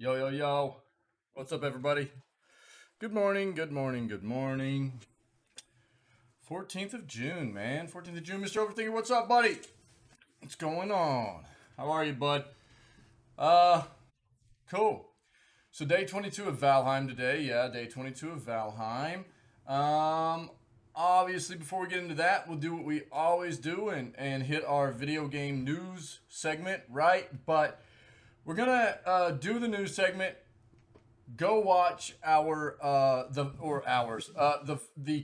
Yo, yo, yo. What's up, everybody? Good morning, good morning, good morning. 14th of June, man. 14th of June, Mr. Overthinker. What's up, buddy? What's going on? How are you, bud? Uh, cool. So, day 22 of Valheim today. Yeah, day 22 of Valheim. Um, Obviously, before we get into that, we'll do what we always do and hit our video game news segment, right? But we're gonna do the news segment. Go watch the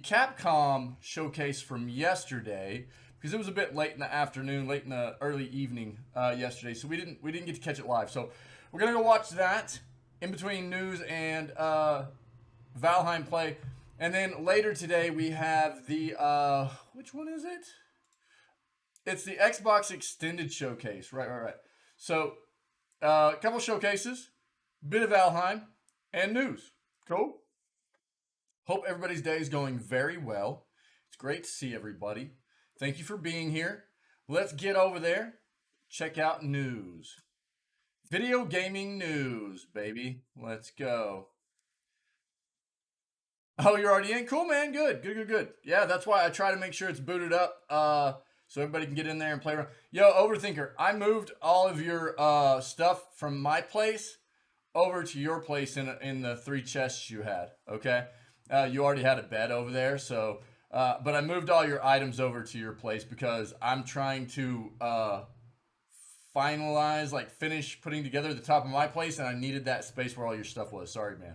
Capcom showcase from yesterday because it was a bit late in the afternoon, late in the early evening yesterday, so we didn't get to catch it live. So we're gonna go watch that in between news and Valheim play, and then later today we have the which one is it? It's the Xbox Extended Showcase, right. So a couple showcases, bit of Valheim, and news. Cool. Hope everybody's day is going very well. It's great to see everybody. Thank you for being here. Let's get over there. Check out news. Video gaming news, baby. Let's go. Oh, you're already in? Cool, man. Good. Yeah, that's why I try to make sure it's booted up so everybody can get in there and play around. Yo, Overthinker, I moved all of your stuff from my place over to your place in the 3 chests you had. Okay, you already had a bed over there, so but I moved all your items over to your place because I'm trying to finalize, like finish putting together the top of my place, and I needed that space where all your stuff was. Sorry, man.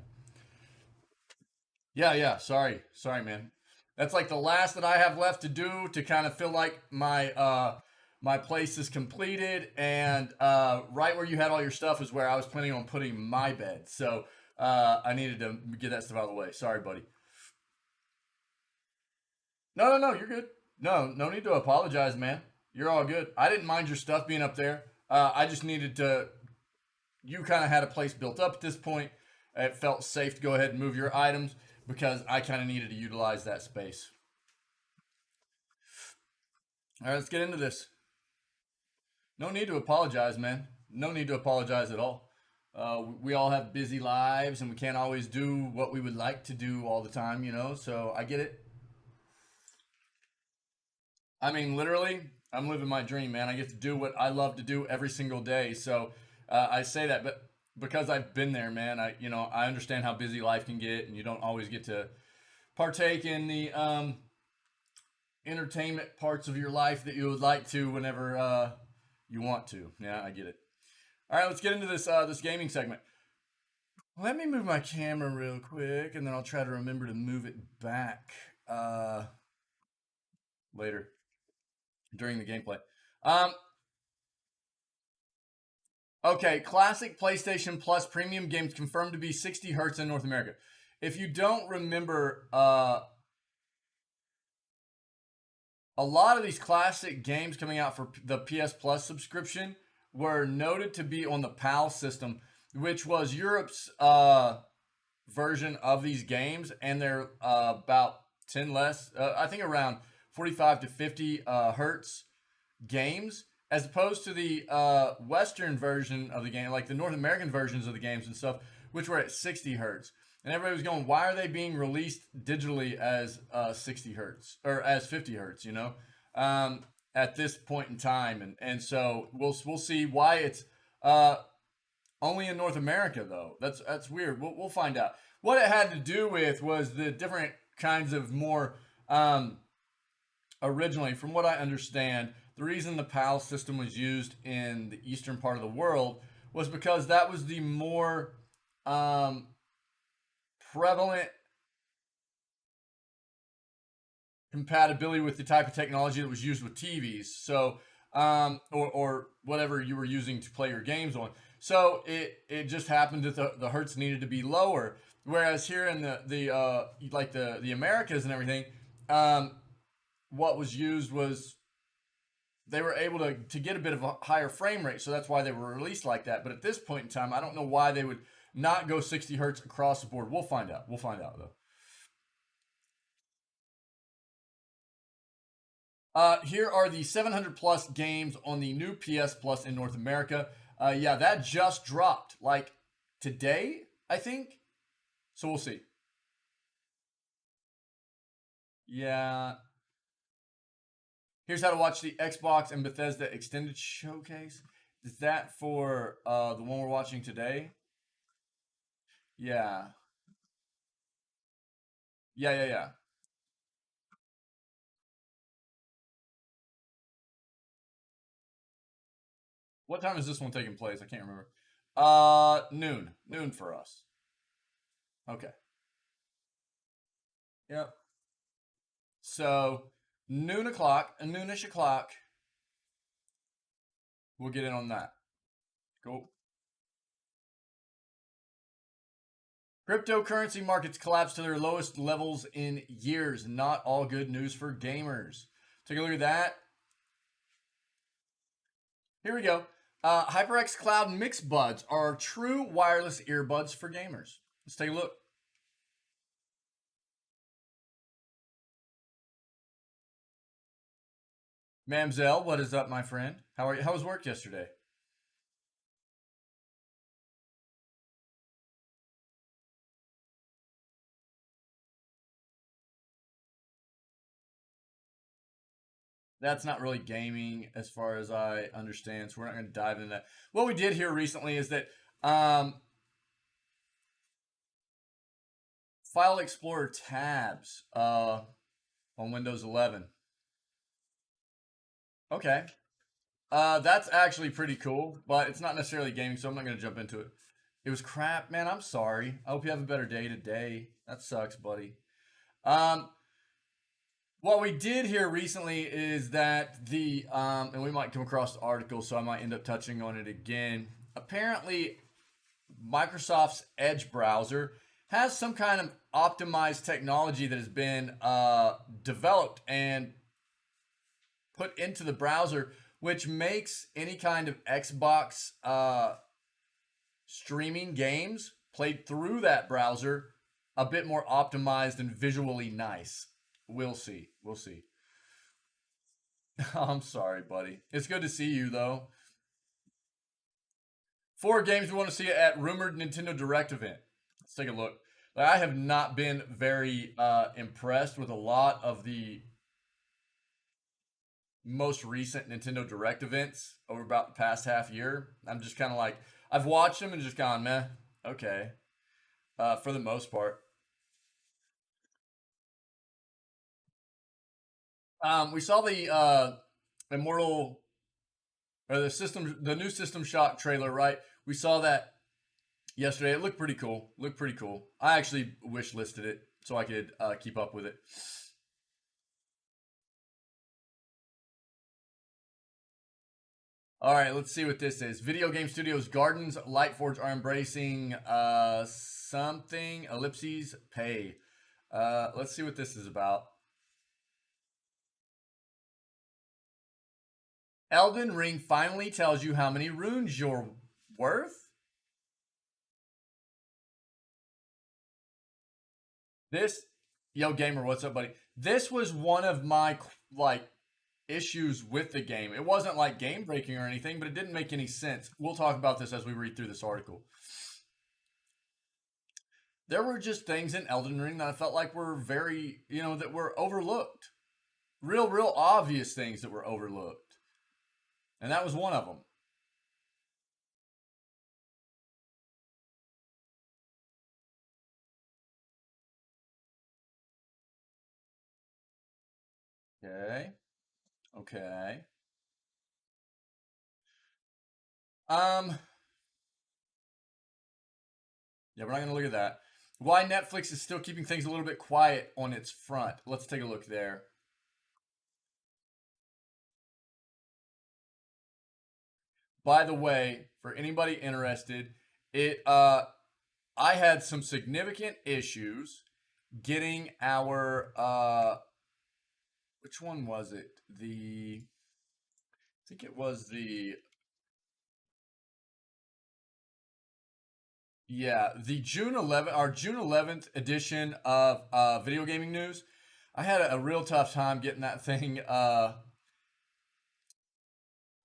Yeah. Sorry, man. That's like the last that I have left to do to kind of feel like my place is completed, and right where you had all your stuff is where I was planning on putting my bed. So I needed to get that stuff out of the way. Sorry, buddy. No, you're good. No need to apologize, man. You're all good. I didn't mind your stuff being up there. I just needed to. You kind of had a place built up at this point. It felt safe to go ahead and move your items because I kind of needed to utilize that space. All right, let's get into this. No need to apologize, man. No need to apologize at all. We all have busy lives and we can't always do what we would like to do all the time, so I get it. I mean, literally, I'm living my dream, man. I get to do what I love to do every single day. So I say that, but because I've been there, man, I understand how busy life can get, and you don't always get to partake in the entertainment parts of your life that you would like to whenever you want to. Yeah, I get it. All right, let's get into this gaming segment. Let me move my camera real quick, and then I'll try to remember to move it back later during the gameplay. Okay, classic PlayStation Plus premium games confirmed to be 60 hertz in North America. If you don't remember, a lot of these classic games coming out for the PS Plus subscription were noted to be on the PAL system, which was Europe's version of these games, and they're about 10 less, I think around 45 to 50 hertz games, as opposed to the Western version of the game, like the North American versions of the games and stuff, which were at 60 hertz. And everybody was going, why are they being released digitally as 60 hertz or as 50 hertz, at this point in time? And so we'll see why it's only in North America, though. That's weird. We'll find out. What it had to do with was the different kinds of more originally, from what I understand, the reason the PAL system was used in the eastern part of the world was because that was the more prevalent compatibility with the type of technology that was used with TVs. So, or whatever you were using to play your games on. So it just happened that the hertz needed to be lower. Whereas here in the Americas and everything, what was used was they were able to get a bit of a higher frame rate, so that's why they were released like that. But at this point in time, I don't know why they would not go 60 hertz across the board. We'll find out. Though. Here are the 700 plus games on the new PS Plus in North America. Yeah, that just dropped like today, I think. So we'll see. Yeah. Here's how to watch the Xbox and Bethesda Extended Showcase. Is that for the one we're watching today? Yeah. Yeah. What time is this one taking place? I can't remember. Noon. Noon for us. Okay. Yep. So noonish o'clock. We'll get in on that. Cool. Cryptocurrency markets collapsed to their lowest levels in years. Not all good news for gamers. Take a look at that. Here we go. HyperX Cloud Mix Buds are true wireless earbuds for gamers. Let's take a look. Mamzelle, what is up, my friend? How are you? How was work yesterday? That's not really gaming as far as I understand, so we're not going to dive into that. What we did here recently is that File Explorer tabs on Windows 11. Okay. That's actually pretty cool, but it's not necessarily gaming, so I'm not going to jump into it. It was crap, man. I'm sorry. I hope you have a better day today. That sucks, buddy. Um, what we did here recently is that and we might come across the article, so I might end up touching on it again. Apparently, Microsoft's Edge browser has some kind of optimized technology that has been developed and put into the browser, which makes any kind of Xbox streaming games played through that browser a bit more optimized and visually nice. We'll see. We'll see. I'm sorry, buddy. It's good to see you, though. 4 games we want to see at rumored Nintendo Direct event. Let's take a look. I have not been very impressed with a lot of the most recent Nintendo Direct events over about the past half year. I'm just kind of like, I've watched them and just gone, meh, okay, for the most part. We saw the Immortal or the new System Shock trailer, right? We saw that yesterday. It looked pretty cool. Looked pretty cool. I actually wish listed it so I could keep up with it. All right, let's see what this is. Video game studios Gardens Lightforge are embracing something ellipses pay. Let's see what this is about. Elden Ring finally tells you how many runes you're worth. This, yo gamer, what's up, buddy? This was one of my like issues with the game. It wasn't like game breaking or anything, but it didn't make any sense. We'll talk about this as we read through this article. There were just things in Elden Ring that I felt like were very, that were overlooked. Real obvious things that were overlooked. And that was one of them. Okay. Okay. Um, yeah, we're not going to look at that. Why Netflix is still keeping things a little bit quiet on its front. Let's take a look there. By the way, for anybody interested, it I had some significant issues getting our which one was it? I think it was the June 11th edition of Video Gaming News. I had a real tough time getting that thing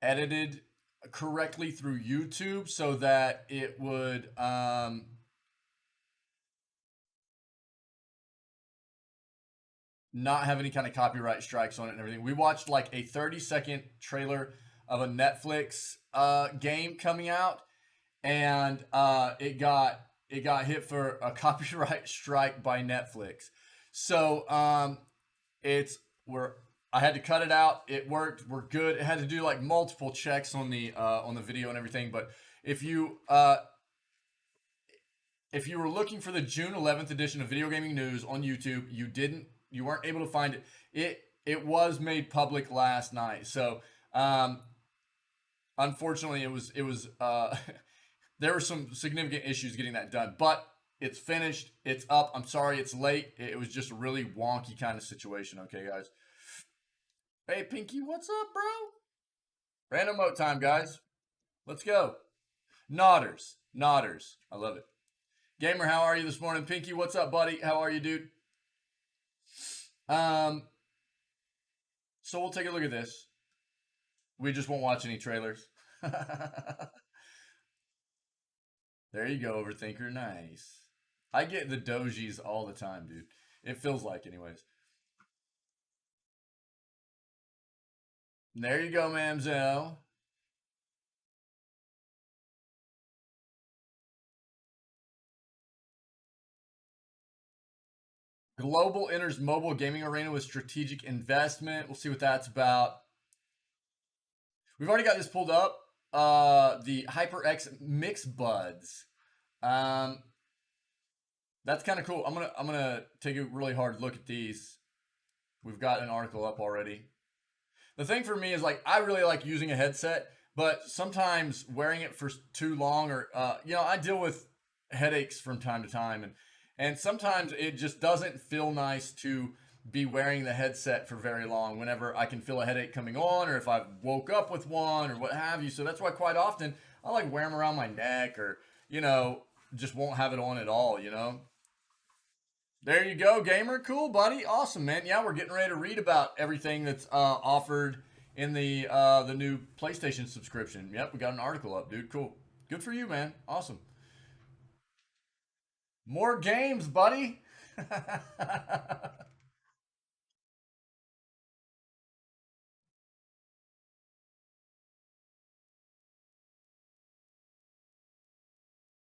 edited correctly through YouTube so that it would not have any kind of copyright strikes on it and everything. We watched like a 30-second trailer of a Netflix game coming out, and it got hit for a copyright strike by Netflix. So we're I had to cut it out. It worked. We're good. It had to do like multiple checks on the video and everything. But if you were looking for the June 11th edition of Video Gaming News on YouTube, you weren't able to find it. It was made public last night. So unfortunately, it was there were some significant issues getting that done, but it's finished. It's up. I'm sorry it's late. It was just a really wonky kind of situation. Okay, guys. Hey, Pinky, what's up, bro? Random mode time, guys. Let's go. Nodders. I love it. Gamer, how are you this morning? Pinky, what's up, buddy? How are you, dude? So we'll take a look at this. We just won't watch any trailers. There you go, Overthinker. Nice. I get the dojis all the time, dude. It feels like, anyways. There you go, Mamzelle. Global enters mobile gaming arena with strategic investment. We'll see what that's about. We've already got this pulled up. The HyperX Mix Buds. That's kind of cool. I'm gonna take a really hard look at these. We've got an article up already. The thing for me is like I really like using a headset, but sometimes wearing it for too long, or I deal with headaches from time to time, and sometimes it just doesn't feel nice to be wearing the headset for very long whenever I can feel a headache coming on, or if I've woke up with one or what have you. So that's why quite often I like wear them around my neck, or just won't have it on at all. There you go, gamer. Cool, buddy. Awesome, man. Yeah, we're getting ready to read about everything that's offered in the new PlayStation subscription. Yep, we got an article up, dude. Cool. Good for you, man. Awesome. More games, buddy.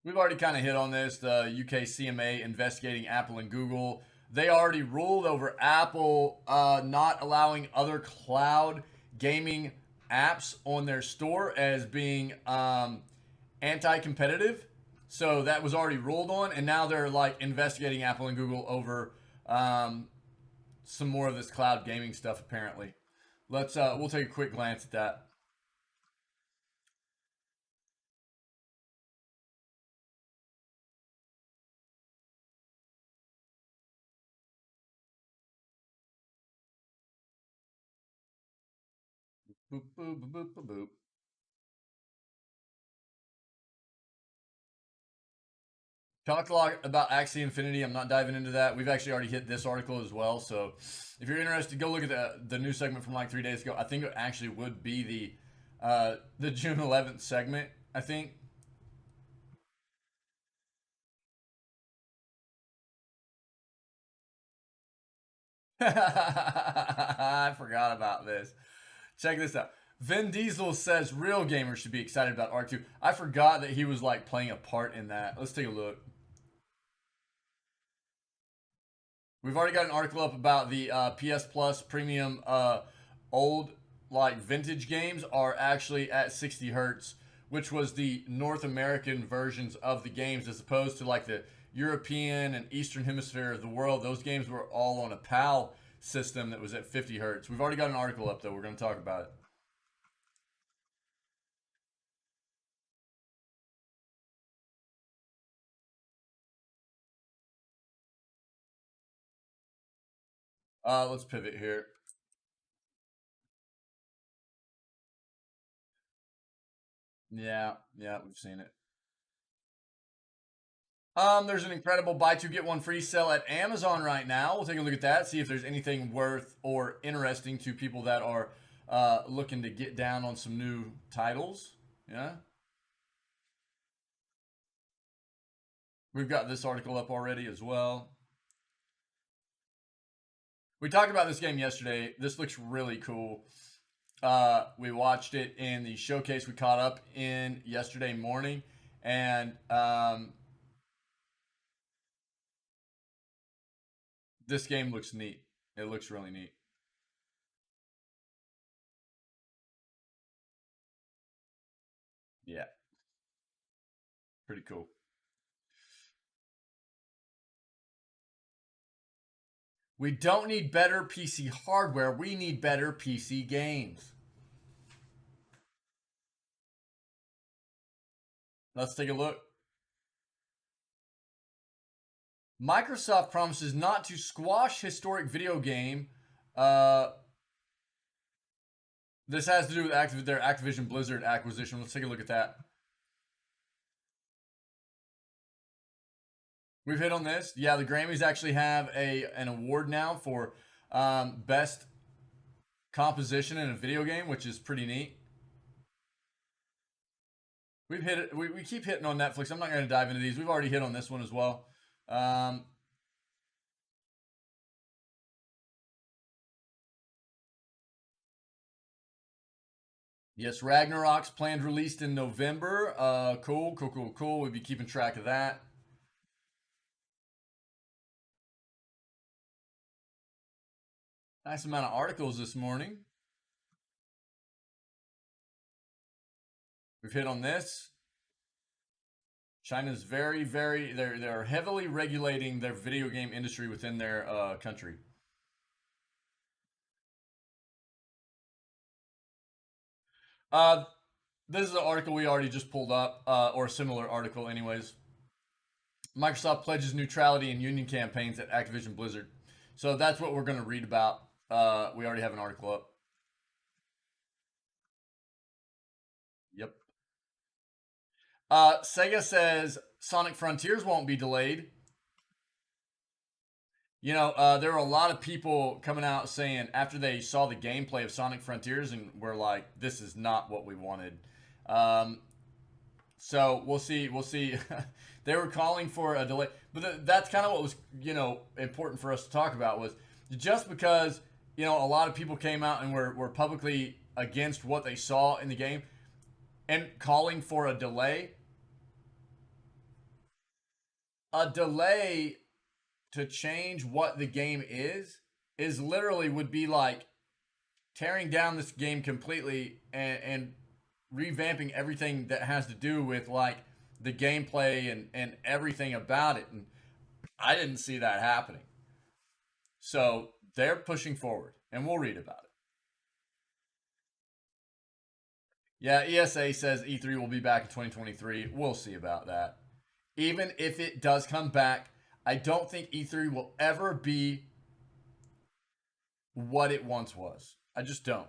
We've already kind of hit on this. The UK CMA investigating Apple and Google. They already ruled over Apple not allowing other cloud gaming apps on their store as being anti-competitive. So that was already ruled on, and now they're like investigating Apple and Google over some more of this cloud gaming stuff. Apparently, we'll take a quick glance at that. Boop, boop, boop, boop, boop, boop. Talked a lot about Axie Infinity. I'm not diving into that. We've actually already hit this article as well. So if you're interested, go look at the new segment from like 3 days ago. I think it actually would be the June 11th segment, I think. I forgot about this. Check this out. Vin Diesel says real gamers should be excited about Ark 2. I forgot that he was like playing a part in that. Let's take a look. We've already got an article up about the PS Plus premium old like vintage games are actually at 60 hertz, which was the North American versions of the games as opposed to like the European and Eastern Hemisphere of the world. Those games were all on a PAL system that was at 50 hertz. We've already got an article up though. We're going to talk about it. Let's pivot here. Yeah, we've seen it. There's an incredible buy two get one free sale at Amazon right now. We'll take a look at that, see if there's anything worth or interesting to people that are looking to get down on some new titles. Yeah. We've got this article up already as well. We talked about this game yesterday. This looks really cool. We watched it in the showcase we caught up in yesterday morning, and this game looks neat. It looks really neat. Yeah, pretty cool. We don't need better PC hardware. We need better PC games. Let's take a look. Microsoft promises not to squash historic video game. Uh, this has to do with their Activision Blizzard acquisition. Let's take a look at that. We've hit on this. Yeah, the Grammys actually have an award now for best composition in a video game, which is pretty neat. We've hit it. We keep hitting on Netflix. I'm not going to dive into these. We've already hit on this one as well. Um, yes, Ragnarok's planned released in November. Cool. We'll be keeping track of that. Nice amount of articles this morning. We've hit on this. China's they're heavily regulating their video game industry within their country. Uh, this is an article we already just pulled up, or a similar article, anyways. Microsoft pledges neutrality in union campaigns at Activision Blizzard. So that's what we're going to read about. We already have an article up. Yep. Sega says Sonic Frontiers won't be delayed. You know, there were a lot of people coming out saying after they saw the gameplay of Sonic Frontiers and were like, "This is not what we wanted." Um, so we'll see. We'll see. They were calling for a delay, but that's kind of what was important for us to talk about was just because a lot of people came out and were publicly against what they saw in the game and calling for a delay. A delay to change what the game is literally would be like tearing down this game completely and revamping everything that has to do with like the gameplay and everything about it. And I didn't see that happening. So they're pushing forward, and we'll read about it. Yeah, ESA says E3 will be back in 2023. We'll see about that. Even if it does come back, I don't think E3 will ever be what it once was. I just don't.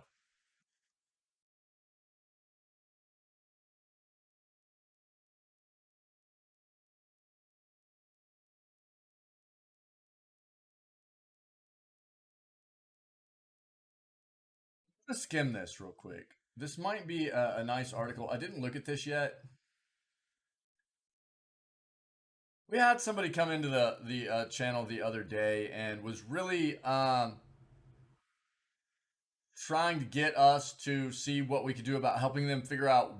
Let's skim this real quick. This might be a nice article. I didn't look at this yet. We had somebody come into the channel the other day and was really trying to get us to see what we could do about helping them figure out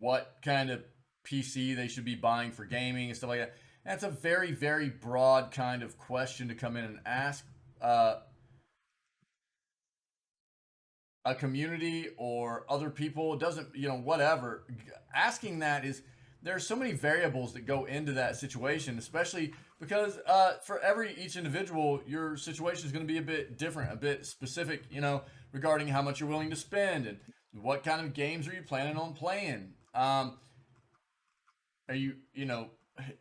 what kind of PC they should be buying for gaming and stuff like that. That's a very broad kind of question to come in and ask a community or other people. It doesn't, whatever. Asking that is there's so many variables that go into that situation, especially because for each individual, your situation is going to be a bit different, a bit specific, regarding how much you're willing to spend and what kind of games are you planning on playing. Are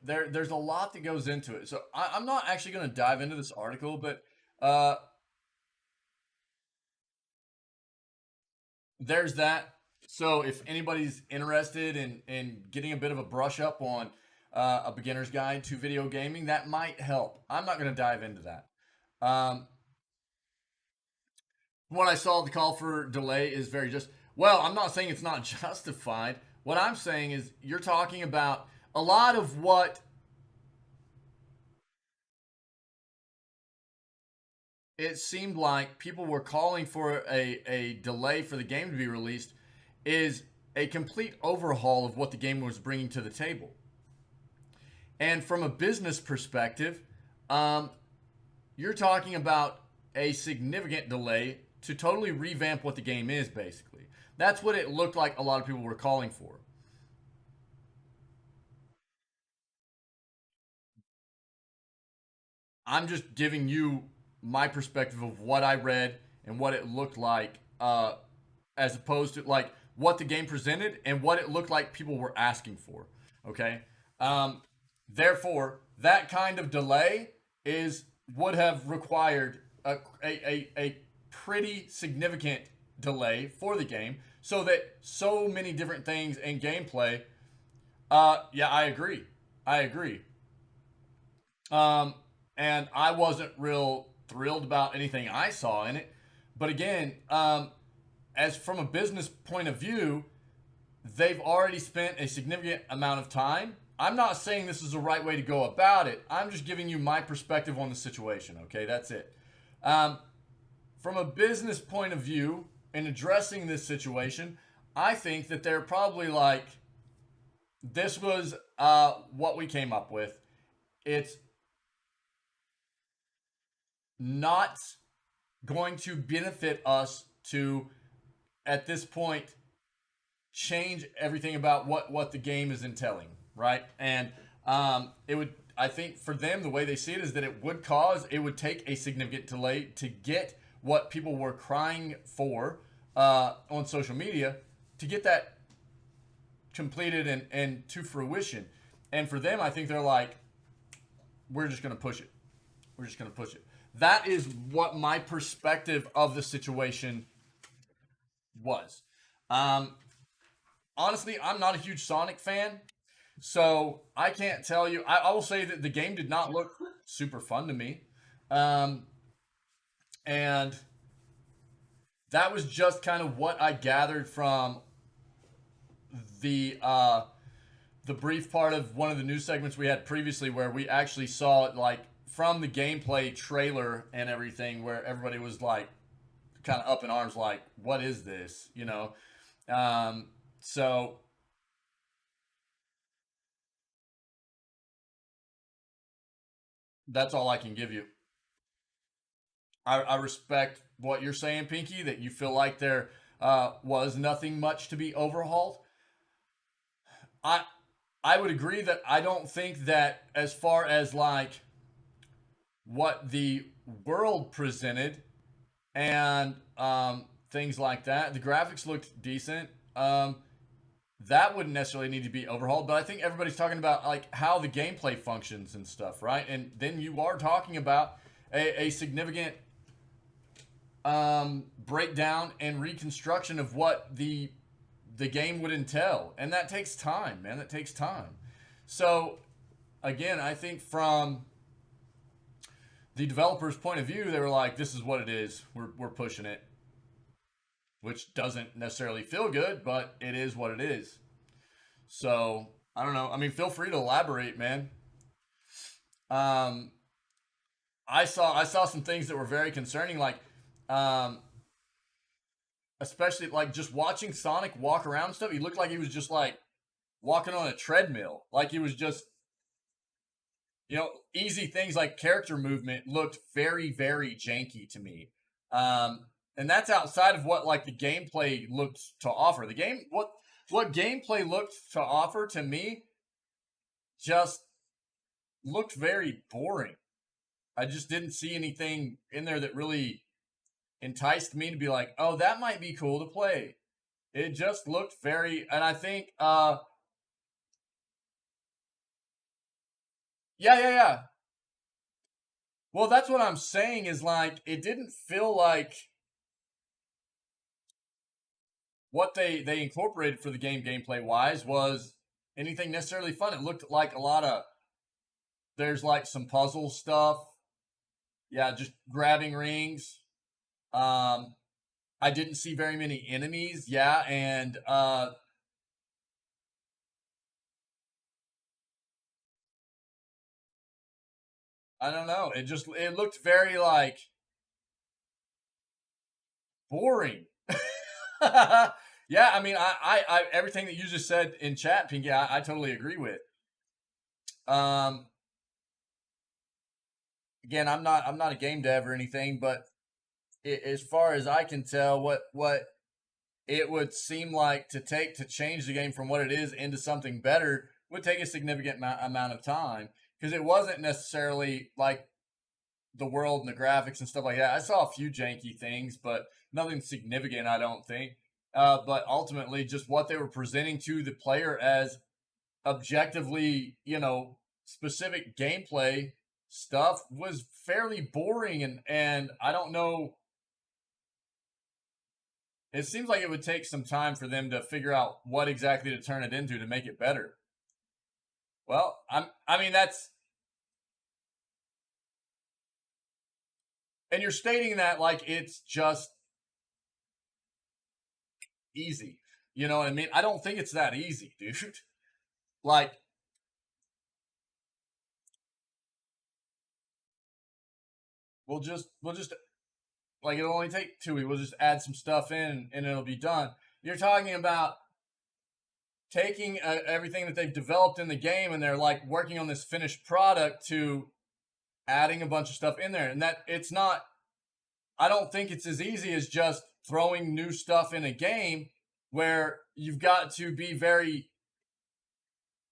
there's a lot that goes into it. So I'm not actually going to dive into this article, but there's that. So if anybody's interested in getting a bit of a brush up on a beginner's guide to video gaming, that might help. I'm not going to dive into that. Um, what I saw the call for delay is very just. Well, I'm not saying it's not justified. What I'm saying is you're talking about a lot of what it seemed like people were calling for a delay for the game to be released is a complete overhaul of what the game was bringing to the table. And from a business perspective, um, you're talking about a significant delay to totally revamp what the game is, basically. That's what it looked like a lot of people were calling for. I'm just giving you my perspective of what I read and what it looked like, as opposed to like what the game presented and what it looked like people were asking for. Okay. Um, Therefore, that kind of delay is would have required a pretty significant delay for the game, so that so many different things in gameplay. Yeah, I agree. I agree. Um, and I wasn't real thrilled about anything I saw in it. But again, as from a business point of view, they've already spent a significant amount of time. I'm not saying this is the right way to go about it. I'm just giving you my perspective on the situation. Okay, that's it. Um, from a business point of view, in addressing this situation, I think that they're probably like, this was what we came up with. It's not going to benefit us to, at this point, change everything about what the game is entailing, right? And it would, I think, for them, the way they see it is that it would take a significant delay to get what people were crying for on social media, to get that completed and to fruition. And for them, I think they're like, we're just going to push it. We're just going to push it. That is what my perspective of the situation was. Um, Honestly, I'm not a huge Sonic fan, so I can't tell you. I will say that the game did not look super fun to me, um, and that was just kind of what I gathered from the uh, the brief part of one of the news segments we had previously, where we actually saw it like from the gameplay trailer and everything, where everybody was like kind of up in arms, like, "What is this?" You know. Um, so that's all I can give you. I respect what you're saying, Pinky, that you feel like there was nothing much to be overhauled. I I would agree that I don't think that, as far as like what the world presented and things like that, the graphics looked decent. That wouldn't necessarily need to be overhauled, but I think everybody's talking about like how the gameplay functions and stuff, right? And then you are talking about a significant breakdown and reconstruction of what the game would entail, and that takes time, man. That takes time. So again, I think from the developer's point of view, they were like, "This is what it is. We're pushing it," which doesn't necessarily feel good, but it is what it is. So I don't know. I mean, feel free to elaborate, man. Um, I saw some things that were very concerning, like um, especially like just watching Sonic walk around and stuff. He looked like he was just like walking on a treadmill. Like he was just, easy things like character movement looked very, very janky to me. And that's outside of what like the gameplay looked to offer. What gameplay looked to offer to me just looked very boring. I just didn't see anything in there that really enticed me to be like, oh, that might be cool to play. It just looked very, and I think, yeah, yeah, yeah. Well, that's what I'm saying is like, it didn't feel like what they incorporated for the game gameplay wise was anything necessarily fun. It looked like a lot of, there's like some puzzle stuff. Yeah, just grabbing rings. Um, I didn't see very many enemies. Yeah, and I don't know. It looked very like boring. Yeah, I mean, I everything that you just said in chat, Pinky, I totally agree with. Um, Again, I'm not a game dev or anything, but as far as I can tell, what it would seem like to change the game from what it is into something better would take a significant amount of time, because it wasn't necessarily like the world and the graphics and stuff like that. I saw a few janky things, but nothing significant, I don't think. But ultimately, just what they were presenting to the player as objectively, specific gameplay stuff was fairly boring, and I don't know. It seems like it would take some time for them to figure out what exactly to turn it into to make it better. Well, I mean that's, and you're stating that like it's just easy. You know what I mean? I don't think it's that easy, dude. Like, we'll just like, it'll only take 2 weeks. We'll just add some stuff in and it'll be done. You're talking about taking everything that they've developed in the game and they're like working on this finished product to adding a bunch of stuff in there, and that it's not. I don't think it's as easy as just throwing new stuff in a game where you've got to be very.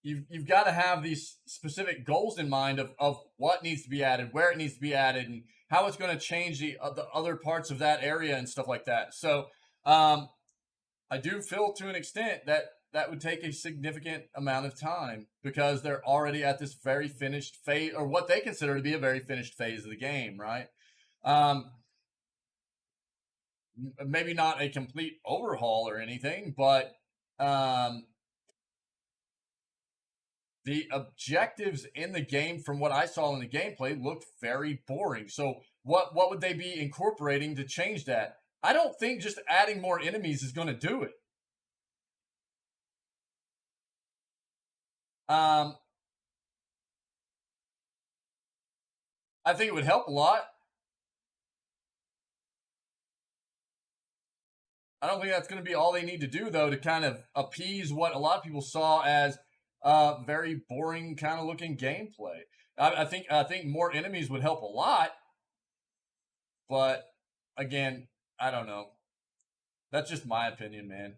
You've got to have these specific goals in mind of what needs to be added, where it needs to be added, and how it's going to change the other parts of that area and stuff like that. So I do feel to an extent that that would take a significant amount of time because they're already at this very finished phase, or what they consider to be a very finished phase of the game, right? Um, Maybe not a complete overhaul or anything, but um, the objectives in the game, from what I saw in the gameplay, looked very boring. So what would they be incorporating to change that? I don't think just adding more enemies is going to do it. Um, I think it would help a lot. I don't think that's going to be all they need to do, though, to kind of appease what a lot of people saw as very boring kind of looking gameplay. I think more enemies would help a lot, but again, I don't know. That's just my opinion, man.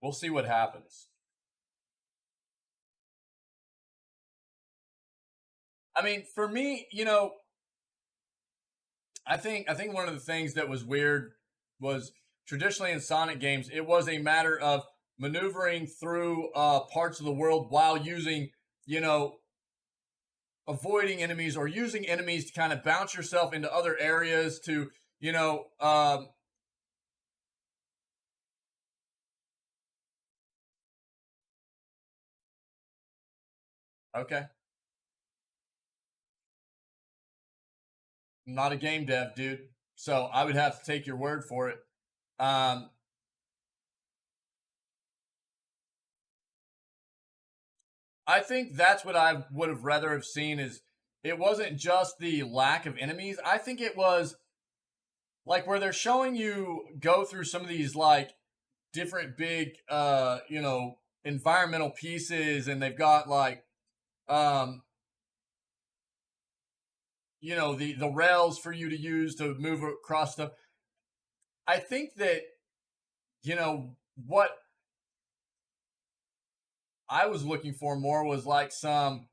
We'll see what happens. I mean, for me, I think one of the things that was weird was traditionally in Sonic games, it was a matter of maneuvering through parts of the world while using, you know, avoiding enemies or using enemies to kind of bounce yourself into other areas to, you know, okay, I'm not a game dev, dude, so I would have to take your word for it. Um, I think that's what I would have rather have seen is it wasn't just the lack of enemies. I think it was like where they're showing you go through some of these like different big environmental pieces, and they've got like um the rails for you to use to move across stuff. I think that what I was looking for more was like some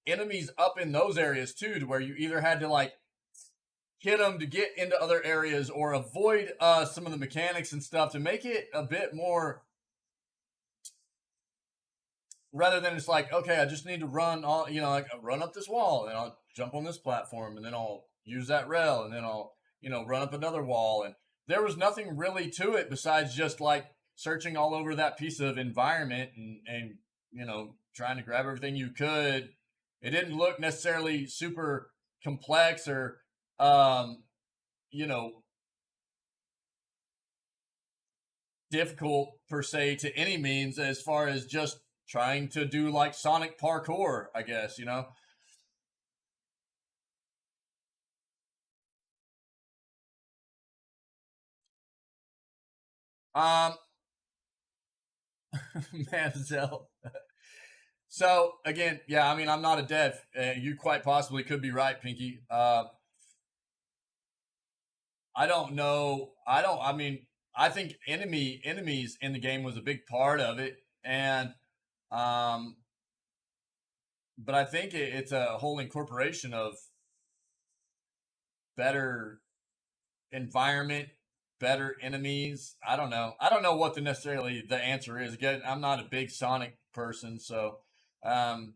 enemies up in those areas too, to where you either had to like hit them to get into other areas or avoid some of the mechanics and stuff to make it a bit more, rather than it's like, okay, I just need to run all, like run up this wall and I'll jump on this platform and then I'll use that rail and then I'll, run up another wall. And there was nothing really to it besides just like searching all over that piece of environment and trying to grab everything you could. It didn't look necessarily super complex or, um, you know, difficult per se to any means, as far as just trying to do like Sonic parkour, I guess, you know. Um, Manziel. So again, yeah, I mean, I'm not a dev. You quite possibly could be right, Pinky. I don't know. I don't. I mean, I think enemies in the game was a big part of it, and um, but I think it's a whole incorporation of better environment, better enemies. I don't know. I don't know what necessarily the answer is. Again, I'm not a big Sonic person, so um,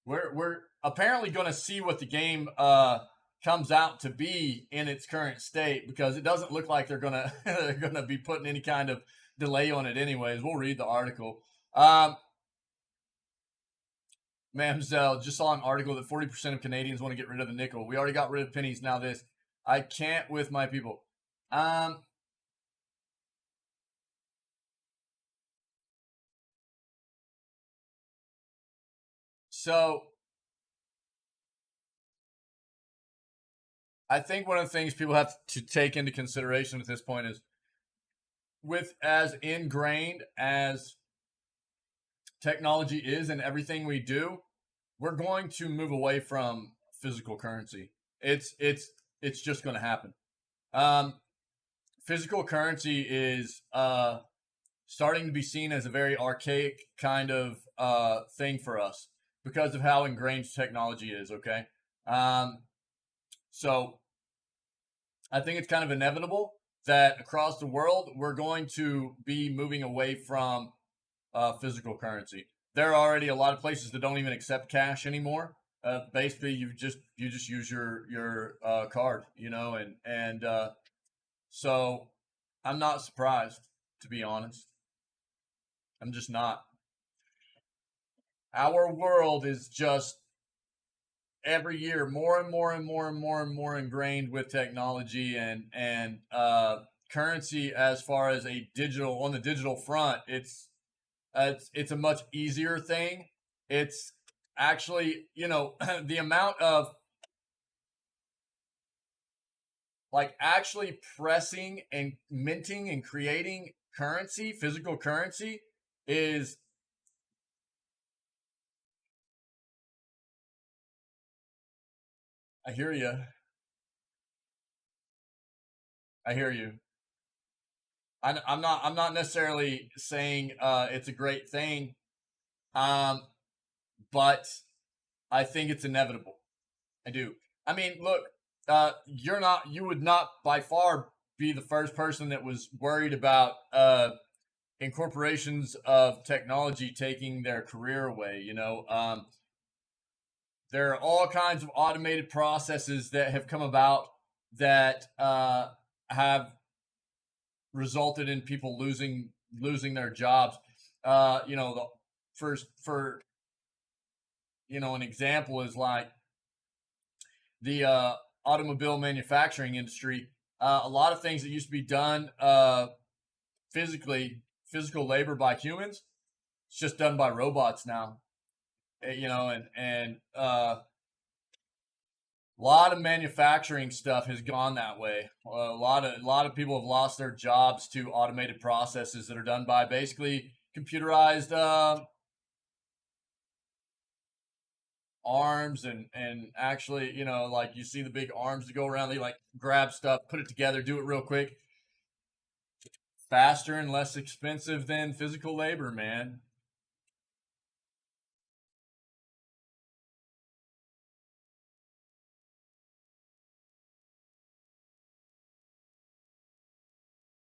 we're apparently going to see what the game comes out to be in its current state, because it doesn't look like they're gonna they're gonna be putting any kind of delay on it. Anyways, we'll read the article. Mamzelle just saw an article that 40% of Canadians want to get rid of the nickel. We already got rid of pennies. Now this, I can't with my people. So I think one of the things people have to take into consideration at this point is, with as ingrained as technology is in everything we do, we're going to move away from physical currency. It's just going to happen. Um, Physical currency is starting to be seen as a very archaic kind of thing for us because of how ingrained technology is. Okay, so I think it's kind of inevitable that across the world we're going to be moving away from physical currency. There are already a lot of places that don't even accept cash anymore. Basically, you just use your card, you know, and so I'm not surprised, to be honest. I'm just not. Our world is just every year more and more and more and more and more ingrained with technology and currency. As far as a digital, on the digital front, it's a much easier thing. It's actually, you know, the amount of like actually pressing and minting and creating currency, physical currency, is, I hear you. I hear you. I'm not necessarily saying it's a great thing, um, but I think it's inevitable. I do. I mean, look, you would not by far be the first person that was worried about incorporations of technology taking their career away. You know, there are all kinds of automated processes that have come about that have resulted in people losing their jobs. You know, the first for you know, an example is like the automobile manufacturing industry. A lot of things that used to be done physical labor by humans, it's just done by robots now. You know, and a lot of manufacturing stuff has gone that way. A lot of people have lost their jobs to automated processes that are done by basically computerized arms, and actually, you know, like you see the big arms that go around, they like grab stuff, put it together, do it real quick, faster and less expensive than physical labor, man.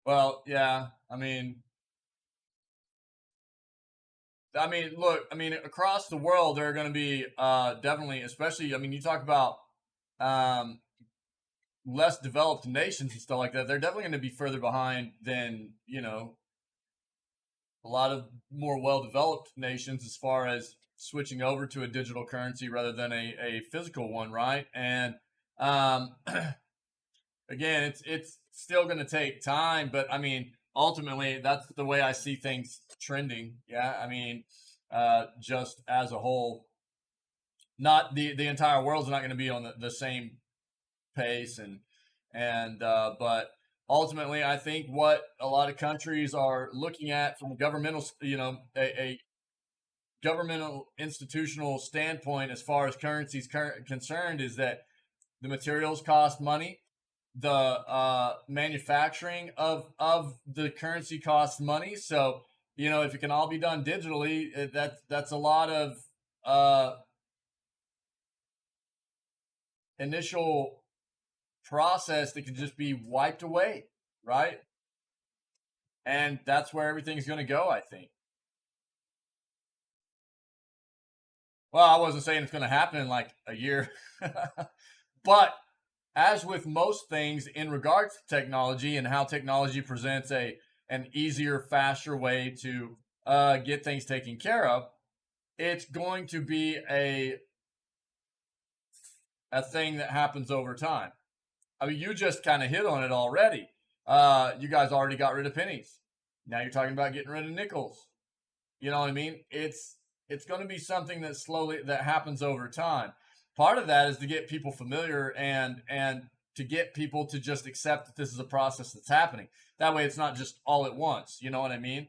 Well, yeah, I mean, look, I mean, across the world, there are going to be definitely, especially, I mean, you talk about um, less developed nations and stuff like that. They're definitely going to be further behind than, you know, a lot of more well-developed nations as far as switching over to a digital currency rather than a physical one, right? And um, again, it's still going to take time, but I mean, ultimately, that's the way I see things trending. Yeah, I mean, just as a whole, not the entire world's not going to be on the same pace, and but ultimately, I think what a lot of countries are looking at from a governmental, a governmental institutional standpoint as far as currencies concerned is that the materials cost money, the manufacturing of the currency costs money. So if it can all be done digitally, that's a lot of uh, initial process that can just be wiped away, right? And that's where everything's going to go, I think. Well, I wasn't saying it's going to happen in like a year, but as with most things in regards to technology and how technology presents an easier, faster way to get things taken care of, it's going to be a thing that happens over time. I mean, you just kind of hit on it already. You guys already got rid of pennies. Now you're talking about getting rid of nickels. You know what I mean? It's going to be something that happens over time. Part of that is to get people familiar and to get people to just accept that this is a process that's happening. That way, it's not just all at once. You know what I mean?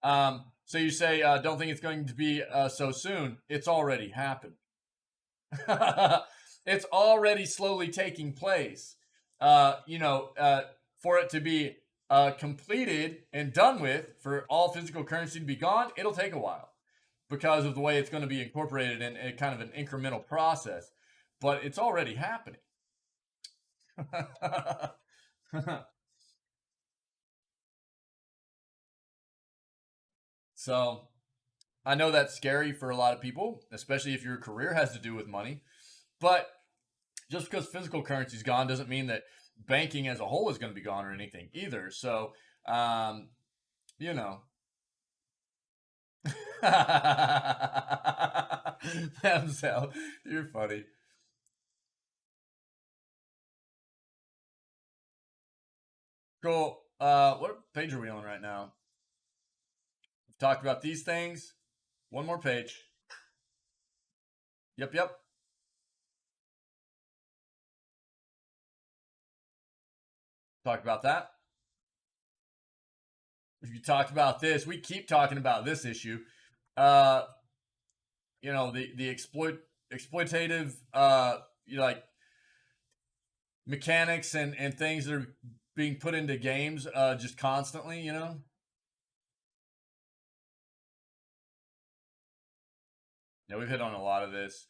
So you say, don't think it's going to be so soon. It's already happened. It's already slowly taking place. For it to be completed and done with, for all physical currency to be gone, it'll take a while because of the way it's going to be incorporated in kind of an incremental process. But it's already happening. So I know that's scary for a lot of people, especially if your career has to do with money. But just because physical currency is gone doesn't mean that banking as a whole is going to be gone or anything either. So, you know. Themselves. You're funny. Cool. What page are we on right now? We've talked about these things. One more page. Yep, yep. Talk about that. If you talked about this, we keep talking about this issue. Uh, the exploitative like mechanics and things that are being put into games just constantly. Yeah, we've hit on a lot of this.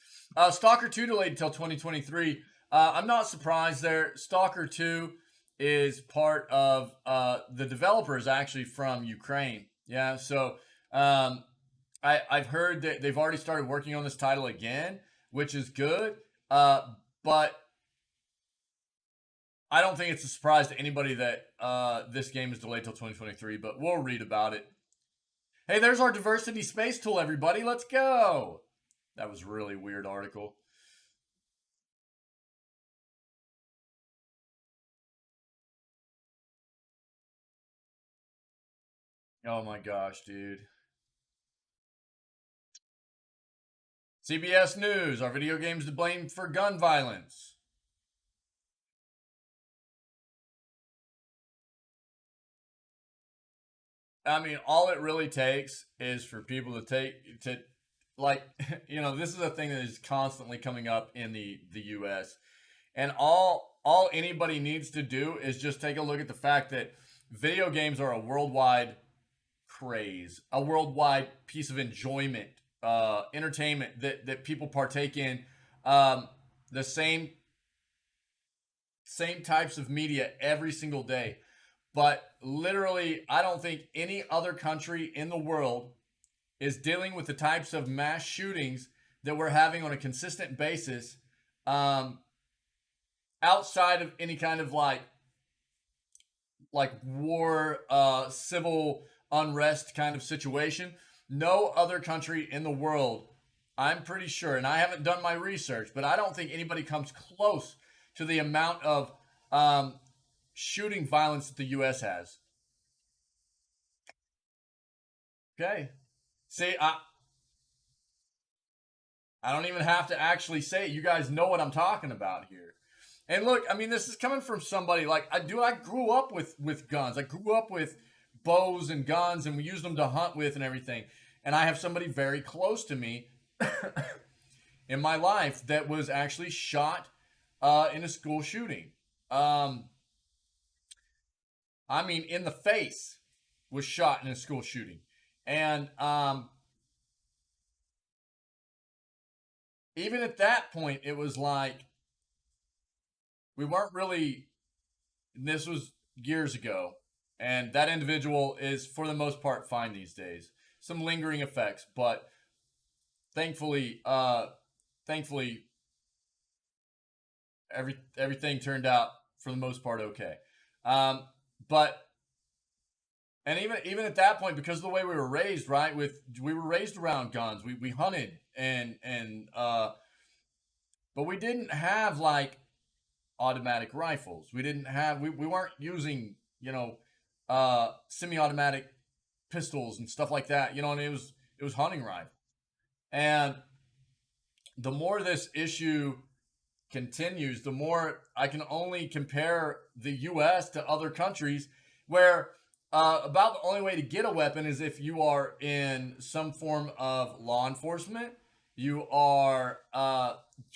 Stalker 2 delayed until 2023. I'm not surprised there. Stalker 2 is part of the developers actually from Ukraine. Yeah, so I've heard that they've already started working on this title again, which is good. But I don't think it's a surprise to anybody that this game is delayed till 2023, but we'll read about it. Hey, there's our diversity space tool, everybody. Let's go. That was a really weird article. Oh my gosh, dude. CBS News, are video games to blame for gun violence? I mean, all it really takes is for people to like, this is a thing that is constantly coming up in the US. And all anybody needs to do is just take a look at the fact that video games are a worldwide craze, a worldwide piece of enjoyment, entertainment that people partake in. The same types of media every single day. But literally, I don't think any other country in the world is dealing with the types of mass shootings that we're having on a consistent basis, outside of any kind of like war, civil unrest kind of situation. No other country in the world, I'm pretty sure, and I haven't done my research, but I don't think anybody comes close to the amount of shooting violence that the U.S. has. Okay. See, I don't even have to actually say it. You guys know what I'm talking about here. And look, I mean, this is coming from somebody like I do. I grew up with guns. I grew up with bows and guns, and we used them to hunt with and everything. And I have somebody very close to me in my life that was actually shot in a school shooting. Um, I mean, in the face, was shot in a school shooting, and even at that point, it was like we weren't really. This was years ago, and that individual is for the most part fine these days. Some lingering effects, but thankfully, thankfully, everything turned out for the most part okay. Um, but and even at that point, because of the way we were raised, right? We were raised around guns. We hunted and but we didn't have like automatic rifles. We weren't using, semi-automatic pistols and stuff like that. And it was hunting rifle. And the more this issue continues, the more I can only compare the U.S. to other countries where about the only way to get a weapon is if you are in some form of law enforcement. You are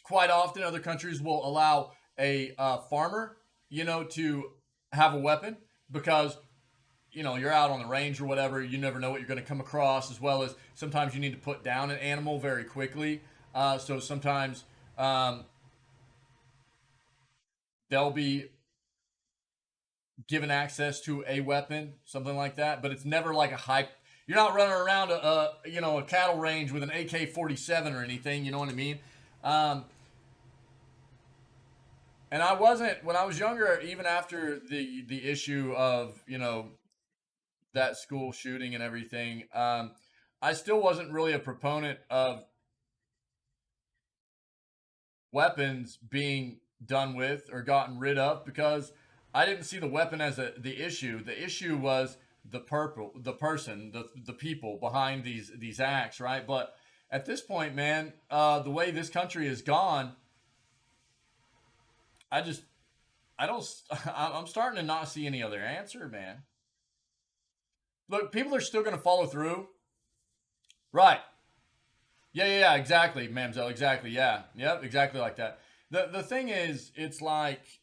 quite often other countries will allow a farmer, to have a weapon because you're out on the range or whatever. You never know what you're going to come across, as well as sometimes you need to put down an animal very quickly. So sometimes they'll be given access to a weapon, something like that. But it's never like a high. You're not running around a cattle range with an AK-47 or anything. You know what I mean? Um, and I wasn't when I was younger. Even after the issue of that school shooting and everything, I still wasn't really a proponent of weapons being done with or gotten rid of because I didn't see the weapon as the issue. The issue was the person, the people behind these acts, right? But at this point, man, the way this country has gone, I just I don't I'm starting to not see any other answer, man. Look, people are still going to follow through, right? Yeah, yeah, yeah, exactly, Mamzel, exactly, yeah, yep, exactly like that. The thing is, it's like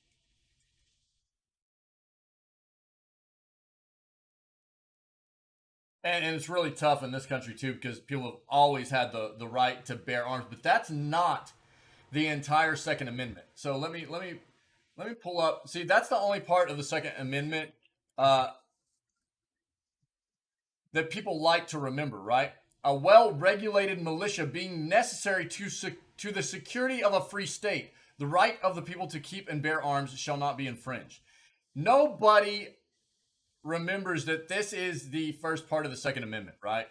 and it's really tough in this country too because people have always had the right to bear arms, but that's not the entire Second Amendment. So let me pull up. See, that's the only part of the Second Amendment uh, that people like to remember, right? A well-regulated militia being necessary to the security of a free state. The right of the people to keep and bear arms shall not be infringed. Nobody remembers that this is the first part of the Second Amendment, right?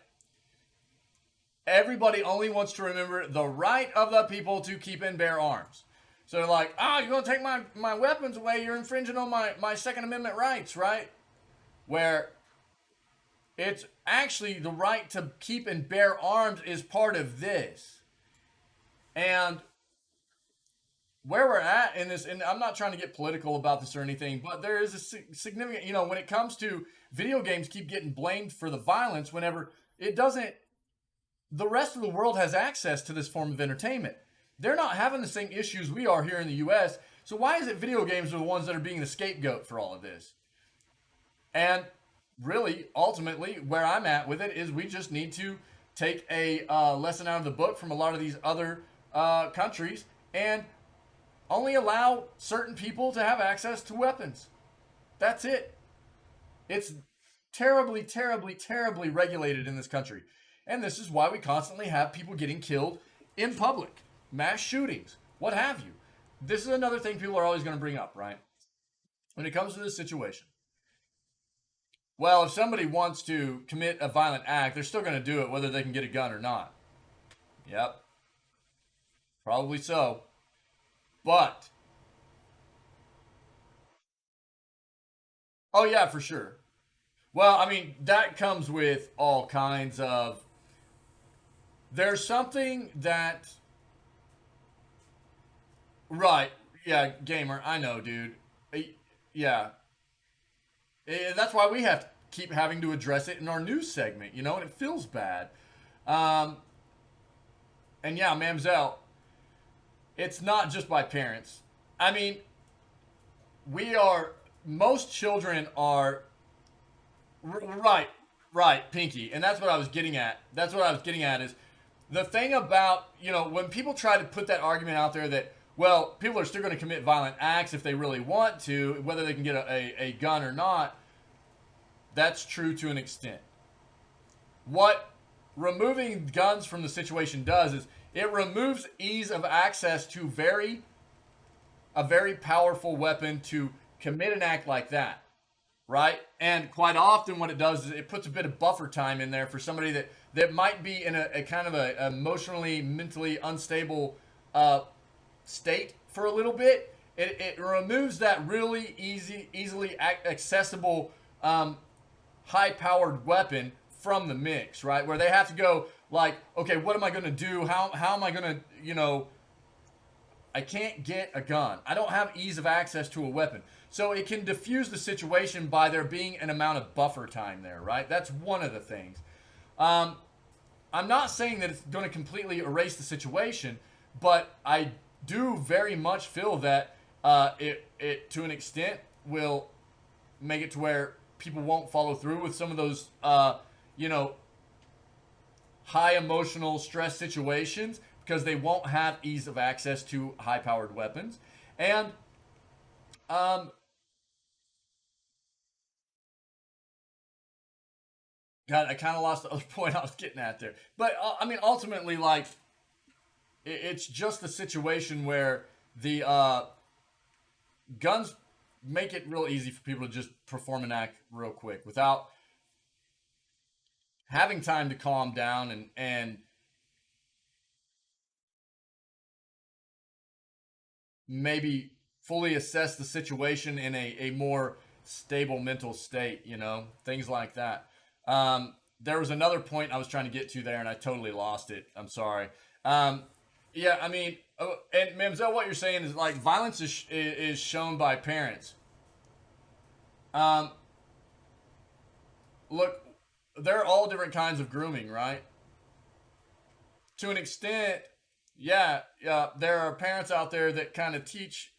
Everybody only wants to remember the right of the people to keep and bear arms. So they're like, you're going to take my weapons away. You're infringing on my Second Amendment rights, right? Where it's actually the right to keep and bear arms is part of this. And where we're at in this, and I'm not trying to get political about this or anything, but there is a significant, when it comes to video games keep getting blamed for the violence whenever it doesn't, the rest of the world has access to this form of entertainment. They're not having the same issues we are here in the US. So why is it video games are the ones that are being the scapegoat for all of this? And really, ultimately, where I'm at with it is we just need to take a lesson out of the book from a lot of these other countries and only allow certain people to have access to weapons. That's it. It's terribly, terribly, terribly regulated in this country. And this is why we constantly have people getting killed in public, mass shootings, what have you. This is another thing people are always going to bring up, right? When it comes to this situation. Well, if somebody wants to commit a violent act, they're still going to do it whether they can get a gun or not. Yep, probably so. But Oh yeah, for sure. Well, I mean, that comes with all kinds of. There's something that. Right. Yeah, gamer. I know, dude. Eh, Yeah. That's why we have to keep having to address it in our news segment, and it feels bad. Um, and yeah, Mamzelle, it's not just by parents. I mean, we are. Most children are. Right, right, Pinky. And that's what I was getting at. That's what I was getting at is the thing about, when people try to put that argument out there that, well, people are still going to commit violent acts if they really want to, whether they can get a gun or not, that's true to an extent. What removing guns from the situation does is it removes ease of access to a very powerful weapon to commit an act like that, right? And quite often, what it does is it puts a bit of buffer time in there for somebody that might be in a kind of a emotionally, mentally unstable uh, state for a little bit. It removes that really easily accessible, high-powered weapon from the mix, right? Where they have to go like, okay, what am I going to do? How am I going to, I can't get a gun. I don't have ease of access to a weapon. So it can diffuse the situation by there being an amount of buffer time there, right? That's one of the things. Um, I'm not saying that it's going to completely erase the situation, but I do very much feel that it to an extent will make it to where people won't follow through with some of those you know high emotional stress situations because they won't have ease of access to high powered weapons. And um, God, I kind of lost the other point I was getting at there. But I mean, ultimately, like it's just a situation where the guns make it real easy for people to just perform an act real quick without having time to calm down and maybe fully assess the situation in a more stable mental state, things like that. There was another point I was trying to get to there and I totally lost it. I'm sorry. Um, yeah, I mean, and Mamzelle, what you're saying is like violence is shown by parents. Um, Look, there are all different kinds of grooming, right? To an extent, yeah, yeah. There are parents out there that kind of teach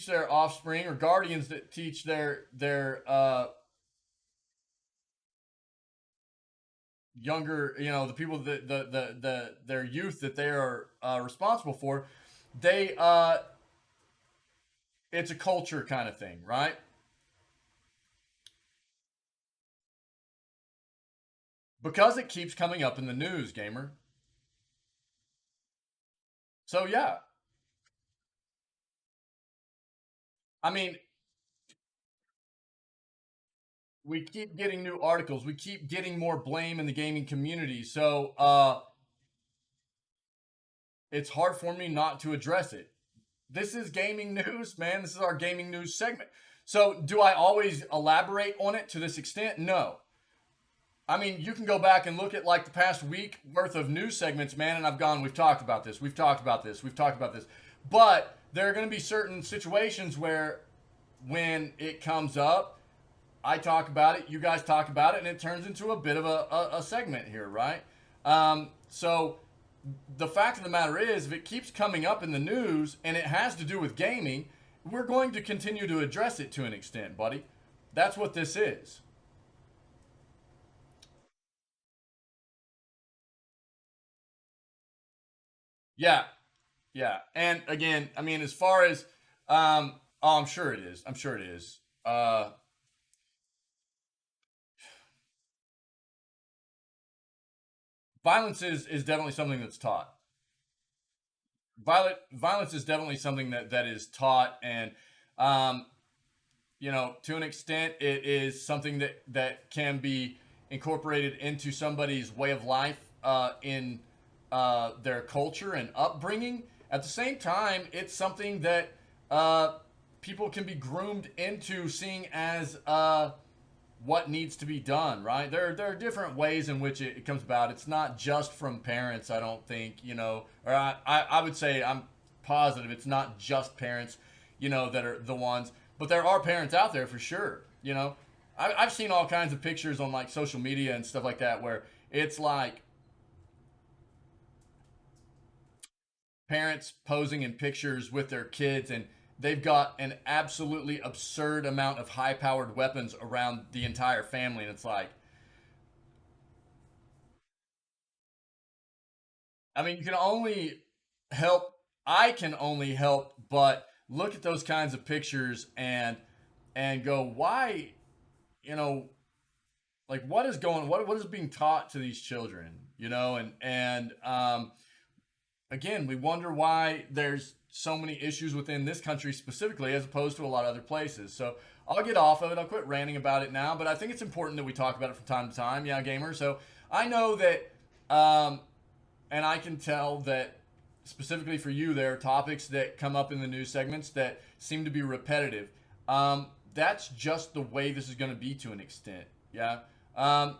their offspring or guardians that teach their younger, the people that their youth that they are responsible for. They It's a culture kind of thing, right? Because it keeps coming up in the news, gamer. So yeah, I mean, we keep getting new articles. We keep getting more blame in the gaming community. So it's hard for me not to address it. This is gaming news, man. This is our gaming news segment. So do I always elaborate on it to this extent? No. I mean, you can go back and look at like the past week worth of news segments, man, and I've gone, we've talked about this, we've talked about this, we've talked about this. But there are going to be certain situations where when it comes up, I talk about it, you guys talk about it, and it turns into a bit of a segment here, right? So the fact of the matter is, if it keeps coming up in the news and it has to do with gaming, we're going to continue to address it to an extent, buddy. That's what this is. Yeah, yeah. And again, I mean, as far as, oh, I'm sure it is. I'm sure it is. Violence is definitely something that's taught. Violence is definitely something that is taught, and um, to an extent, it is something that can be incorporated into somebody's way of life in their culture and upbringing. At the same time, it's something that people can be groomed into seeing as what needs to be done, right? There are different ways in which it comes about. It's not just from parents, I don't think, or I would say I'm positive it's not just parents, that are the ones, but there are parents out there for sure, I've seen all kinds of pictures on like social media and stuff like that where it's like parents posing in pictures with their kids and they've got an absolutely absurd amount of high powered weapons around the entire family and it's like, I mean, you can only help I can only help but look at those kinds of pictures and go, why, you know, like what is being taught to these children, and again, we wonder why there's so many issues within this country specifically as opposed to a lot of other places. So I'll get off of it. I'll quit ranting about it now, but I think it's important that we talk about it from time to time. Yeah, gamer. So I know that, and I can tell that specifically for you, there are topics that come up in the news segments that seem to be repetitive. That's just the way this is going to be to an extent. Yeah. Um,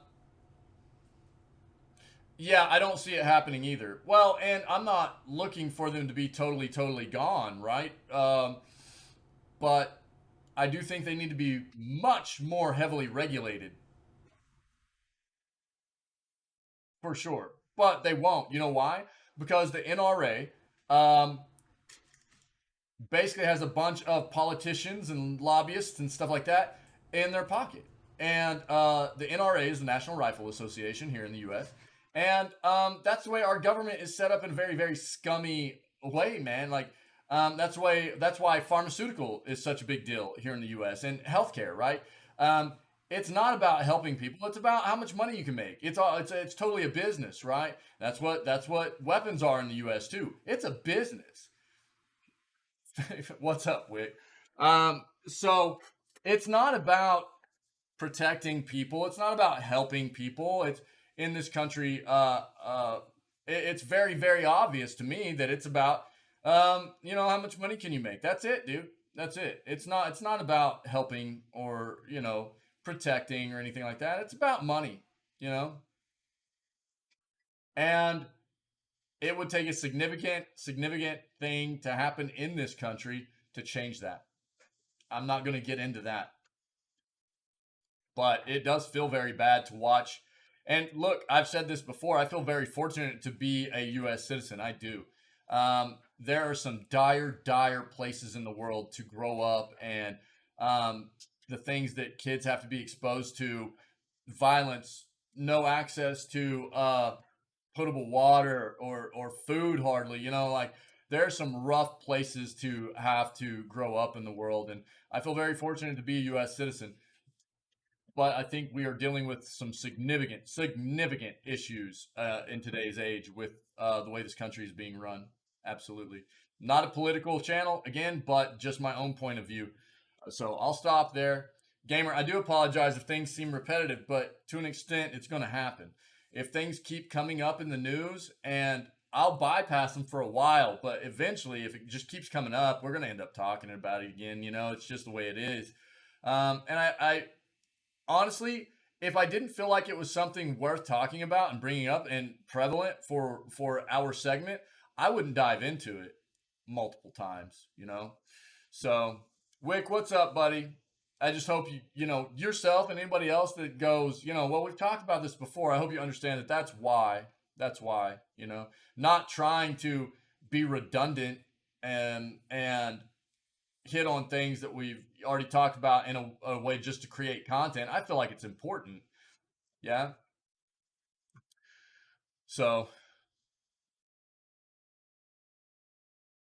Yeah, I don't see it happening either. Well, and I'm not looking for them to be totally, totally gone, right? But I do think they need to be much more heavily regulated, for sure. But they won't. You know why? Because the NRA um, basically has a bunch of politicians and lobbyists and stuff like that in their pocket. And the NRA is the National Rifle Association here in the U.S. And that's the way our government is set up in a very, very scummy way, man. Like that's why pharmaceutical is such a big deal here in the U.S. and healthcare, right? Um, it's not about helping people; it's about how much money you can make. It's totally a business, right? That's what weapons are in the U.S. too. It's a business. What's up, Wick? So it's not about protecting people. It's not about helping people. It's in this country. It's very, very obvious to me that it's about, how much money can you make? That's it, dude. That's it. It's not about helping or protecting or anything like that. It's about money, you know. And it would take a significant, significant thing to happen in this country to change that. I'm not going to get into that, but it does feel very bad to watch. And look, I've said this before. I feel very fortunate to be a U.S. citizen. I do. There are some dire, dire places in the world to grow up, and the things that kids have to be exposed to, violence, no access to potable water or food hardly. Like there are some rough places to have to grow up in the world, and I feel very fortunate to be a U.S. citizen, but I think we are dealing with some significant, significant issues in today's age with the way this country is being run. Absolutely. Not a political channel, again, but just my own point of view. So I'll stop there. Gamer, I do apologize if things seem repetitive, but to an extent, it's going to happen. If things keep coming up in the news, and I'll bypass them for a while, but eventually, if it just keeps coming up, we're going to end up talking about it again. It's just the way it is. And I honestly, if I didn't feel like it was something worth talking about and bringing up and prevalent for our segment, I wouldn't dive into it multiple times. So, Wick, what's up, buddy? I just hope yourself and anybody else that goes, well, we've talked about this before. I hope you understand that that's why. That's why. Not trying to be redundant and hit on things that we've already talked about in a way just to create content. I feel like it's important. Yeah. So,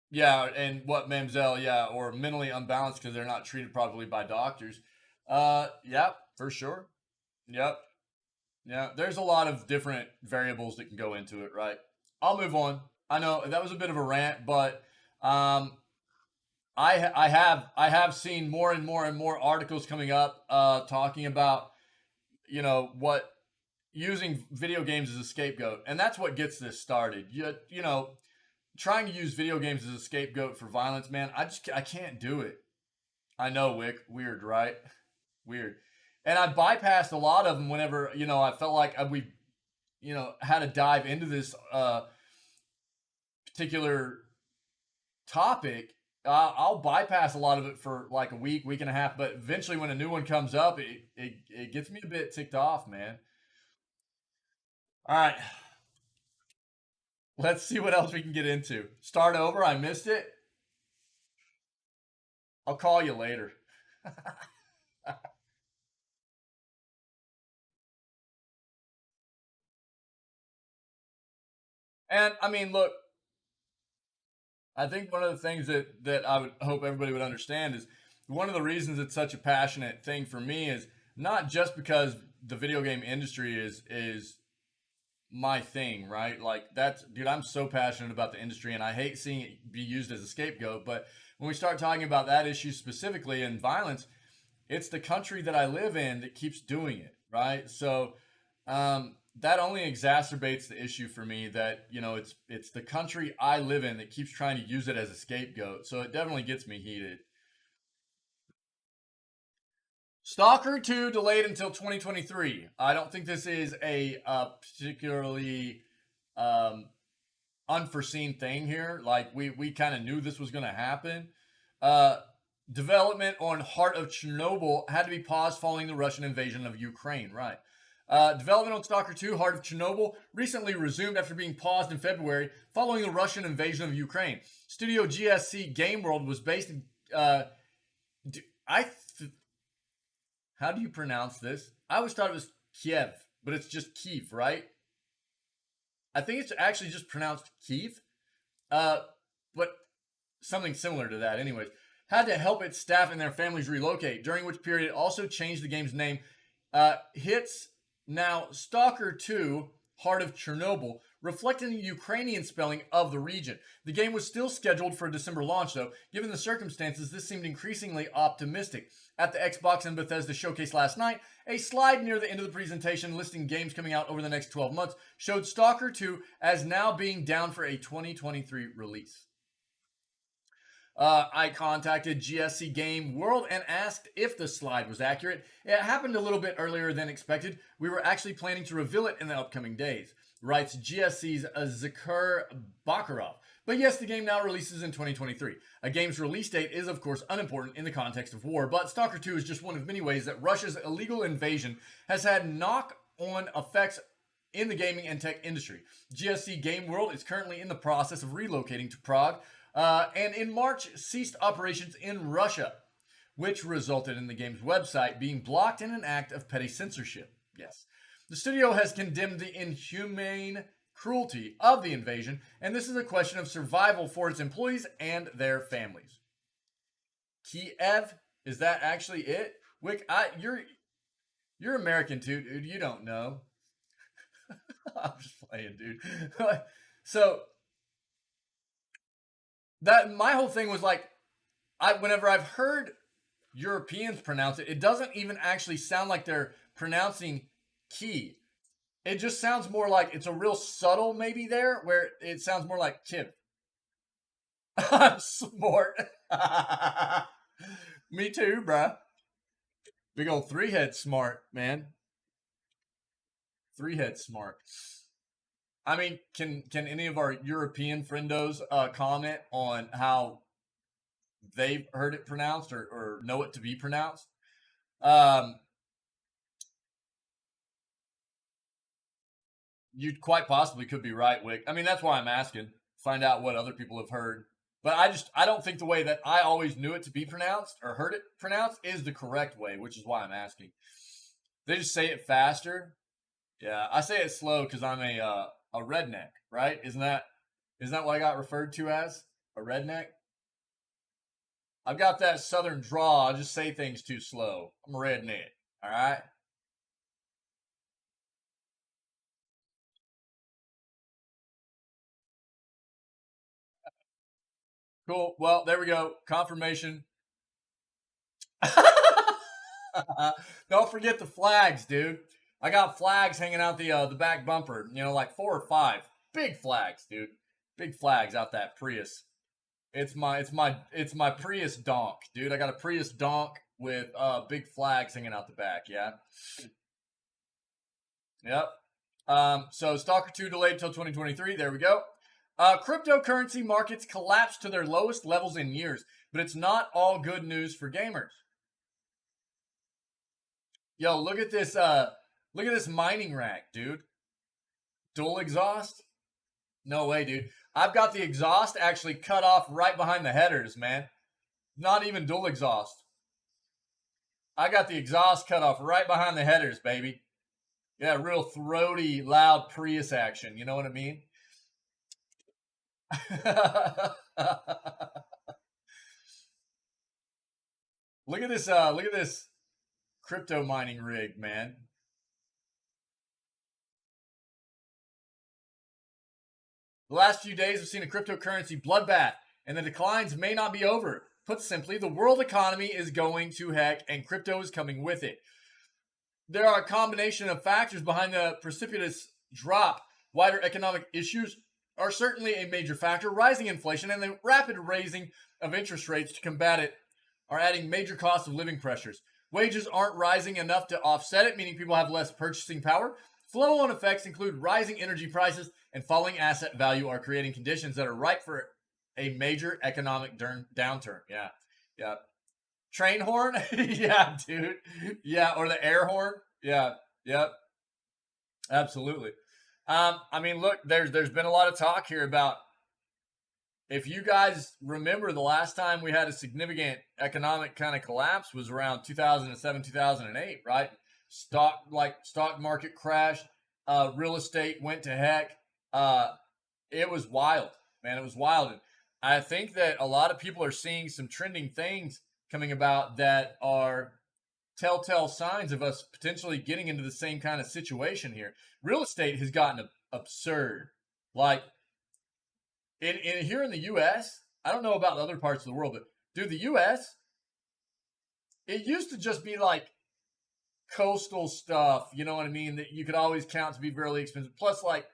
yeah. And what Mamzelle, yeah, or mentally unbalanced because they're not treated properly by doctors. Yep, for sure. Yep. Yeah. There's a lot of different variables that can go into it, right? I'll move on. I know that was a bit of a rant, but um, I have seen more and more and more articles coming up talking about what using video games as a scapegoat, and that's what gets this started. Trying to use video games as a scapegoat for violence, man. I can't do it. I know, Wick. Weird, right? Weird. And I bypassed a lot of them whenever I felt like we had to dive into this particular topic. I'll bypass a lot of it for like a week, week and a half, but eventually when a new one comes up, it gets me a bit ticked off, man. All right, let's see what else we can get into. Start over. I missed it. I'll call you later. And I mean, look, I think one of the things that I would hope everybody would understand is one of the reasons it's such a passionate thing for me is not just because the video game industry is my thing, right? Like that's dude, I'm so passionate about the industry and I hate seeing it be used as a scapegoat, but when we start talking about that issue specifically and violence, it's the country that I live in that keeps doing it, right? So that only exacerbates the issue for me that it's the country I live in that keeps trying to use it as a scapegoat. So it definitely gets me heated. Stalker 2 delayed until 2023. I don't think this is a particularly um, unforeseen thing here. Like we kind of knew this was going to happen. Uh, Development on Heart of Chernobyl had to be paused following the Russian invasion of Ukraine. Right. Development on Stalker 2, Heart of Chernobyl, recently resumed after being paused in February following the Russian invasion of Ukraine. Studio GSC Game World was based in. I. How do you pronounce this? I always thought it was Kiev, but it's just Kiev, right? I think it's actually just pronounced Kiev, uh, but something similar to that, anyways. Had to help its staff and their families relocate, during which period it also changed the game's name. Hits now Stalker 2 Heart of Chernobyl, reflecting the Ukrainian spelling of the region. The game was still scheduled for a December launch, though. Given the circumstances, this seemed increasingly optimistic. At the Xbox and Bethesda showcase last night, a slide near the end of the presentation listing games coming out over the next 12 months showed Stalker 2 as now being down for a 2023 release. I contacted GSC Game World and asked if the slide was accurate. It happened a little bit earlier than expected. We were actually planning to reveal it in the upcoming days, writes GSC's Zakur Bakarov. But yes, the game now releases in 2023. A game's release date is, of course, unimportant in the context of war, but Stalker 2 is just one of many ways that Russia's illegal invasion has had knock-on effects in the gaming and tech industry. GSC Game World is currently in the process of relocating to Prague, and in March ceased operations in Russia, which resulted in the game's website being blocked in an act of petty censorship. Yes. The studio has condemned the inhumane cruelty of the invasion, and this is a question of survival for its employees and their families. Kiev, is that actually it? Wick, you're American too, dude. You don't know. I'm just playing, dude. So that my whole thing was like, whenever I've heard Europeans pronounce it, it doesn't even actually sound like they're pronouncing key. It just sounds more like it's a real subtle maybe there, where it sounds more like Kip. I'm smart. Me too, bruh. Big old three head smart, man. Three head smart. I mean, can any of our European friendos comment on how they've heard it pronounced or know it to be pronounced? Um, you quite possibly could be right, Wick. I mean, that's why I'm asking. Find out what other people have heard. But I don't think the way that I always knew it to be pronounced or heard it pronounced is the correct way, which is why I'm asking. They just say it faster. Yeah, I say it slow because I'm a redneck, right? Isn't that what I got referred to as a redneck? I've got that southern draw. I just say things too slow. I'm a redneck. All right. Cool. Well, there we go. Confirmation. Don't forget the flags, dude. I got flags hanging out the back bumper. Like 4 or 5 big flags, dude. Big flags out that Prius. It's my Prius donk, dude. I got a Prius donk with big flags hanging out the back. Yeah. Yep. So Stalker 2 delayed till 2023. There we go. Cryptocurrency markets collapsed to their lowest levels in years, but it's not all good news for gamers. Yo, look at this. Look at this mining rack, dude. Dual exhaust? No way, dude. I've got the exhaust actually cut off right behind the headers, man. Not even dual exhaust. I got the exhaust cut off right behind the headers, baby. Yeah, real throaty, loud Prius action. You know what I mean? Look at this. Look at this crypto mining rig, man. The last few days have seen a cryptocurrency bloodbath, and the declines may not be over. Put simply, the world economy is going to heck, and crypto is coming with it. There are a combination of factors behind the precipitous drop. Wider economic issues are certainly a major factor. Rising inflation and the rapid raising of interest rates to combat it are adding major cost of living pressures. Wages aren't rising enough to offset it, meaning people have less purchasing power. Flow-on effects include rising energy prices and falling asset value are creating conditions that are ripe for a major economic downturn. Yeah, yeah. Train horn? Yeah, dude. Yeah, or the air horn? Yeah, yep. Absolutely. I mean, look, there's been a lot of talk here about, if you guys remember, the last time we had a significant economic kind of collapse was around 2007, 2008, right? Stock market crash, real estate went to heck. It was wild, man. It was wild. And I think that a lot of people are seeing some trending things coming about that are telltale signs of us potentially getting into the same kind of situation here. Real estate has gotten absurd. Like in here in the U.S., I don't know about the other parts of the world, but dude, the U.S., it used to just be like coastal stuff, you know what I mean, that you could always count to be really expensive. Plus, like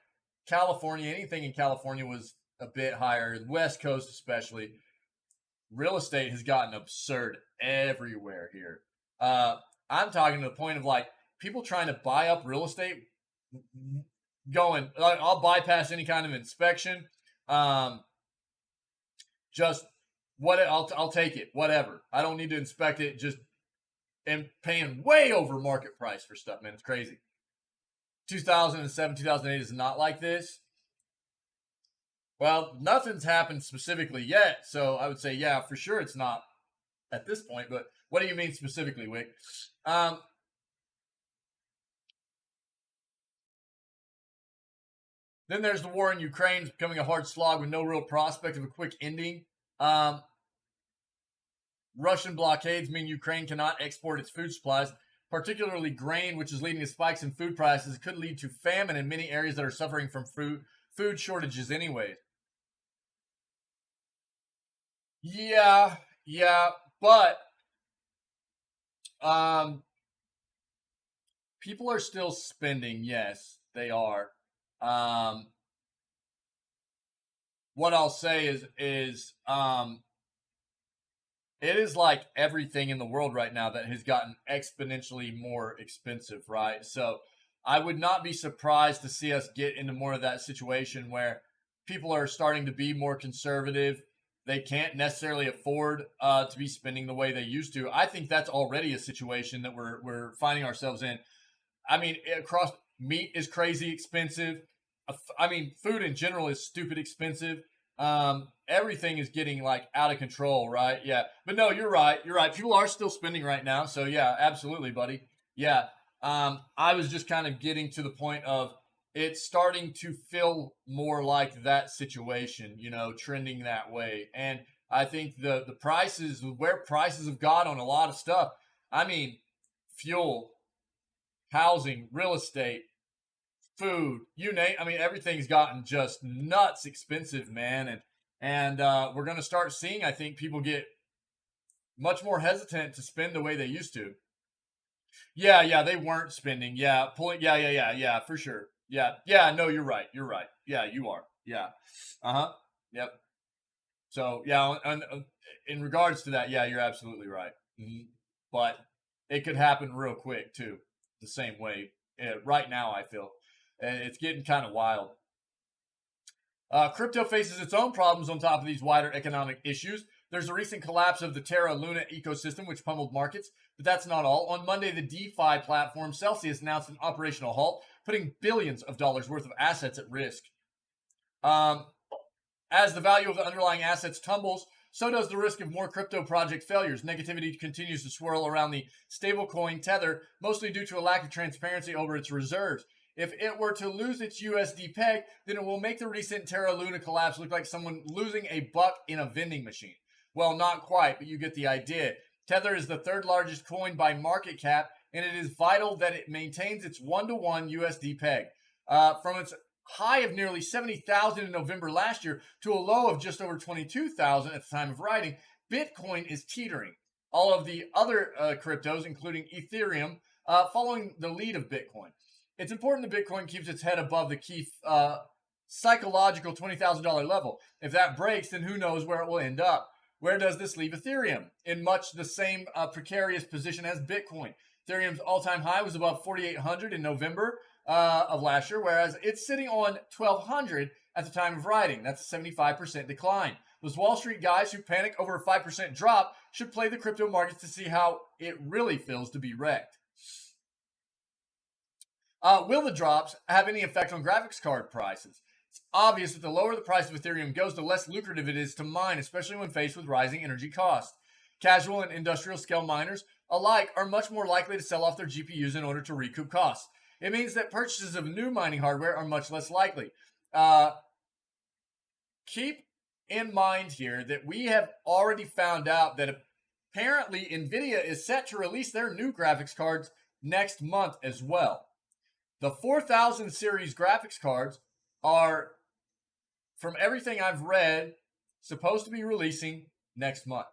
California, anything in California was a bit higher. The West Coast, especially, real estate has gotten absurd everywhere here. I'm talking to the point of like people trying to buy up real estate, going like, I'll bypass any kind of inspection. Just what I'll take it, whatever. I don't need to inspect it. Just and paying way over market price for stuff, man. It's crazy. 2007, 2008 is not like this. Well, nothing's happened specifically yet, so I would say, yeah, for sure it's not at this point. But what do you mean specifically, Wick? Then there's the war in Ukraine. It's becoming a hard slog with no real prospect of a quick ending. Russian blockades mean Ukraine cannot export its food supplies, particularly grain, which is leading to spikes in food prices. It could lead to famine in many areas that are suffering from food shortages anyways. Yeah, but people are still spending. Yes, they are. What I'll say is it is like everything in the world right now that has gotten exponentially more expensive, right? So I would not be surprised to see us get into more of that situation where people are starting to be more conservative. They can't necessarily afford to be spending the way they used to. I think that's already a situation that we're finding ourselves in. I mean, across meat is crazy expensive. I mean, food in general is stupid expensive. Everything is getting like out of control, right? Yeah. But no, you're right. You're right. People are still spending right now. So yeah, absolutely, buddy. Yeah. I was just kind of getting to the point of it's starting to feel more like that situation, you know, trending that way. And I think the prices, where prices have got on a lot of stuff. I mean, fuel, housing, real estate, food, you name. I mean, everything's gotten just nuts expensive, man. And we're going to start seeing, I think, people get much more hesitant to spend the way they used to. Yeah, they weren't spending. Yeah, pulling. Yeah, for sure. Yeah. No, you're right. Yeah, you are. Yeah. Uh huh. Yep. So yeah, in regards to that, yeah, you're absolutely right. Mm-hmm. But it could happen real quick too, the same way. Right now, I feel it's getting kind of wild. Crypto faces its own problems on top of these wider economic issues. There's a recent collapse of the Terra Luna ecosystem, which pummeled markets, but that's not all. On Monday, the DeFi platform Celsius announced an operational halt, putting billions of dollars worth of assets at risk. As the value of the underlying assets tumbles, so does the risk of more crypto project failures. Negativity continues to swirl around the stablecoin Tether, mostly due to a lack of transparency over its reserves. If it were to lose its USD peg, then it will make the recent Terra Luna collapse look like someone losing a buck in a vending machine. Well, not quite, but you get the idea. Tether is the third largest coin by market cap, and it is vital that it maintains its 1-to-1 USD peg. From its high of nearly 70,000 in November last year to a low of just over 22,000 at the time of writing, Bitcoin is teetering. All of the other cryptos, including Ethereum, following the lead of Bitcoin. It's important that Bitcoin keeps its head above the key psychological $20,000 level. If that breaks, then who knows where it will end up. Where does this leave Ethereum? In much the same precarious position as Bitcoin. Ethereum's all-time high was above 4,800 in November of last year, whereas it's sitting on 1,200 at the time of writing. That's a 75% decline. Those Wall Street guys who panic over a 5% drop should play the crypto markets to see how it really feels to be wrecked. Will the drops have any effect on graphics card prices? It's obvious that the lower the price of Ethereum goes, the less lucrative it is to mine, especially when faced with rising energy costs. Casual and industrial scale miners alike are much more likely to sell off their GPUs in order to recoup costs. It means that purchases of new mining hardware are much less likely. Keep in mind here that we have already found out that apparently NVIDIA is set to release their new graphics cards next month as well. The 4000 series graphics cards are, from everything I've read, supposed to be releasing next month.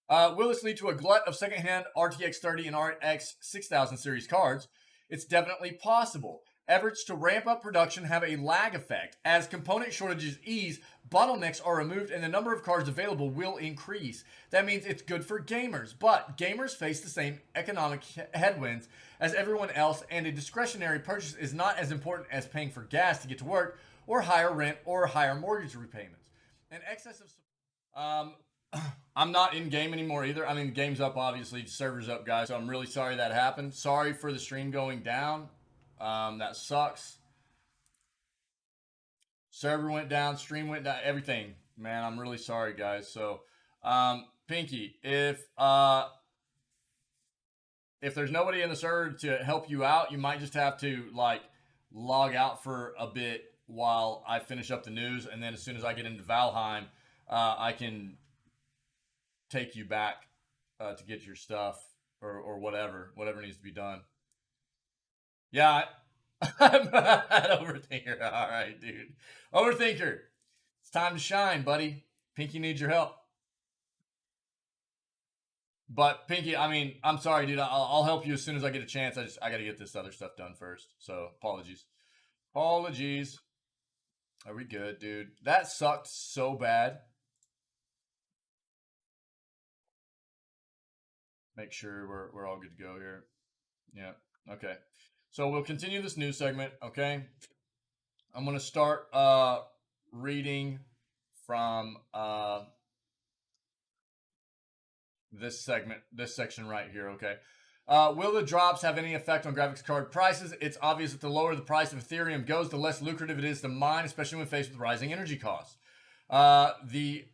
Will this lead to a glut of secondhand RTX 30 and RX 6000 series cards? It's definitely possible. Efforts to ramp up production have a lag effect. As component shortages ease, bottlenecks are removed and the number of cards available will increase. That means it's good for gamers, but gamers face the same economic headwinds as everyone else, and a discretionary purchase is not as important as paying for gas to get to work, or higher rent, or higher mortgage repayments. An excess of I'm not in game anymore either. I mean, the game's up, obviously, server's up, guys. So I'm really sorry that happened. Sorry for the stream going down. That sucks. Server went down, stream went down, everything. Man, I'm really sorry, guys. So, Pinky, if there's nobody in the server to help you out, you might just have to like log out for a bit while I finish up the news, and then as soon as I get into Valheim, I can take you back to get your stuff or whatever needs to be done. Yeah, I'm an overthinker. All right, dude. Overthinker. It's time to shine, buddy. Pinky needs your help. But Pinky, I mean, I'm sorry, dude. I'll help you as soon as I get a chance. I got to get this other stuff done first. So apologies. Apologies. Are we good, dude? That sucked so bad. Make sure we're all good to go here. Yeah. Okay. So we'll continue this news segment. Okay. I'm gonna start reading from this section right here. Okay. Will the drops have any effect on graphics card prices? It's obvious that the lower the price of Ethereum goes, the less lucrative it is to mine, especially when faced with rising energy costs. The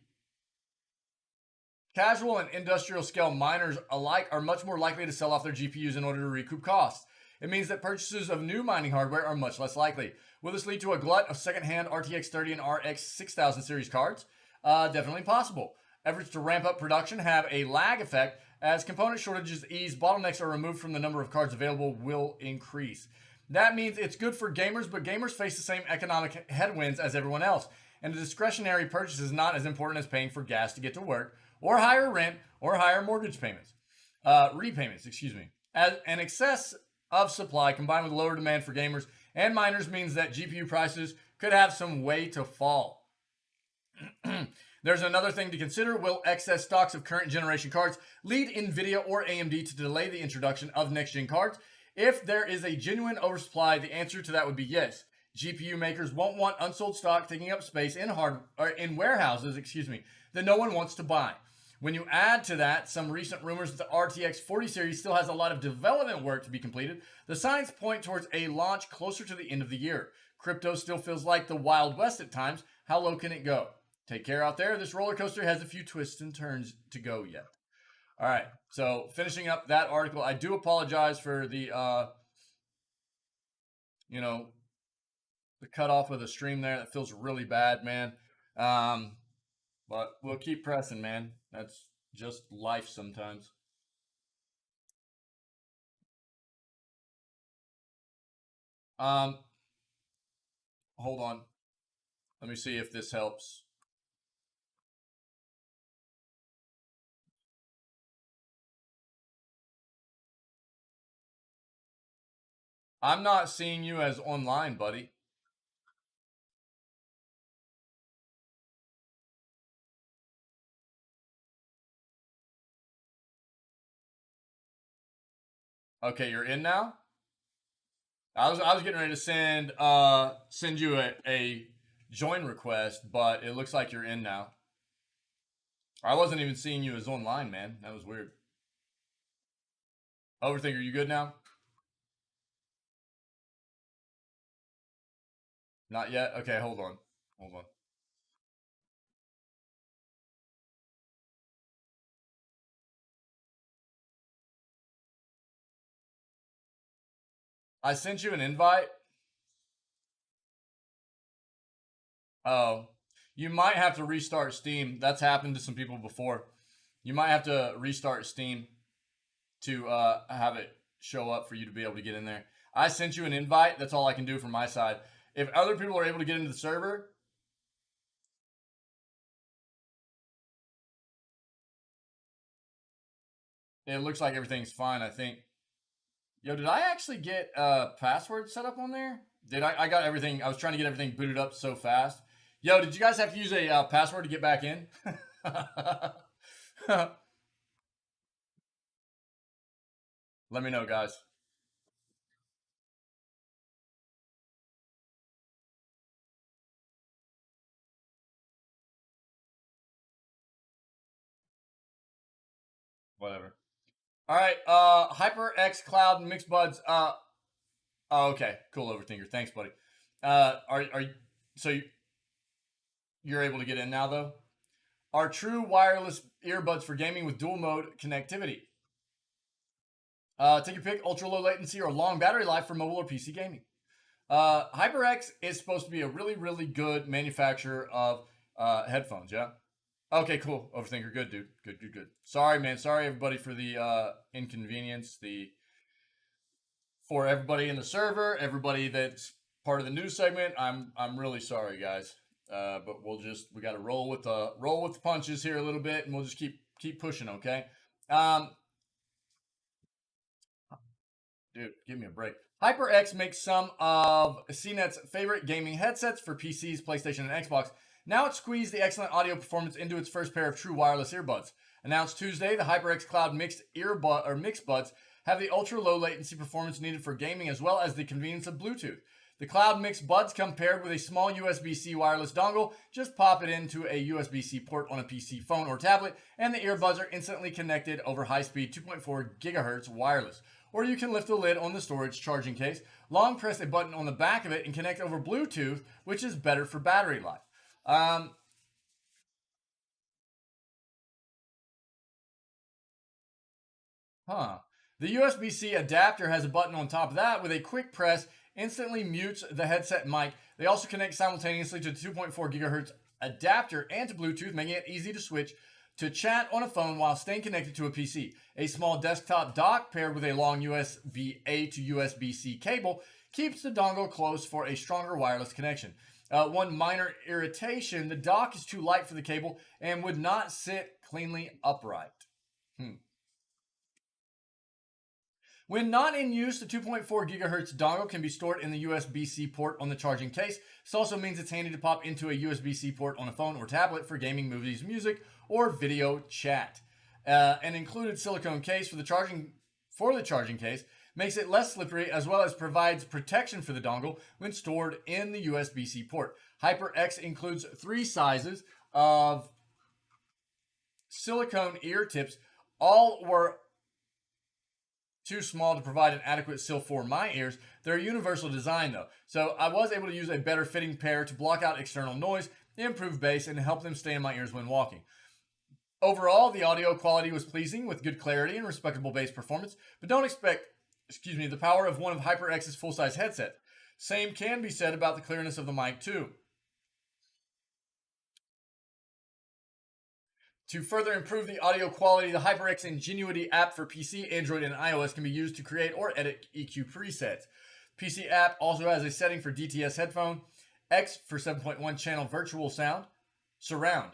casual and industrial scale miners alike are much more likely to sell off their GPUs in order to recoup costs. It means that purchases of new mining hardware are much less likely. Will this lead to a glut of secondhand RTX 30 and RX 6000 series cards? Definitely possible. Efforts to ramp up production have a lag effect. As component shortages ease, bottlenecks are removed from the number of cards available will increase. That means it's good for gamers, but gamers face the same economic headwinds as everyone else. And a discretionary purchase is not as important as paying for gas to get to work, or higher rent, or higher mortgage payments. Repayments, excuse me. As an excess of supply combined with lower demand for gamers and miners means that GPU prices could have some way to fall. There's another thing to consider. Will excess stocks of current generation cards lead NVIDIA or AMD to delay the introduction of next-gen cards? If there is a genuine oversupply, the answer to that would be yes. GPU makers won't want unsold stock taking up space in warehouses, that no one wants to buy. When you add to that some recent rumors that the RTX 40 series still has a lot of development work to be completed, the signs point towards a launch closer to the end of the year. Crypto still feels like the Wild West at times. How low can it go? Take care out there. This roller coaster has a few twists and turns to go yet. All right. So finishing up that article, I do apologize for the, the cutoff of the stream there. That feels really bad, man. But we'll keep pressing, man. That's just life sometimes. Hold on. Let me see if this helps. I'm not seeing you as online, buddy. Okay, you're in now? I was getting ready to send you a join request, but it looks like you're in now. I wasn't even seeing you as online, man. That was weird. Overthinker, you good now? Not yet? Okay, hold on. Hold on. I sent you an invite. Oh, you might have to restart Steam. That's happened to some people before. You might have to restart Steam to have it show up for you to be able to get in there. I sent you an invite. That's all I can do from my side. If other people are able to get into the server, it looks like everything's fine, I think. Yo, did I actually get a password set up on there? I got everything. I was trying to get everything booted up so fast. Yo, did you guys have to use a password to get back in? Let me know, guys. Whatever. All right. HyperX Cloud Mixed Buds. Oh, okay. Cool, Overthinker. Thanks, buddy. Are so you're able to get in now though? Are true wireless earbuds for gaming with dual mode connectivity? Take your pick: ultra low latency or long battery life for mobile or PC gaming. HyperX is supposed to be a really, really good manufacturer of headphones. Yeah. Okay, cool. Overthinker, good dude. Good. Sorry, man. Sorry, everybody, for the inconvenience. For everybody in the server, everybody that's part of the news segment. I'm really sorry, guys. But we got to roll with the punches here a little bit, and we'll just keep pushing. Okay. Dude, give me a break. HyperX makes some of CNET's favorite gaming headsets for PCs, PlayStation, and Xbox. Now it's squeezed the excellent audio performance into its first pair of true wireless earbuds. Announced Tuesday, the HyperX Cloud Mixed Buds have the ultra low latency performance needed for gaming as well as the convenience of Bluetooth. The Cloud Mixed Buds come paired with a small USB-C wireless dongle. Just pop it into a USB-C port on a PC, phone, or tablet, and the earbuds are instantly connected over high-speed 2.4 gigahertz wireless. Or you can lift the lid on the storage charging case, long press a button on the back of it, and connect over Bluetooth, which is better for battery life. The USB-C adapter has a button on top of that. With a quick press, instantly mutes the headset mic. They also connect simultaneously to the 2.4 gigahertz adapter and to Bluetooth, making it easy to switch to chat on a phone while staying connected to a PC. A small desktop dock paired with a long USB-A to USB-C cable keeps the dongle close for a stronger wireless connection. One minor irritation: the dock is too light for the cable and would not sit cleanly upright. When not in use, the 2.4 gigahertz dongle can be stored in the USB-C port on the charging case. This also means it's handy to pop into a USB-C port on a phone or tablet for gaming, movies, music, or video chat. An included silicone case for the charging case makes it less slippery, as well as provides protection for the dongle when stored in the USB-C port. HyperX includes 3 sizes of silicone ear tips. All were too small to provide an adequate seal for my ears. They're a universal design though, so I was able to use a better fitting pair to block out external noise, improve bass, and help them stay in my ears when walking. Overall, the audio quality was pleasing with good clarity and respectable bass performance, but don't expect, the power of one of HyperX's full-size headsets. Same can be said about the clearness of the mic too. To further improve the audio quality, the HyperX Ingenuity app for PC, Android, and iOS can be used to create or edit EQ presets. PC app also has a setting for DTS headphone, X for 7.1 channel virtual surround.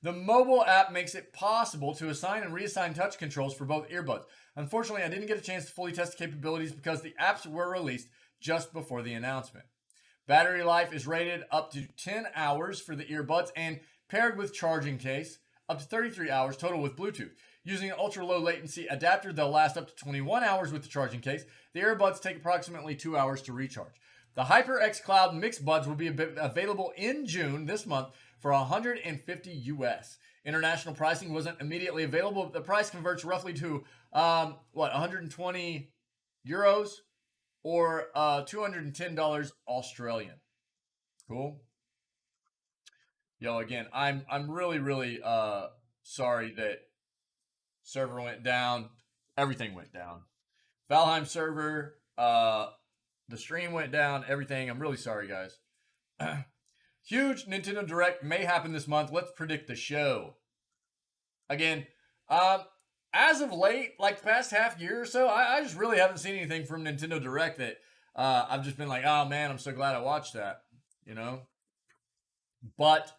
The mobile app makes it possible to assign and reassign touch controls for both earbuds. Unfortunately, I didn't get a chance to fully test the capabilities because the apps were released just before the announcement. Battery life is rated up to 10 hours for the earbuds and paired with charging case, up to 33 hours total with Bluetooth. Using an ultra-low latency adapter, they'll last up to 21 hours with the charging case. The earbuds take approximately 2 hours to recharge. The HyperX Cloud Mixed Buds will be available in June this month for $150 US. International pricing wasn't immediately available, but the price converts roughly to 120 euros or $210 Australian. Cool. Yo, again, I'm really sorry that server went down. Everything went down. Valheim server, the stream went down, everything. I'm really sorry, guys. Huge Nintendo Direct may happen this month. Let's predict the show. Again, as of late, like the past half year or so, I just really haven't seen anything from Nintendo Direct that I've just been like, oh man, I'm so glad I watched that, you know? But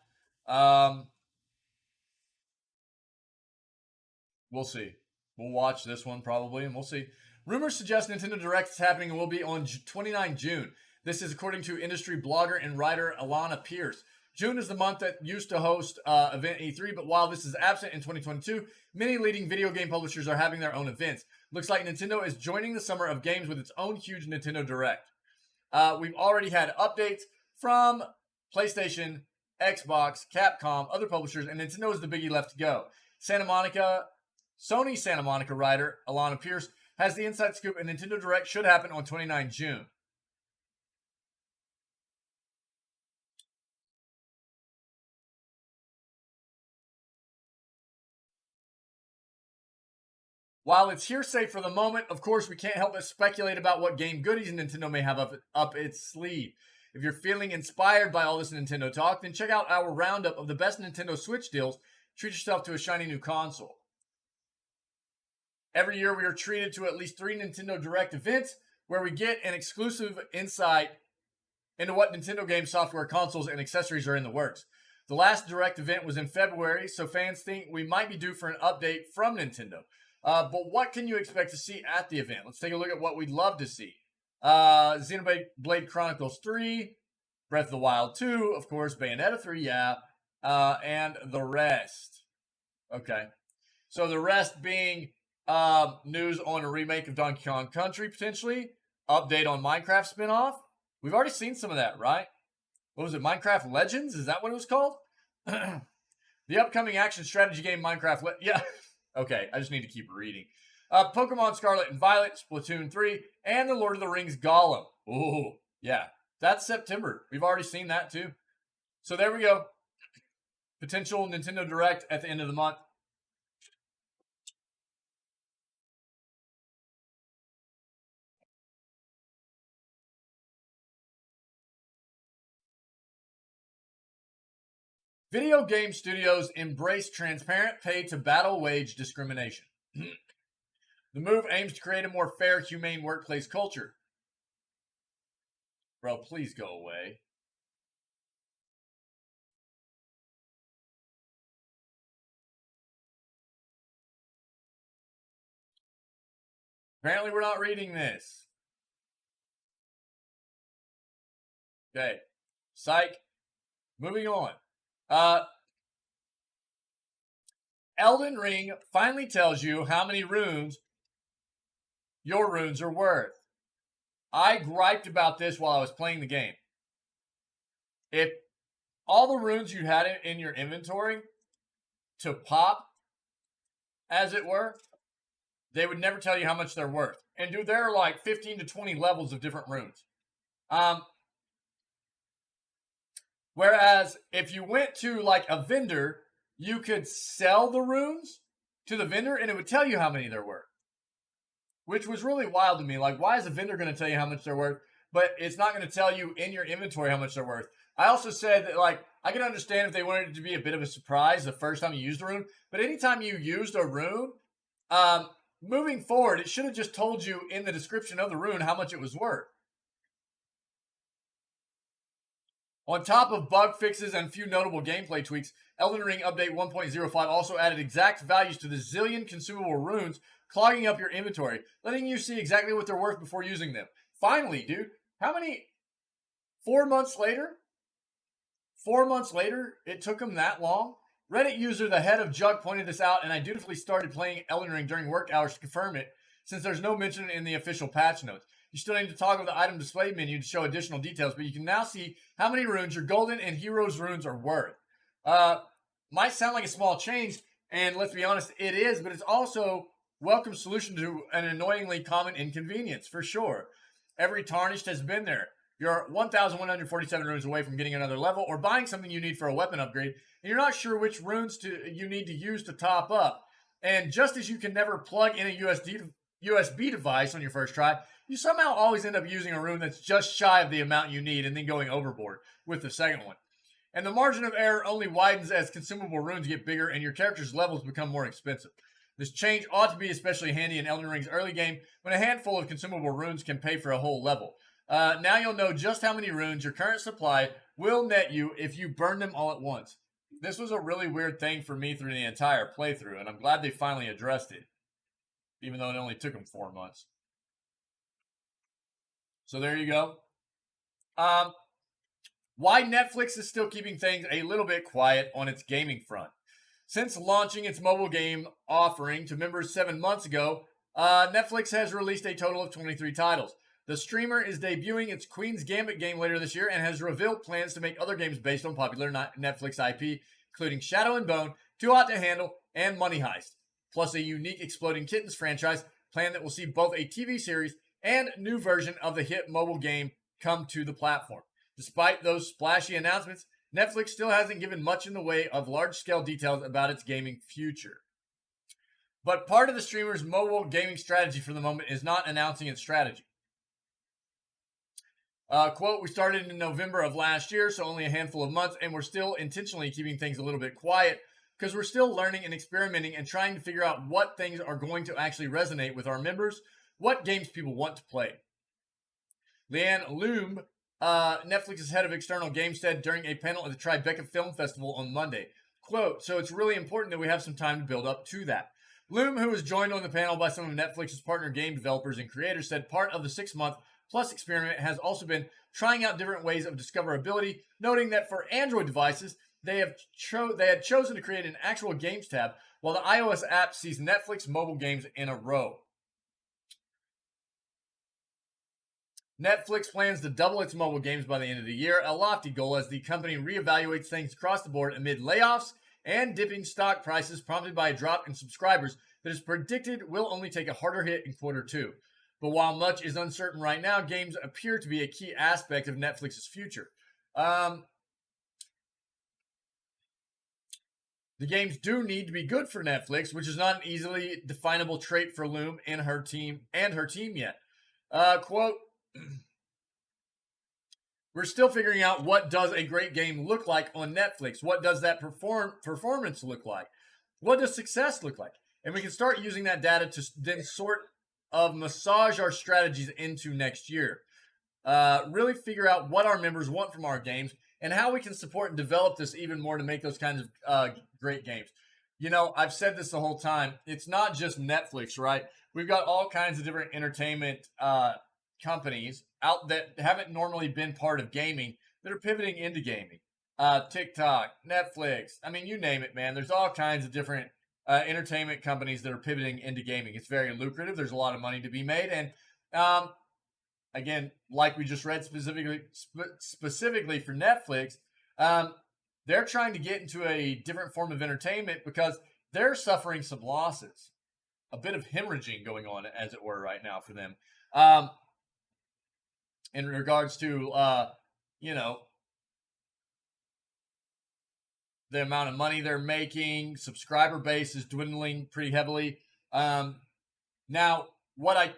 we'll see. We'll watch this one probably, and we'll see. Rumors suggest Nintendo Direct is happening and will be on 29 June. This is according to industry blogger and writer Alana Pierce. June is the month that used to host event E3, but while this is absent in 2022, many leading video game publishers are having their own events. Looks like Nintendo is joining the summer of games with its own huge Nintendo Direct. We've already had updates from PlayStation, Xbox, Capcom, other publishers, and Nintendo is the biggie left to go. Sony Santa Monica writer Alana Pierce has the inside scoop, and Nintendo Direct should happen on 29 June. While it's hearsay for the moment, of course, we can't help but speculate about what game goodies Nintendo may have up its sleeve. If you're feeling inspired by all this Nintendo talk, then check out our roundup of the best Nintendo Switch deals. Treat yourself to a shiny new console. Every year, we are treated to at least 3 Nintendo Direct events where we get an exclusive insight into what Nintendo game software, consoles, and accessories are in the works. The last Direct event was in February, so fans think we might be due for an update from Nintendo. But what can you expect to see at the event? Let's take a look at what we'd love to see. Xenoblade Chronicles 3, Breath of the Wild 2, of course, Bayonetta 3, yeah, and the rest. Okay. So the rest being news on a remake of Donkey Kong Country, potentially. Update on Minecraft spinoff. We've already seen some of that, right? What was it, Minecraft Legends? Is that what it was called? The upcoming action strategy game Minecraft yeah. Okay, I just need to keep reading. Pokemon Scarlet and Violet, Splatoon 3, and The Lord of the Rings Gollum. Ooh, yeah. That's September. We've already seen that too. So there we go. Potential Nintendo Direct at the end of the month. Video game studios embrace transparent pay-to-battle wage discrimination. The move aims to create a more fair, humane workplace culture. Bro, please go away. Apparently we're not reading this. Okay. Psych. Moving on. Elden Ring finally tells you how many runes your runes are worth. I griped about this while I was playing the game. If all the runes you had in your inventory to pop, as it were, they would never tell you how much they're worth. And dude, there are like 15 to 20 levels of different runes. Whereas if you went to like a vendor, you could sell the runes to the vendor and it would tell you how many there were. Which was really wild to me. Like, why is a vendor going to tell you how much they're worth, but it's not going to tell you in your inventory how much they're worth? I also said that, like, I can understand if they wanted it to be a bit of a surprise the first time you used a rune, but anytime you used a rune, moving forward, it should have just told you in the description of the rune how much it was worth. On top of bug fixes and a few notable gameplay tweaks, Elden Ring Update 1.05 also added exact values to the zillion consumable runes, clogging up your inventory, letting you see exactly what they're worth before using them. Finally, dude, how many? 4 months later? 4 months later? It took them that long? Reddit user The Head of Jug pointed this out, and I dutifully started playing Elden Ring during work hours to confirm it, since there's no mention in the official patch notes. You still need to toggle the item display menu to show additional details, but you can now see how many runes your golden and heroes runes are worth. Might sound like a small change, and let's be honest, it is, but it's also welcome solution to an annoyingly common inconvenience, for sure. Every Tarnished has been there. You're 1,147 runes away from getting another level or buying something you need for a weapon upgrade, and you're not sure which runes you need to use to top up. And just as you can never plug in a USB device on your first try, you somehow always end up using a rune that's just shy of the amount you need and then going overboard with the second one. And the margin of error only widens as consumable runes get bigger and your character's levels become more expensive. This change ought to be especially handy in Elden Ring's early game when a handful of consumable runes can pay for a whole level. Now you'll know just how many runes your current supply will net you if you burn them all at once. This was a really weird thing for me through the entire playthrough, and I'm glad they finally addressed it, even though it only took them 4 months. So there you go. Why Netflix is still keeping things a little bit quiet on its gaming front. Since launching its mobile game offering to members 7 months ago, Netflix has released a total of 23 titles. The streamer is debuting its Queen's Gambit game later this year and has revealed plans to make other games based on popular Netflix IP, including Shadow and Bone, Too Hot to Handle, and Money Heist, plus a unique Exploding Kittens franchise plan that will see both a TV series and new version of the hit mobile game come to the platform. Despite those splashy announcements, Netflix still hasn't given much in the way of large-scale details about its gaming future. But part of the streamer's mobile gaming strategy for the moment is not announcing its strategy. Quote, we started in November of last year, so only a handful of months, and we're still intentionally keeping things a little bit quiet because we're still learning and experimenting and trying to figure out what things are going to actually resonate with our members, what games people want to play. Leanne Loom, Netflix's head of external games, said during a panel at the Tribeca Film Festival on Monday, quote, so it's really important that we have some time to build up to that. Loom, who was joined on the panel by some of Netflix's partner game developers and creators, said part of the 6-month plus experiment has also been trying out different ways of discoverability, noting that for Android devices, they had chosen to create an actual games tab, while the iOS app sees Netflix mobile games in a row. Netflix plans to double its mobile games by the end of the year, a lofty goal as the company reevaluates things across the board amid layoffs and dipping stock prices prompted by a drop in subscribers that is predicted will only take a harder hit in Q2. But while much is uncertain right now, games appear to be a key aspect of Netflix's future. The games do need to be good for Netflix, which is not an easily definable trait for Loom and her team yet. Quote, we're still figuring out what does a great game look like on Netflix. What does that performance look like? What does success look like? And we can start using that data to then sort of massage our strategies into next year. Really figure out what our members want from our games and how we can support and develop this even more to make those kinds of great games. You know, I've said this the whole time. It's not just Netflix, right? we've got all kinds of different entertainment companies out that haven't normally been part of gaming that are pivoting into gaming. TikTok, Netflix, I mean, you name it, man. There's all kinds of different entertainment companies that are pivoting into gaming. It's very lucrative. There's a lot of money to be made. And again, like we just read specifically for Netflix, they're trying to get into a different form of entertainment because they're suffering some losses, a bit of hemorrhaging going on, as it were, right now for them. In regards to, the amount of money they're making, subscriber base is dwindling pretty heavily. Now, what I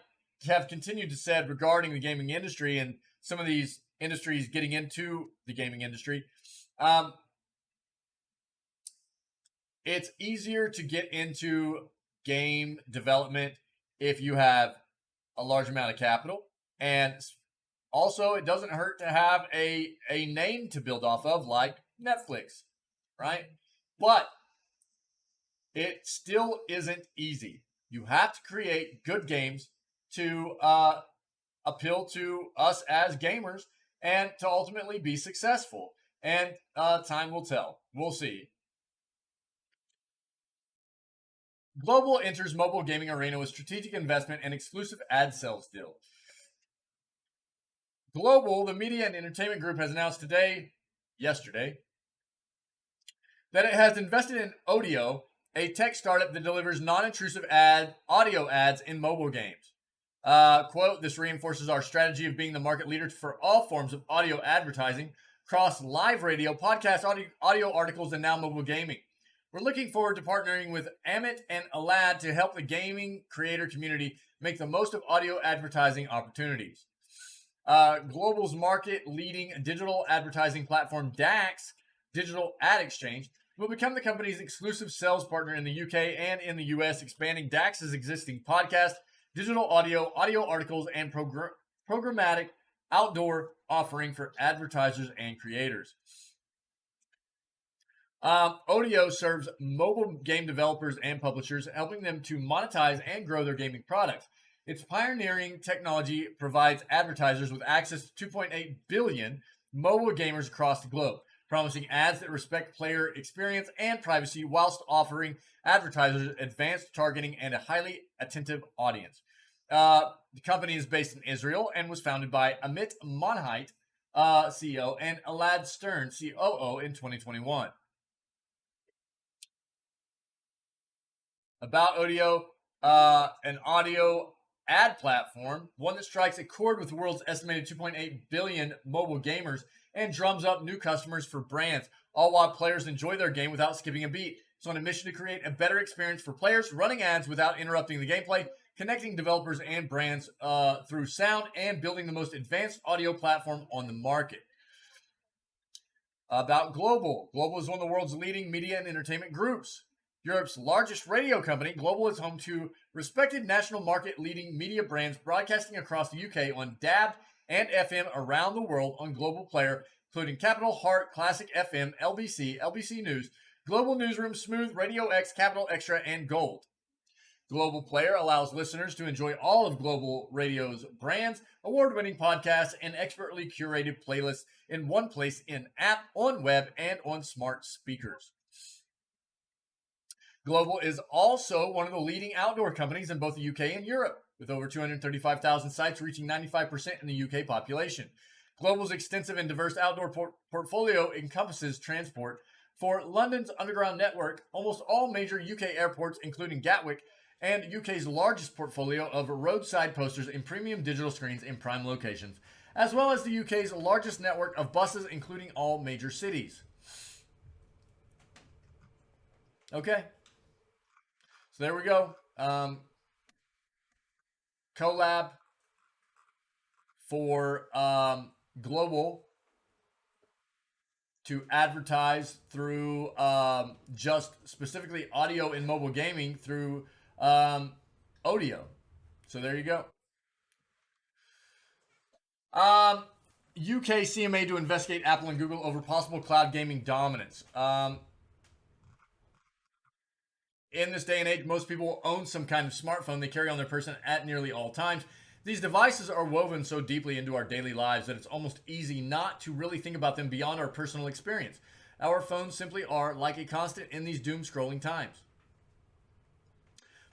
have continued to say regarding the gaming industry and some of these industries getting into the gaming industry, it's easier to get into game development if you have a large amount of capital, and also it doesn't hurt to have a name to build off of, like Netflix, right? But it still isn't easy. You have to create good games to appeal to us as gamers and to ultimately be successful. And time will tell. We'll see. Global enters mobile gaming arena with strategic investment and exclusive ad sales deal. Global, the media and entertainment group, has announced yesterday, that it has invested in Odeo, a tech startup that delivers non-intrusive audio ads in mobile games. Quote, this reinforces our strategy of being the market leader for all forms of audio advertising across live radio, podcast, audio articles, and now mobile gaming. We're looking forward to partnering with Amit and Alad to help the gaming creator community make the most of audio advertising opportunities. Global's market-leading digital advertising platform, DAX, Digital Ad Exchange, will become the company's exclusive sales partner in the UK and in the US, expanding DAX's existing podcast, digital audio articles, and programmatic outdoor offering for advertisers and creators. Odeo serves mobile game developers and publishers, helping them to monetize and grow their gaming products. Its pioneering technology provides advertisers with access to 2.8 billion mobile gamers across the globe, promising ads that respect player experience and privacy whilst offering advertisers advanced targeting and a highly attentive audience. The company is based in Israel and was founded by Amit Monheit, CEO, and Alad Stern, COO, in 2021. About Odeo, an audio ad platform, one that strikes a chord with the world's estimated 2.8 billion mobile gamers and drums up new customers for brands, all while players enjoy their game without skipping a beat. It's on a mission to create a better experience for players, running ads without interrupting the gameplay, connecting developers and brands through sound, and building the most advanced audio platform on the market. About Global. Global is one of the world's leading media and entertainment groups. Europe's largest radio company, Global is home to respected national market-leading media brands broadcasting across the UK on DAB and FM around the world on Global Player, including Capital, Heart, Classic FM, LBC, LBC News, Global Newsroom, Smooth, Radio X, Capital Extra, and Gold. Global Player allows listeners to enjoy all of Global Radio's brands, award-winning podcasts, and expertly curated playlists in one place in app, on web, and on smart speakers. Global is also one of the leading outdoor companies in both the UK and Europe, with over 235,000 sites reaching 95% in the UK population. Global's extensive and diverse outdoor portfolio encompasses transport for London's underground network, almost all major UK airports, including Gatwick, and UK's largest portfolio of roadside posters and premium digital screens in prime locations, as well as the UK's largest network of buses, including all major cities. Okay. So there we go. Collab for Global to advertise through just specifically audio and mobile gaming through Odeo. So there you go. UK CMA to investigate Apple and Google over possible cloud gaming dominance. In this day and age, most people own some kind of smartphone they carry on their person at nearly all times. These devices are woven so deeply into our daily lives that it's almost easy not to really think about them beyond our personal experience. Our phones simply are like a constant in these doom scrolling times.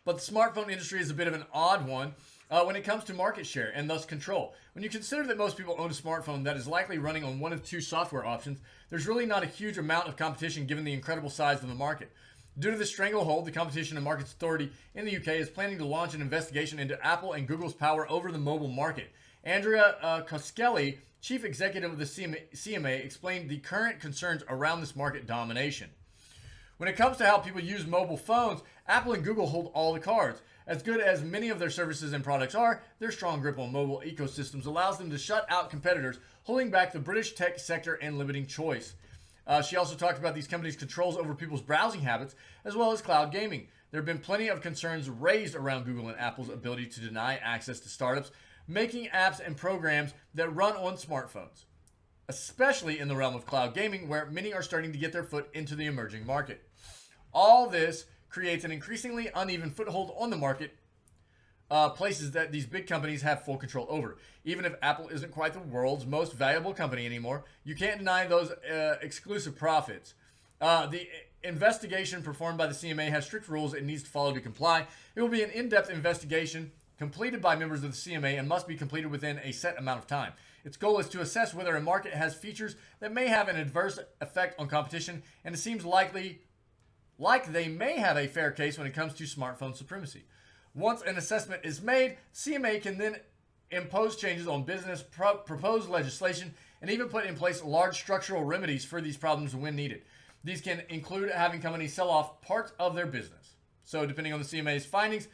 But the smartphone industry is a bit of an odd one when it comes to market share and thus control. When you consider that most people own a smartphone that is likely running on one of two software options, there's really not a huge amount of competition given the incredible size of the market. Due to the stranglehold, the Competition and Markets Authority in the UK is planning to launch an investigation into Apple and Google's power over the mobile market. Andrea Koskeli, chief executive of the CMA, explained the current concerns around this market domination. When it comes to how people use mobile phones, Apple and Google hold all the cards. As good as many of their services and products are, their strong grip on mobile ecosystems allows them to shut out competitors, holding back the British tech sector and limiting choice. She also talked about these companies' controls over people's browsing habits, as well as cloud gaming. There have been plenty of concerns raised around Google and Apple's ability to deny access to startups making apps and programs that run on smartphones, especially in the realm of cloud gaming, where many are starting to get their foot into the emerging market. All this creates an increasingly uneven foothold on the market, places that these big companies have full control over. Even if Apple isn't quite the world's most valuable company anymore, you can't deny those exclusive profits. The investigation performed by the CMA has strict rules it needs to follow to comply. It will be an in-depth investigation completed by members of the CMA and must be completed within a set amount of time. Its goal is to assess whether a market has features that may have an adverse effect on competition, and it seems likely like they may have a fair case when it comes to smartphone supremacy. Once an assessment is made, CMA can then impose changes on business, propose legislation, and even put in place large structural remedies for these problems when needed. These can include having companies sell off parts of their business. So depending on the CMA's findings,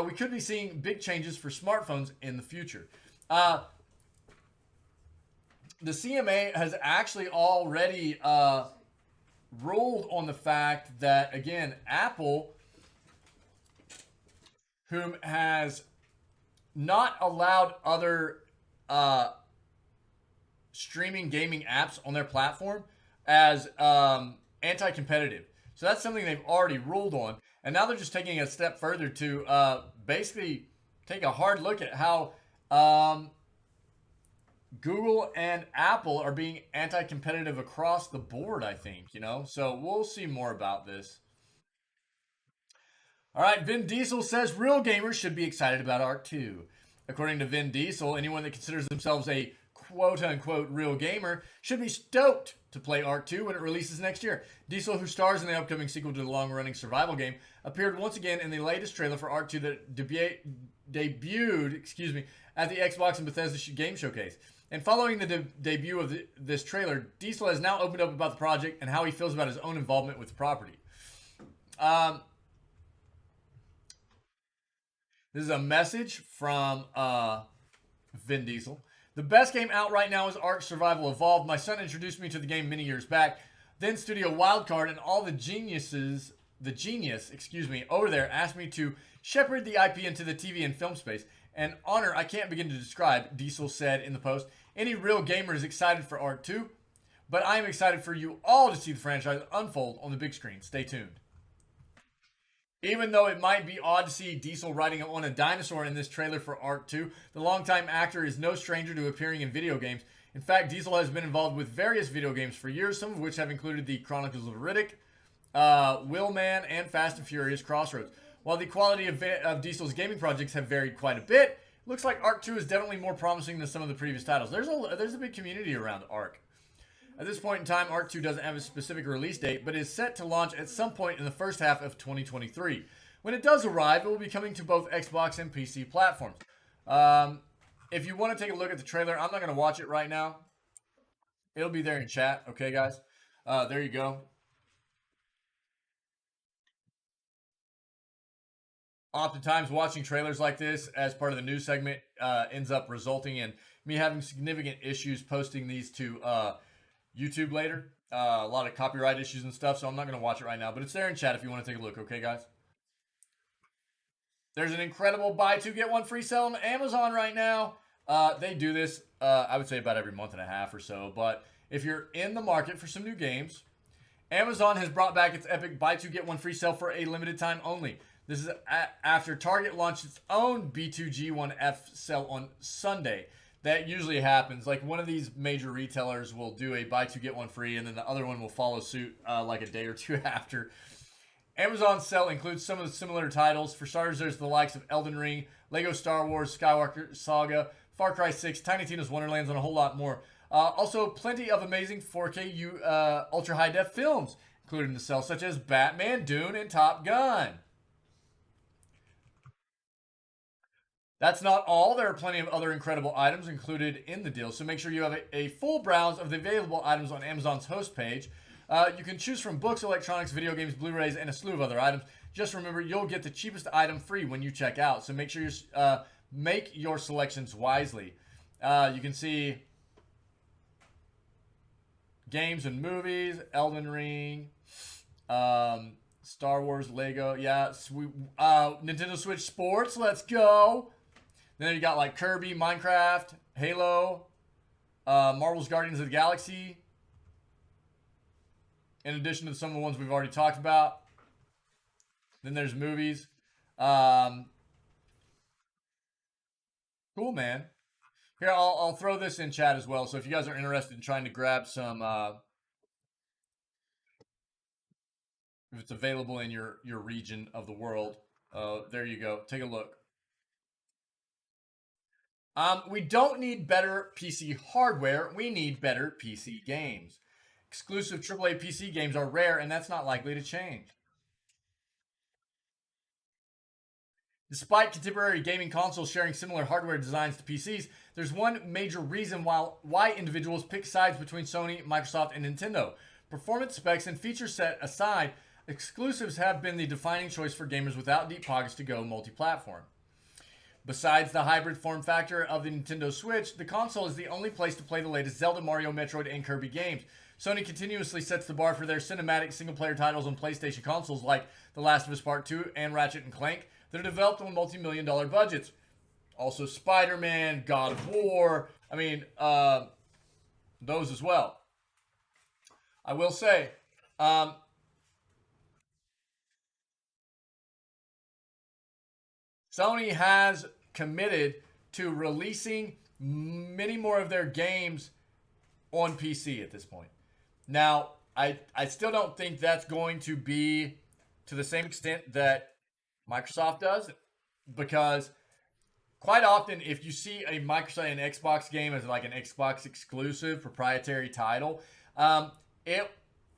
we could be seeing big changes for smartphones in the future. The CMA has actually already ruled on the fact that, again, Apple, whom has not allowed other streaming gaming apps on their platform as anti-competitive. So that's something they've already ruled on. And now they're just taking a step further to basically take a hard look at how Google and Apple are being anti-competitive across the board, I think, So we'll see more about this. All right, Vin Diesel says real gamers should be excited about Ark 2. According to Vin Diesel, anyone that considers themselves a quote-unquote real gamer should be stoked to play Ark 2 when it releases next year. Diesel, who stars in the upcoming sequel to the long-running survival game, appeared once again in the latest trailer for Ark 2 that debuted at the Xbox and Bethesda Game Showcase. And following the debut of this trailer, Diesel has now opened up about the project and how he feels about his own involvement with the property. This is a message from Vin Diesel. The best game out right now is Ark Survival Evolved. My son introduced me to the game many years back. Then Studio Wildcard and all the genius over there asked me to shepherd the IP into the TV and film space. An honor I can't begin to describe, Diesel said in the post. Any real gamer is excited for Ark 2, but I am excited for you all to see the franchise unfold on the big screen. Stay tuned. Even though it might be odd to see Diesel riding on a dinosaur in this trailer for Ark 2, the longtime actor is no stranger to appearing in video games. In fact, Diesel has been involved with various video games for years, some of which have included the Chronicles of Riddick, Wheelman, and Fast and Furious Crossroads. While the quality of Diesel's gaming projects have varied quite a bit, it looks like Ark 2 is definitely more promising than some of the previous titles. There's a big community around Ark. At this point in time, Ark 2 doesn't have a specific release date, but is set to launch at some point in the first half of 2023. When it does arrive, it will be coming to both Xbox and PC platforms. If you want to take a look at the trailer, I'm not going to watch it right now. It'll be there in chat, okay, guys? There you go. Oftentimes, watching trailers like this as part of the news segment ends up resulting in me having significant issues posting these to YouTube later. A lot of copyright issues and stuff, so I'm not going to watch it right now. But it's there in chat if you want to take a look, okay, guys? There's an incredible buy two, get one free sale on Amazon right now. They do this, I would say, about every month and a half or so. But if you're in the market for some new games Amazon has brought back its epic buy two get one free sale for a limited time only. This is after Target launched its own B2G1F sale on Sunday. That usually happens. Like one of these major retailers will do a buy two get one free, and then the other one will follow suit like a day or two after. Amazon's sale includes some of the similar titles. For starters, there's the likes of Elden Ring, Lego Star Wars, Skywalker Saga, Far Cry 6, Tiny Tina's Wonderlands, and a whole lot more. Also, plenty of amazing 4K ultra high def films included in the sale, such as Batman, Dune, and Top Gun. That's not all. There are plenty of other incredible items included in the deal, so make sure you have a full browse of the available items on Amazon's host page. You can choose from books, electronics, video games, Blu-rays, and a slew of other items. Just remember, you'll get the cheapest item free when you check out, so make sure you make your selections wisely. You can see games and movies, Elden Ring, Star Wars, Lego, yeah, Nintendo Switch Sports, let's go. Then you got like Kirby, Minecraft, Halo, Marvel's Guardians of the Galaxy, in addition to some of the ones we've already talked about. Then there's movies. Cool, man. Here, I'll throw this in chat as well. So if you guys are interested in trying to grab some, if it's available in your region of the world, there you go. Take a look. We don't need better PC hardware. We need better PC games. Exclusive AAA PC games are rare, and that's not likely to change. Despite contemporary gaming consoles sharing similar hardware designs to PCs, there's one major reason why individuals pick sides between Sony, Microsoft, and Nintendo. Performance specs and feature set aside, exclusives have been the defining choice for gamers without deep pockets to go multi-platform. Besides the hybrid form factor of the Nintendo Switch, the console is the only place to play the latest Zelda, Mario, Metroid, and Kirby games. Sony continuously sets the bar for their cinematic single-player titles on PlayStation consoles like The Last of Us Part 2 and Ratchet & Clank that are developed on multi-million-dollar budgets. Also Spider-Man, God of War, those as well. I will say, Sony has committed to releasing many more of their games on PC at this point. Now, I still don't think that's going to be to the same extent that Microsoft does, because quite often if you see a Microsoft and Xbox game as like an Xbox exclusive proprietary title, it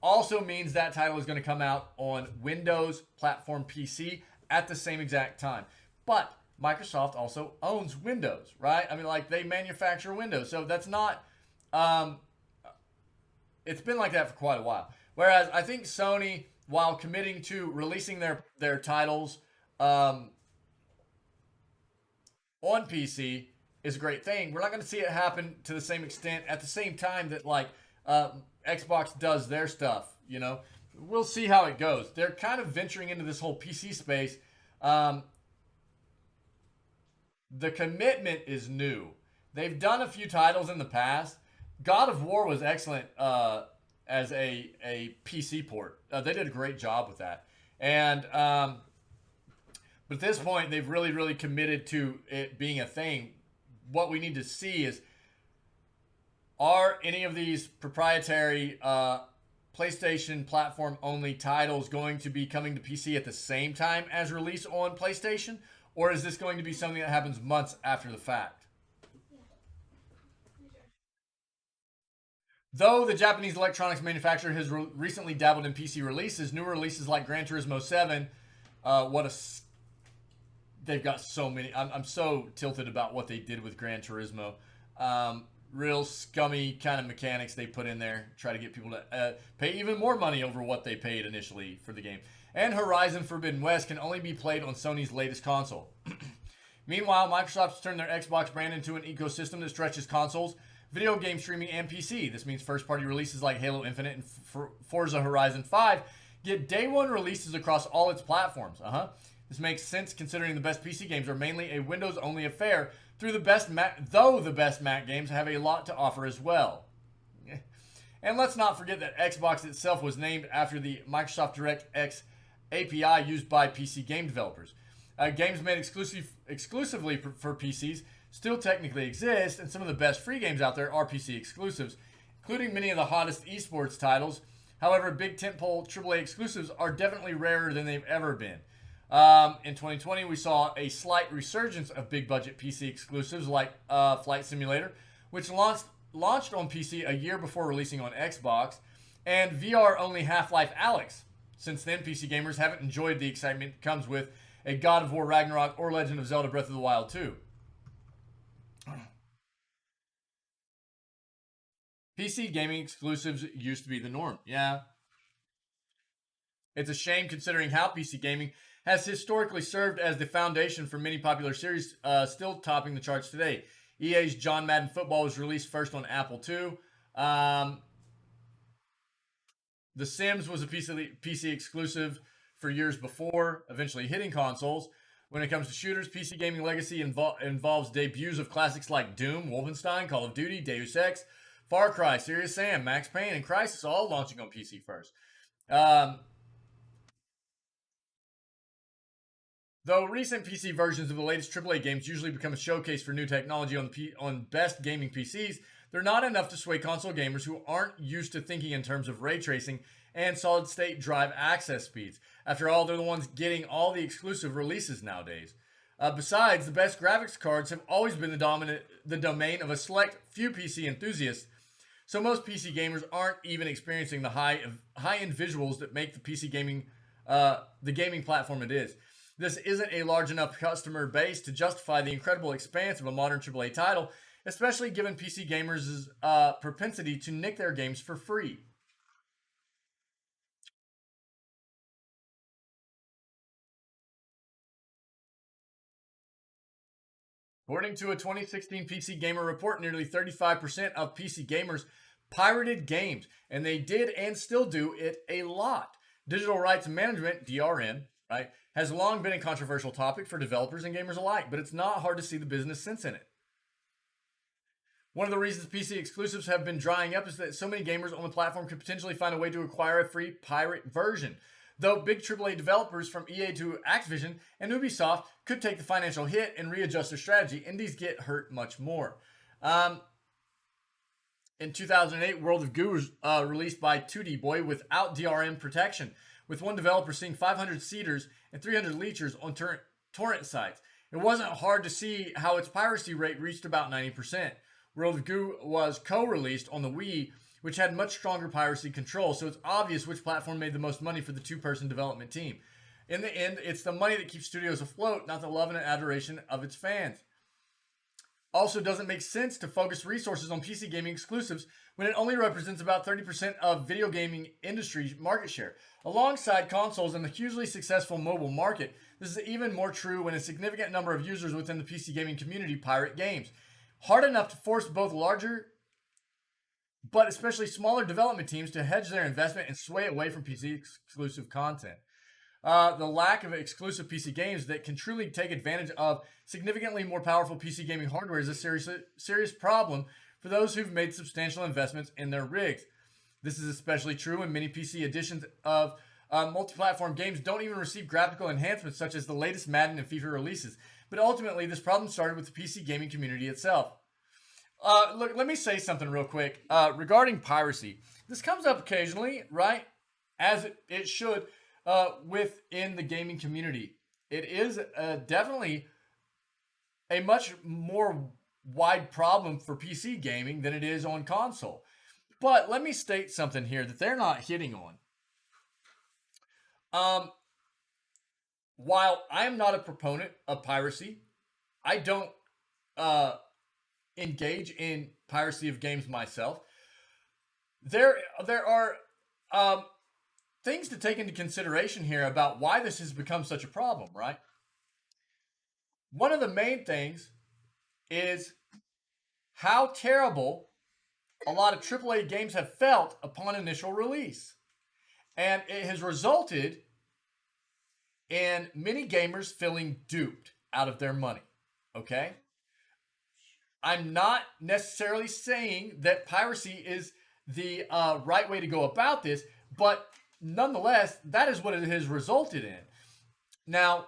also means that title is going to come out on Windows platform PC at the same exact time. But Microsoft also owns Windows, right? I mean, like, they manufacture Windows. So that's not, it's been like that for quite a while. Whereas I think Sony, while committing to releasing their titles on PC, is a great thing. We're not going to see it happen to the same extent at the same time that, like, Xbox does their stuff, you know? We'll see how it goes. They're kind of venturing into this whole PC space. The commitment is new. They've done a few titles in the past. God of War was excellent as a PC port. They did a great job with that. And but at this point, they've really committed to it being a thing. What we need to see is, are any of these proprietary PlayStation platform-only titles going to be coming to PC at the same time as release on PlayStation? Or is this going to be something that happens months after the fact? Though the Japanese electronics manufacturer has recently dabbled in PC releases, newer releases like Gran Turismo 7, they've got so many. I'm so tilted about what they did with Gran Turismo. Real scummy kind of mechanics they put in there. Try to get people to pay even more money over what they paid initially for the game. And Horizon Forbidden West can only be played on Sony's latest console. Meanwhile, Microsoft has turned their Xbox brand into an ecosystem that stretches consoles, video game streaming, and PC. This means first-party releases like Halo Infinite and Forza Horizon 5 get day-one releases across all its platforms. This makes sense considering the best PC games are mainly a Windows-only affair, though the best Mac games have a lot to offer as well. And let's not forget that Xbox itself was named after the Microsoft DirectX API used by PC game developers. Games made exclusively for PCs still technically exist, and some of the best free games out there are PC exclusives, including many of the hottest esports titles. However, big tentpole AAA exclusives are definitely rarer than they've ever been. In 2020, we saw a slight resurgence of big budget PC exclusives like Flight Simulator, which launched on PC a year before releasing on Xbox, and VR only Half-Life Alyx. Since then, PC gamers haven't enjoyed the excitement that comes with a God of War Ragnarok or Legend of Zelda Breath of the Wild 2. PC gaming exclusives used to be the norm. Yeah. It's a shame considering how PC gaming has historically served as the foundation for many popular series still topping the charts today. EA's John Madden Football was released first on Apple II. The Sims was a PC exclusive for years before, eventually hitting consoles. When it comes to shooters, PC gaming legacy involves debuts of classics like Doom, Wolfenstein, Call of Duty, Deus Ex, Far Cry, Serious Sam, Max Payne, and Crysis, all launching on PC first. Though recent PC versions of the latest AAA games usually become a showcase for new technology on best gaming PCs, they're not enough to sway console gamers who aren't used to thinking in terms of ray tracing and solid-state drive access speeds. After all, they're the ones getting all the exclusive releases nowadays. Besides, the best graphics cards have always been the domain of a select few PC enthusiasts, so most PC gamers aren't even experiencing the high-end visuals that make the PC gaming the gaming platform it is. This isn't a large enough customer base to justify the incredible expanse of a modern AAA title, especially given PC gamers' propensity to nick their games for free. According to a 2016 PC Gamer report, nearly 35% of PC gamers pirated games, and they did and still do it a lot. Digital rights management, DRM, right, has long been a controversial topic for developers and gamers alike, but it's not hard to see the business sense in it. One of the reasons PC exclusives have been drying up is that so many gamers on the platform could potentially find a way to acquire a free pirate version. Though big AAA developers from EA to Activision and Ubisoft could take the financial hit and readjust their strategy, indies get hurt much more. In 2008, World of Goo was released by 2D Boy without DRM protection, with one developer seeing 500 seeders and 300 leechers on torrent sites. It wasn't hard to see how its piracy rate reached about 90%. World of Goo was co-released on the Wii, which had much stronger piracy control, so it's obvious which platform made the most money for the two-person development team. In the end, it's the money that keeps studios afloat, not the love and adoration of its fans. Also, doesn't make sense to focus resources on PC gaming exclusives when it only represents about 30% of video gaming industry market share. Alongside consoles and the hugely successful mobile market, this is even more true when a significant number of users within the PC gaming community pirate games. Hard enough to force both larger but especially smaller development teams to hedge their investment and sway away from PC exclusive content. The lack of exclusive PC games that can truly take advantage of significantly more powerful PC gaming hardware is a serious problem for those who've made substantial investments in their rigs. This is especially true when many PC editions of multi-platform games don't even receive graphical enhancements such as the latest Madden and FIFA releases. But ultimately, this problem started with the PC gaming community itself. Look, let me say something real quick regarding piracy. This comes up occasionally, right? As it should within the gaming community. It is definitely a much more wide problem for PC gaming than it is on console. But let me state something here that they're not hitting on. While I am not a proponent of piracy, I don't engage in piracy of games myself. There are things to take into consideration here about why this has become such a problem, right? One of the main things is how terrible a lot of AAA games have felt upon initial release. And it has resulted in many gamers feeling duped out of their money, okay? I'm not necessarily saying that piracy is the right way to go about this, but nonetheless, that is what it has resulted in. Now,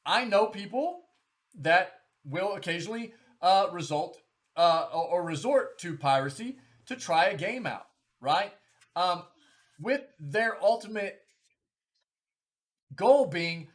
I know people that will occasionally resort to piracy to try a game out, right? With their ultimate goal being,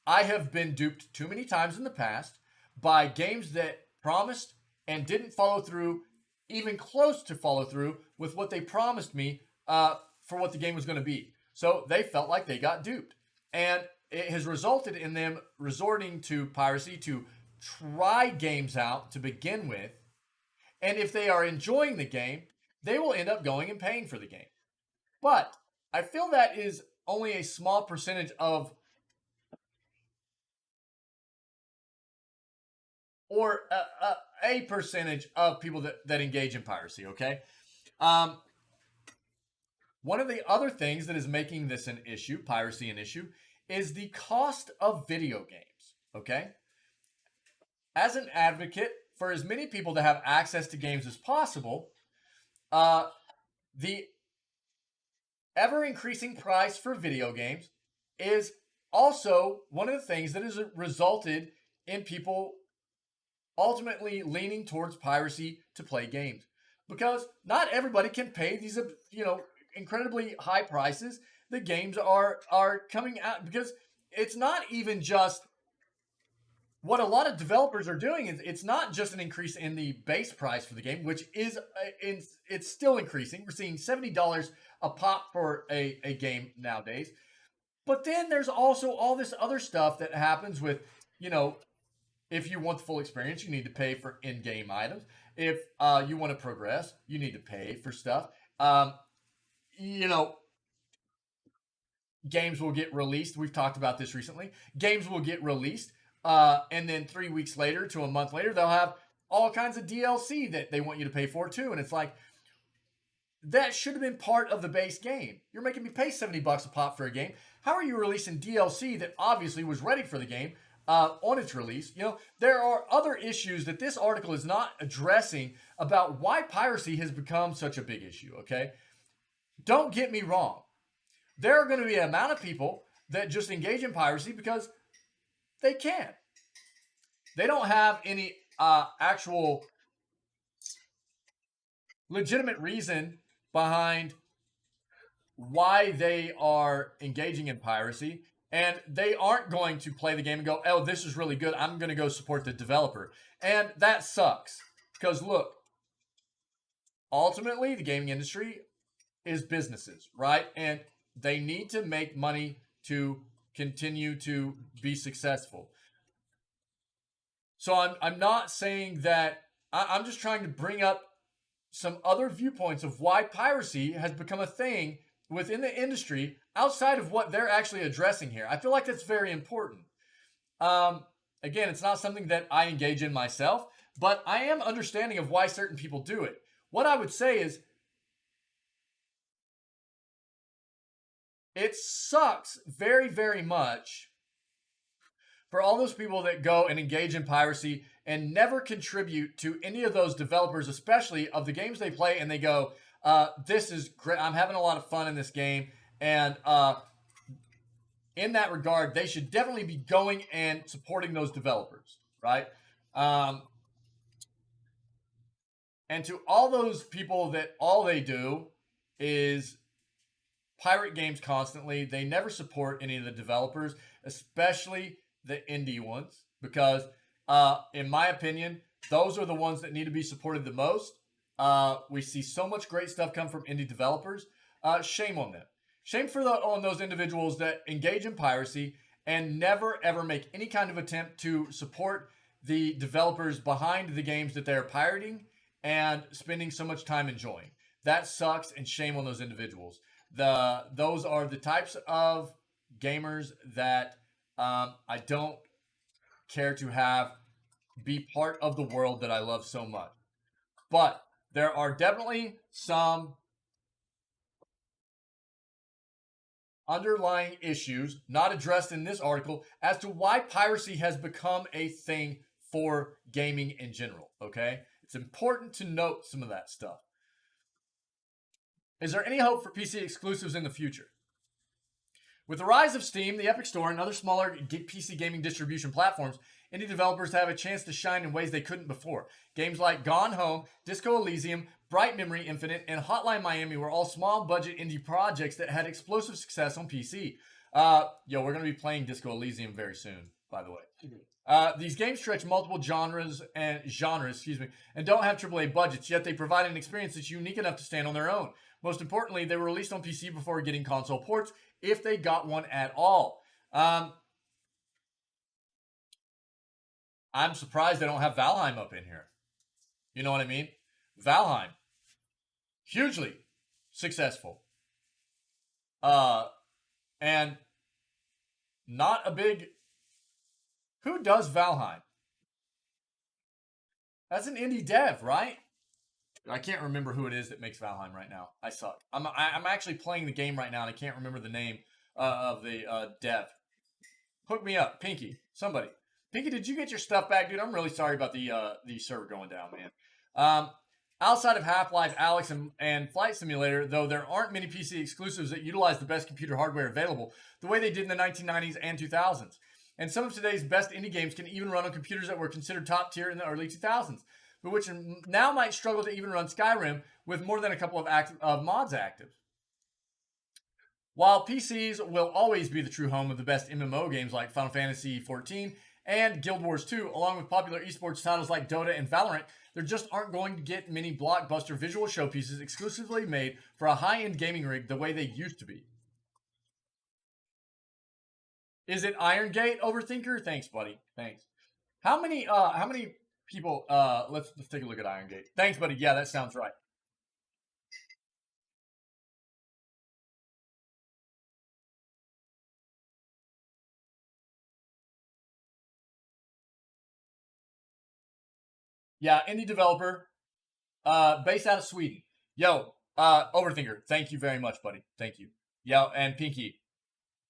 I have been duped too many times in the past by games that promised and didn't follow through, even close to follow through with what they promised me for what the game was going to be. So they felt like they got duped. And it has resulted in them resorting to piracy to try games out to begin with. And if they are enjoying the game, they will end up going and paying for the game. But I feel that is only a small percentage of, or a percentage of people that engage in piracy, okay? One of the other things that is making this an issue, piracy an issue, is the cost of video games, okay? As an advocate for as many people to have access to games as possible, the ever-increasing price for video games is also one of the things that has resulted in people ultimately leaning towards piracy to play games, because not everybody can pay these, incredibly high prices the games are coming out, because it's not even just what a lot of developers are doing. Is it's not just an increase in the base price for the game, which is it's still increasing. We're seeing $70 a pop for a game nowadays. But then there's also all this other stuff that happens with, if you want the full experience, you need to pay for in-game items. If you want to progress, you need to pay for stuff. Games will get released. We've talked about this recently. Games will get released, and then 3 weeks later to a month later, they'll have all kinds of DLC that they want you to pay for too. And it's like, that should have been part of the base game. You're making me pay $70 a pop for a game. How are you releasing DLC that obviously was ready for the game on its release? There are other issues that this article is not addressing about why piracy has become such a big issue, okay? Don't get me wrong. There are going to be an amount of people that just engage in piracy because they can. They don't have any actual legitimate reason behind why they are engaging in piracy, and they aren't going to play the game and go, oh, this is really good, I'm going to go support the developer. And that sucks, because look, ultimately the gaming industry is businesses, right? And they need to make money to continue to be successful. So I'm not saying that, I'm just trying to bring up some other viewpoints of why piracy has become a thing within the industry outside of what they're actually addressing here. I feel like that's very important. Again, it's not something that I engage in myself, but I am understanding of why certain people do it. What I would say is, it sucks very, very much for all those people that go and engage in piracy and never contribute to any of those developers, especially of the games they play, and they go, this is great, I'm having a lot of fun in this game, and in that regard, they should definitely be going and supporting those developers, right? And to all those people that all they do is pirate games constantly, they never support any of the developers, especially the indie ones, because in my opinion, those are the ones that need to be supported the most. We see so much great stuff come from indie developers. Shame on them. Shame on those individuals that engage in piracy and never ever make any kind of attempt to support the developers behind the games that they're pirating and spending so much time enjoying. That sucks, and shame on those individuals. Those are the types of gamers that I don't care to have be part of the world that I love so much. But there are definitely some underlying issues not addressed in this article as to why piracy has become a thing for gaming in general, okay? It's important to note some of that stuff. Is there any hope for PC exclusives in the future? With the rise of Steam, the Epic Store, and other smaller PC gaming distribution platforms, indie developers have a chance to shine in ways they couldn't before. Games like Gone Home, Disco Elysium, Bright Memory Infinite, and Hotline Miami were all small-budget indie projects that had explosive success on PC. We're going to be playing Disco Elysium very soon, by the way. These games stretch multiple genres, and don't have AAA budgets, yet they provide an experience that's unique enough to stand on their own. Most importantly, they were released on PC before getting console ports, if they got one at all. I'm surprised they don't have Valheim up in here. You know what I mean? Valheim, hugely successful. And not a big... Who does Valheim? That's an indie dev, right? I can't remember who it is that makes Valheim right now. I suck. I'm actually playing the game right now, and I can't remember the name of the dev. Hook me up, Pinky. Somebody. Pinky, did you get your stuff back, dude? I'm really sorry about the server going down, man. Outside of Half-Life, Alex, and Flight Simulator, though there aren't many PC exclusives that utilize the best computer hardware available, the way they did in the 1990s and 2000s. And some of today's best indie games can even run on computers that were considered top tier in the early 2000s, but which now might struggle to even run Skyrim with more than a couple of mods active. While PCs will always be the true home of the best MMO games like Final Fantasy XIV and Guild Wars 2, along with popular esports titles like Dota and Valorant, there just aren't going to get many blockbuster visual showpieces exclusively made for a high-end gaming rig the way they used to be. Is it Iron Gate, Overthinker? Thanks, buddy. Thanks. How many people? Let's take a look at Iron Gate. Thanks, buddy. Yeah, that sounds right. Yeah, indie developer, based out of Sweden. Yo, Overthinker. Thank you very much, buddy. Thank you. Yo, and Pinky.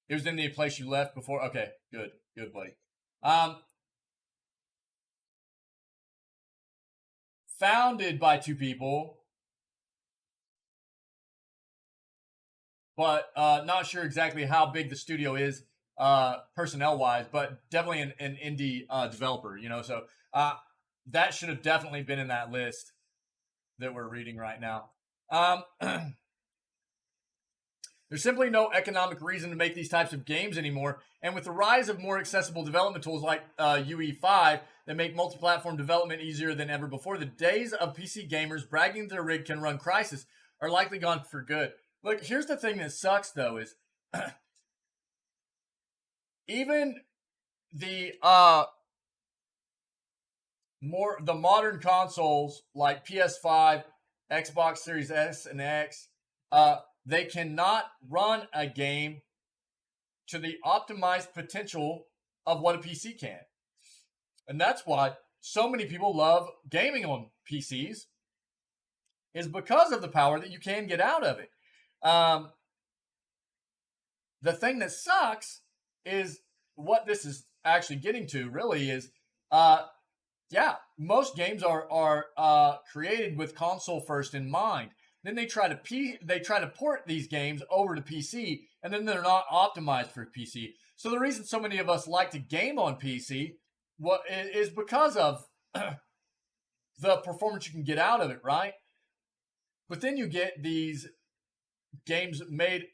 It was in the place you left before. Okay, good, buddy. Founded by two people, but not sure exactly how big the studio is personnel-wise, but definitely an indie developer, you know. So that should have definitely been in that list that we're reading right now. There's simply no economic reason to make these types of games anymore, and with the rise of more accessible development tools like UE5 that make multi-platform development easier than ever before, the days of PC gamers bragging their rig can run Crysis are likely gone for good. Look, here's the thing that sucks, though, is even the modern consoles like PS5, Xbox Series S and X, they cannot run a game to the optimized potential of what a PC can. And that's why so many people love gaming on PCs, is because of the power that you can get out of it. The thing that sucks is what this is actually getting to, really, is most games are created with console first in mind. Then they try to port these games over to PC, and then they're not optimized for PC. So the reason so many of us like to game on PC is because of the performance you can get out of it, right? But then you get these games made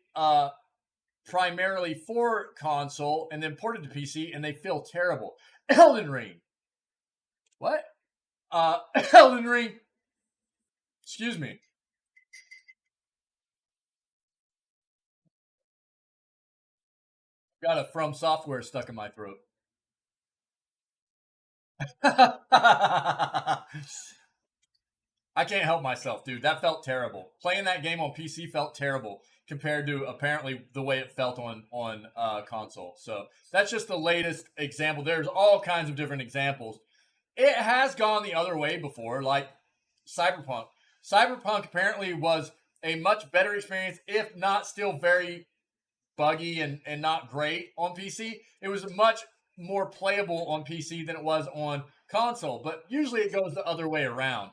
primarily for console and then ported to PC, and they feel terrible. Elden Ring. What? Elden Ring. Excuse me. Got a From Software stuck in my throat. I can't help myself, dude. That felt terrible. Playing that game on PC felt terrible compared to apparently the way it felt on console. So that's just the latest example. There's all kinds of different examples. It has gone the other way before, like Cyberpunk. Cyberpunk apparently was a much better experience, if not still very buggy and not great on PC. It was much more playable on PC than it was on console, but usually it goes the other way around.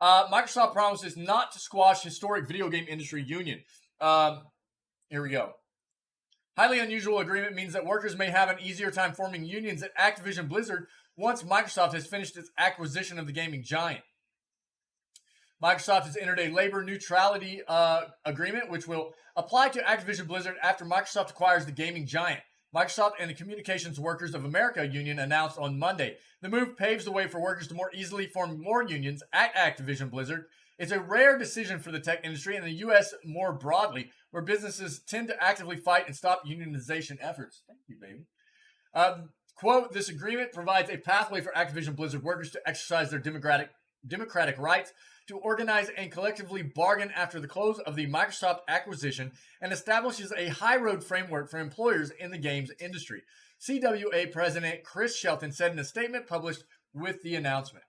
Microsoft promises not to squash historic video game industry union. Here we go. Highly unusual agreement means that workers may have an easier time forming unions at Activision Blizzard once Microsoft has finished its acquisition of the gaming giant. Microsoft has entered a labor neutrality agreement, which will apply to Activision Blizzard after Microsoft acquires the gaming giant. Microsoft and the Communications Workers of America union announced on Monday. The move paves the way for workers to more easily form more unions at Activision Blizzard. It's a rare decision for the tech industry and the U.S. more broadly, where businesses tend to actively fight and stop unionization efforts. Thank you, baby. Quote, this agreement provides a pathway for Activision Blizzard workers to exercise their democratic rights to organize and collectively bargain after the close of the Microsoft acquisition and establishes a high road framework for employers in the games industry. CWA President Chris Shelton said in a statement published with the announcement.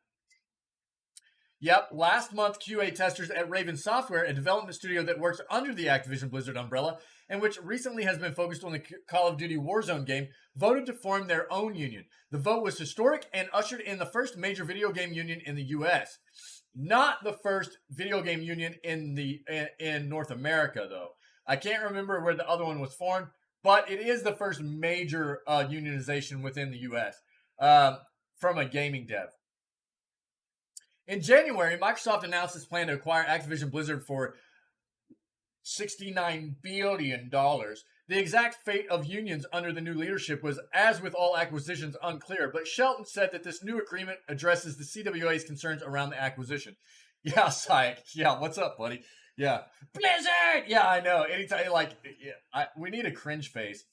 Yep, last month QA testers at Raven Software, a development studio that works under the Activision Blizzard umbrella and which recently has been focused on the Call of Duty Warzone game, voted to form their own union. The vote was historic and ushered in the first major video game union in the U.S. Not the first video game union in North America, though. I can't remember where the other one was formed, but it is the first major unionization within the U.S. From a gaming dev. In January, Microsoft announced its plan to acquire Activision Blizzard for $69 billion. The exact fate of unions under the new leadership was, as with all acquisitions, unclear, but Shelton said that this new agreement addresses the CWA's concerns around the acquisition. Yeah, Syke. Yeah, what's up, buddy? Yeah. Blizzard! Yeah, I know. Anytime, we need a cringe face.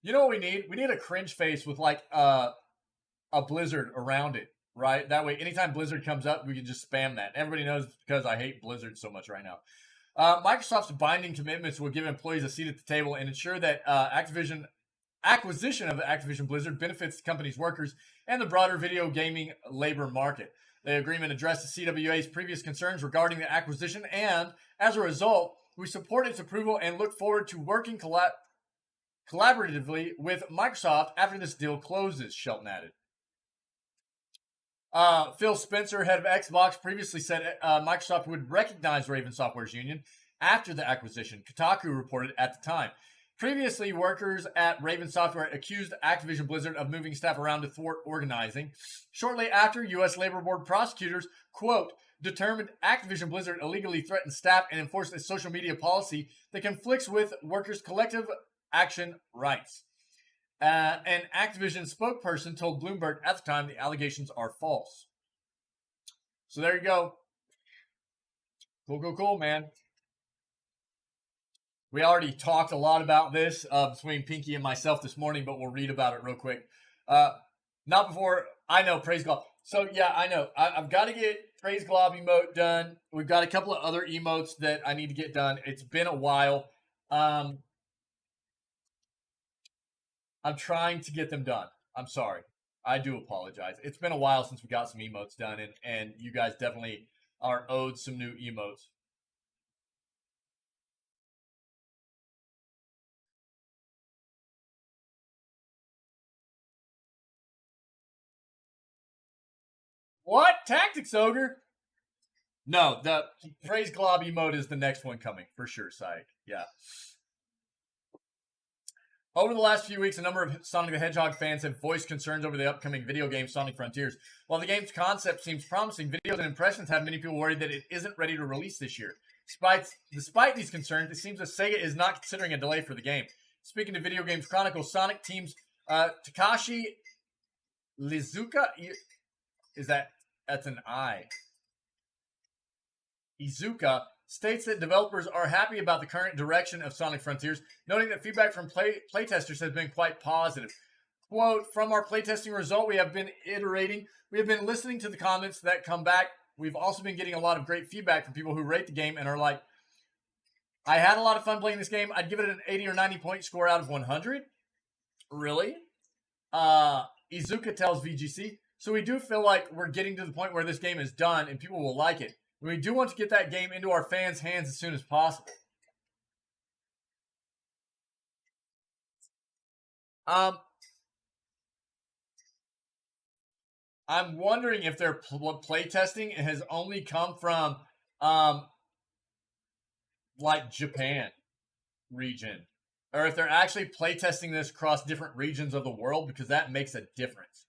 You know what we need? We need a cringe face with, a Blizzard around it, right? That way, anytime Blizzard comes up, we can just spam that. Everybody knows because I hate Blizzard so much right now. Microsoft's binding commitments will give employees a seat at the table and ensure that acquisition of the Activision Blizzard benefits the company's workers and the broader video gaming labor market. The agreement addressed the CWA's previous concerns regarding the acquisition, and as a result, we support its approval and look forward to working collaboratively with Microsoft after this deal closes, Shelton added. Phil Spencer, head of Xbox, previously said Microsoft would recognize Raven Software's union after the acquisition, Kotaku reported at the time. Previously, workers at Raven Software accused Activision Blizzard of moving staff around to thwart organizing. Shortly after, U.S. Labor Board prosecutors, quote, determined Activision Blizzard illegally threatened staff and enforced a social media policy that conflicts with workers' collective action rights. An Activision spokesperson told Bloomberg at the time the allegations are false. So there you go. Cool, man. We already talked a lot about this between Pinky and myself this morning, but we'll read about it real quick. Not before, I know, Praise Glob. So yeah, I know. I've got to get Praise Glob emote done. We've got a couple of other emotes that I need to get done. It's been a while. I'm trying to get them done. I'm sorry. I do apologize. It's been a while since we got some emotes done, and you guys definitely are owed some new emotes. What? Tactics Ogre? No, the Praise Glob emote is the next one coming, for sure, Syke. Yeah. Over the last few weeks, a number of Sonic the Hedgehog fans have voiced concerns over the upcoming video game Sonic Frontiers. While the game's concept seems promising, videos and impressions have many people worried that it isn't ready to release this year. Despite these concerns, it seems that Sega is not considering a delay for the game. Speaking to Video Games Chronicle, Sonic team's Takashi Iizuka, that's an I. Iizuka states that developers are happy about the current direction of Sonic Frontiers, noting that feedback from playtesters has been quite positive. Quote, from our playtesting result, we have been iterating. We have been listening to the comments that come back. We've also been getting a lot of great feedback from people who rate the game and are like, I had a lot of fun playing this game. I'd give it an 80 or 90 point score out of 100. Really? Iizuka tells VGC, so we do feel like we're getting to the point where this game is done and people will like it. We do want to get that game into our fans' hands as soon as possible. I'm wondering if their playtesting has only come from like Japan region, or if they're actually playtesting this across different regions of the world, because that makes a difference.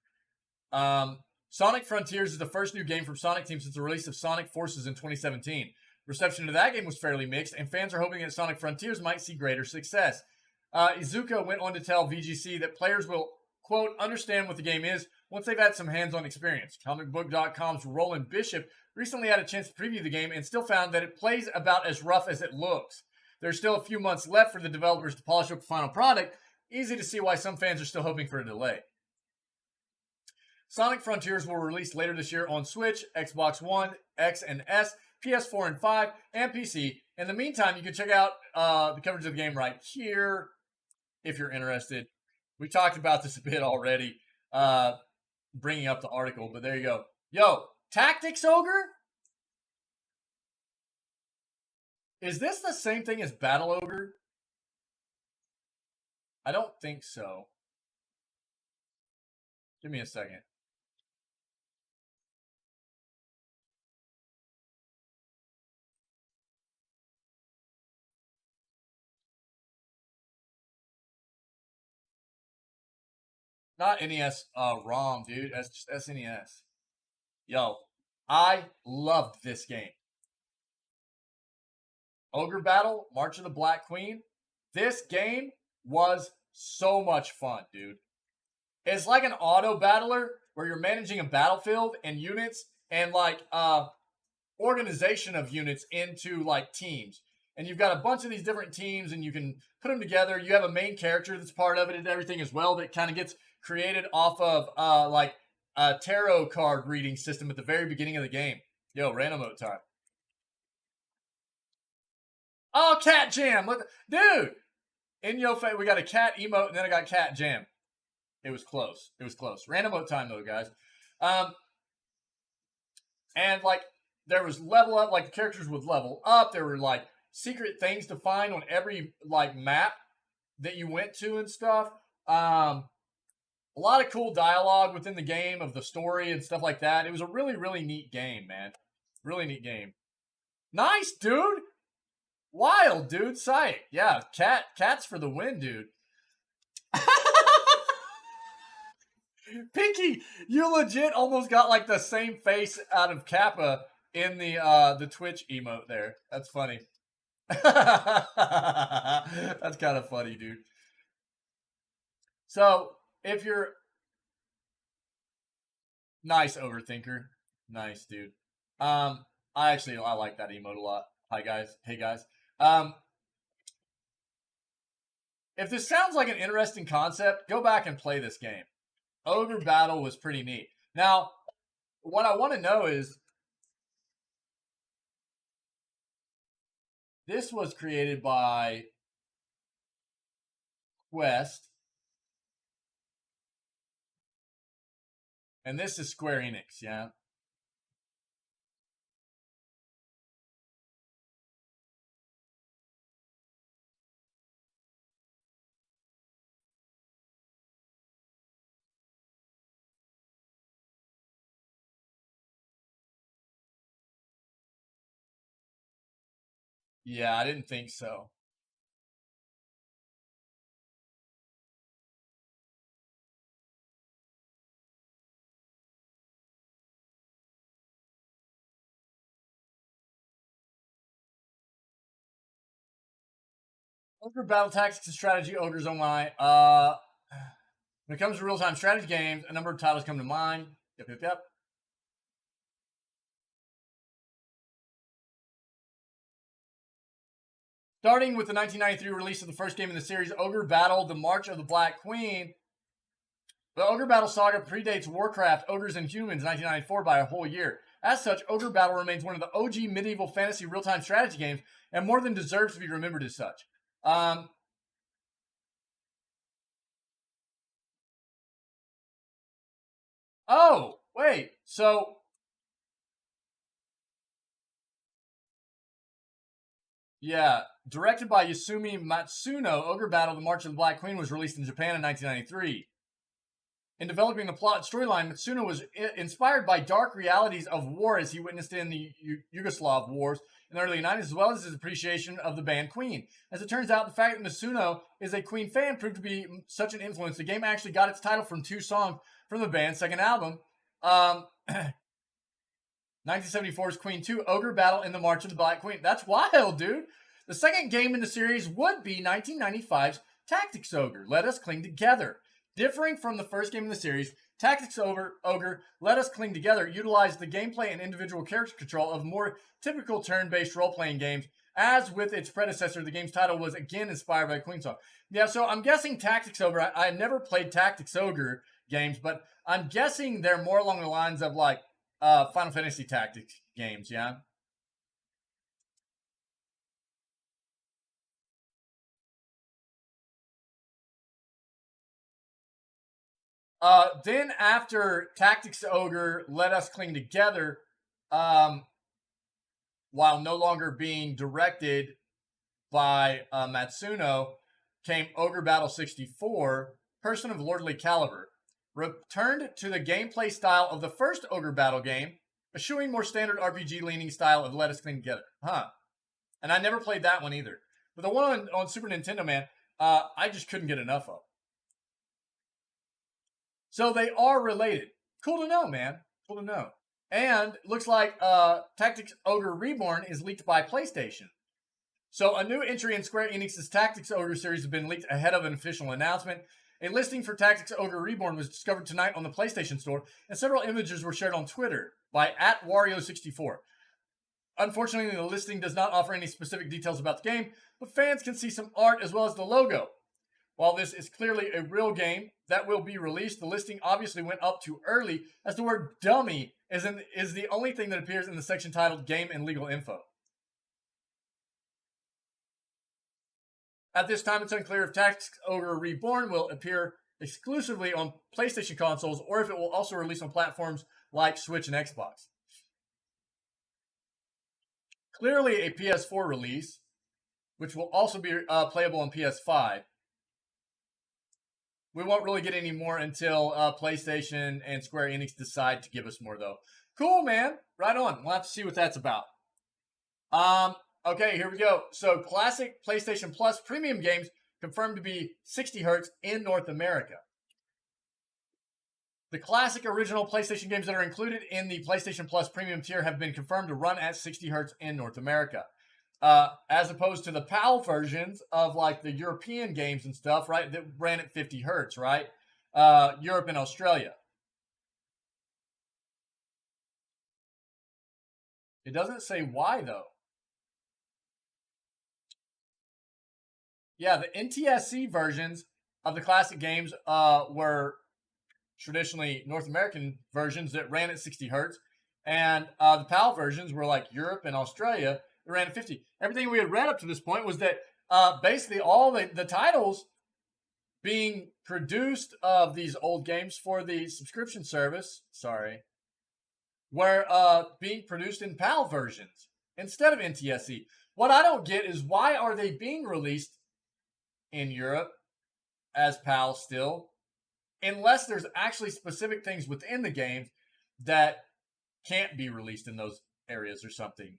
Sonic Frontiers is the first new game from Sonic Team since the release of Sonic Forces in 2017. Reception to that game was fairly mixed, and fans are hoping that Sonic Frontiers might see greater success. Izuka went on to tell VGC that players will, quote, understand what the game is once they've had some hands-on experience. ComicBook.com's Roland Bishop recently had a chance to preview the game and still found that it plays about as rough as it looks. There's still a few months left for the developers to polish up the final product. Easy to see why some fans are still hoping for a delay. Sonic Frontiers will release later this year on Switch, Xbox One, X and S, PS4 and 5, and PC. In the meantime, you can check out the coverage of the game right here if you're interested. We talked about this a bit already, bringing up the article, but there you go. Yo, Tactics Ogre? Is this the same thing as Battle Ogre? I don't think so. Give me a second. Not NES ROM, dude. That's just SNES. Yo, I loved this game. Ogre Battle, March of the Black Queen. This game was so much fun, dude. It's like an auto battler where you're managing a battlefield and units and like organization of units into like teams. And you've got a bunch of these different teams and you can put them together. You have a main character that's part of it and everything as well that kind of gets created off of like a tarot card reading system at the very beginning of the game. Yo, random mode time. Oh, cat jam. Dude, in your face, we got a cat emote and then I got cat jam. It was close. It was close. Random mode time though, guys. And like there was level up, like the characters would level up. There were like secret things to find on every like map that you went to and stuff. A lot of cool dialogue within the game of the story and stuff like that. It was a really, really neat game, man. Really neat game. Nice, dude. Wild, dude. Sight. Yeah, cats for the win, dude. Pinky, you legit almost got like the same face out of Kappa in the Twitch emote there. That's funny. That's kind of funny, dude. So, if you're nice overthinker, nice dude. I like that emote a lot. Hi guys. Hey guys. If this sounds like an interesting concept, go back and play this game. Ogre Battle was pretty neat. Now, what I want to know is, this was created by Quest, and this is Square Enix, yeah? Yeah, I didn't think so. Ogre Battle Tactics and Strategy, Ogres Online. When it comes to real-time strategy games, a number of titles come to mind. Yep. Starting with the 1993 release of the first game in the series, Ogre Battle, The March of the Black Queen. The Ogre Battle saga predates Warcraft, Ogres and Humans 1994 by a whole year. As such, Ogre Battle remains one of the OG medieval fantasy real-time strategy games and more than deserves to be remembered as such. Oh, wait. So, yeah, directed by Yasumi Matsuno, Ogre Battle, The March of the Black Queen was released in Japan in 1993. In developing the plot and storyline, Matsuno was inspired by dark realities of war as he witnessed in the Yugoslav wars in the early 90s, as well as his appreciation of the band Queen. As it turns out, the fact that Matsuno is a Queen fan proved to be such an influence. The game actually got its title from 2 songs from the band's second album. 1974's Queen 2, Ogre Battle in the March of the Black Queen. That's wild, dude. The second game in the series would be 1995's Tactics Ogre, Let Us Cling Together. Differing from the first game in the series, Tactics Ogre, Let Us Cling Together utilized the gameplay and individual character control of more typical turn-based role-playing games. As with its predecessor, the game's title was again inspired by a Queen song. Yeah, so I'm guessing Tactics Ogre, I never played Tactics Ogre games, but I'm guessing they're more along the lines of like Final Fantasy Tactics games, yeah? Then after Tactics Ogre, Let Us Cling Together, while no longer being directed by Matsuno, came Ogre Battle 64, Person of Lordly Caliber. Returned to the gameplay style of the first Ogre Battle game, eschewing more standard RPG-leaning style of Let Us Cling Together. Huh. And I never played that one either. But the one on Super Nintendo, man, I just couldn't get enough of. So they are related. Cool to know, man. Cool to know. And looks like Tactics Ogre Reborn is leaked by PlayStation. So a new entry in Square Enix's Tactics Ogre series has been leaked ahead of an official announcement. A listing for Tactics Ogre Reborn was discovered tonight on the PlayStation Store, and several images were shared on Twitter by @Wario64. Unfortunately, the listing does not offer any specific details about the game, but fans can see some art as well as the logo. While this is clearly a real game that will be released, the listing obviously went up too early, as the word dummy is the only thing that appears in the section titled Game and Legal Info. At this time, it's unclear if Tactics Ogre Reborn will appear exclusively on PlayStation consoles or if it will also release on platforms like Switch and Xbox. Clearly a PS4 release, which will also be playable on PS5. We won't really get any more until PlayStation and Square Enix decide to give us more, though. Cool, man. Right on. We'll have to see what that's about. Okay, here we go. So, classic PlayStation Plus premium games confirmed to be 60 hertz in North America. The classic original PlayStation games that are included in the PlayStation Plus premium tier have been confirmed to run at 60 hertz in North America. As opposed to the PAL versions of like the European games and stuff, right, that ran at 50 hertz, right? Europe and Australia. It doesn't say why, though. Yeah, the NTSC versions of the classic games were traditionally North American versions that ran at 60 hertz, and the PAL versions were like Europe and Australia that ran at 50. Everything we had read up to this point was that basically all the titles being produced of these old games for the subscription service, were being produced in PAL versions instead of NTSC. What I don't get is why are they being released in Europe as PAL still, unless there's actually specific things within the games that can't be released in those areas or something.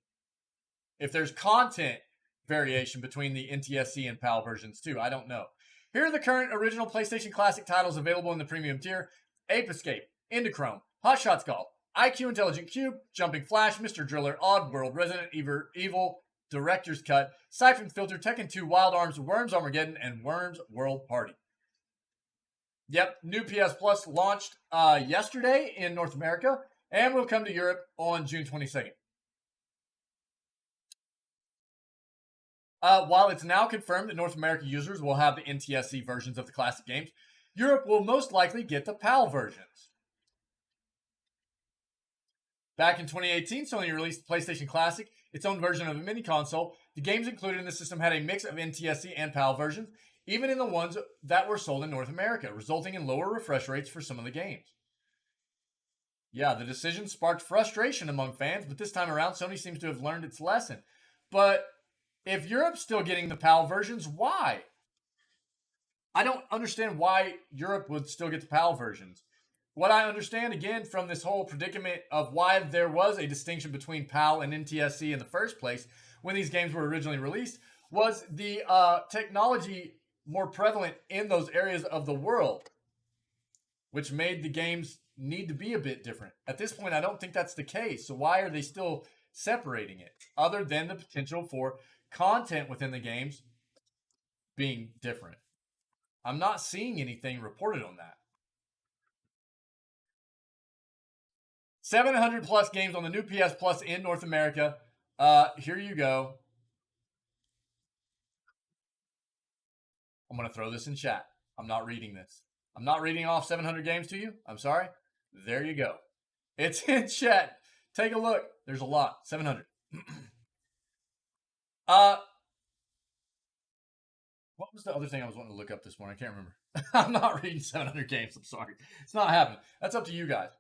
If there's content variation between the NTSC and PAL versions too, I don't know. Here are the current original PlayStation Classic titles available in the premium tier: Ape Escape, Indichrome, Hot Shots Golf, IQ Intelligent Cube, Jumping Flash, Mr. Driller, Oddworld, Resident Evil, Director's Cut, Siphon Filter, Tekken 2, Wild Arms, Worms Armageddon, and Worms World Party. Yep, new PS Plus launched yesterday in North America and will come to Europe on June 22nd. While it's now confirmed that North America users will have the NTSC versions of the classic games, Europe will most likely get the PAL versions. Back in 2018, Sony released the PlayStation Classic, its own version of a mini console. The games included in the system had a mix of NTSC and PAL versions, even in the ones that were sold in North America, resulting in lower refresh rates for some of the games. Yeah, the decision sparked frustration among fans, but this time around, Sony seems to have learned its lesson. But if Europe's still getting the PAL versions, why? I don't understand why Europe would still get the PAL versions. what I understand, again, from this whole predicament of why there was a distinction between PAL and NTSC in the first place when these games were originally released, was the technology more prevalent in those areas of the world, which made the games need to be a bit different. At this point, I don't think that's the case. So why are they still separating it, other than the potential for content within the games being different? I'm not seeing anything reported on that. 700 plus games on the new PS Plus in North America. Here you go. I'm going to throw this in chat. I'm not reading this. I'm not reading off 700 games to you. I'm sorry. There you go. It's in chat. Take a look. There's a lot. 700. What was the other thing I was wanting to look up this morning? I can't remember. I'm not reading 700 games. I'm sorry. It's not happening. That's up to you guys.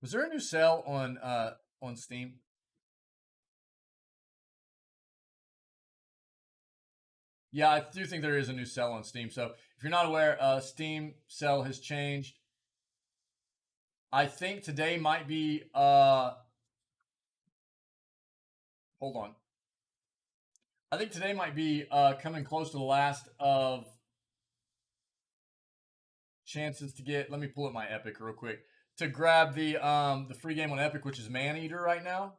Was there a new sale on Steam? Yeah, I do think there is a new sale on Steam. So if you're not aware, Steam sale has changed. I think today might be hold on. I think today might be coming close to the last of chances to get. Let me pull up my Epic real quick to grab the free game on Epic, which is Maneater right now.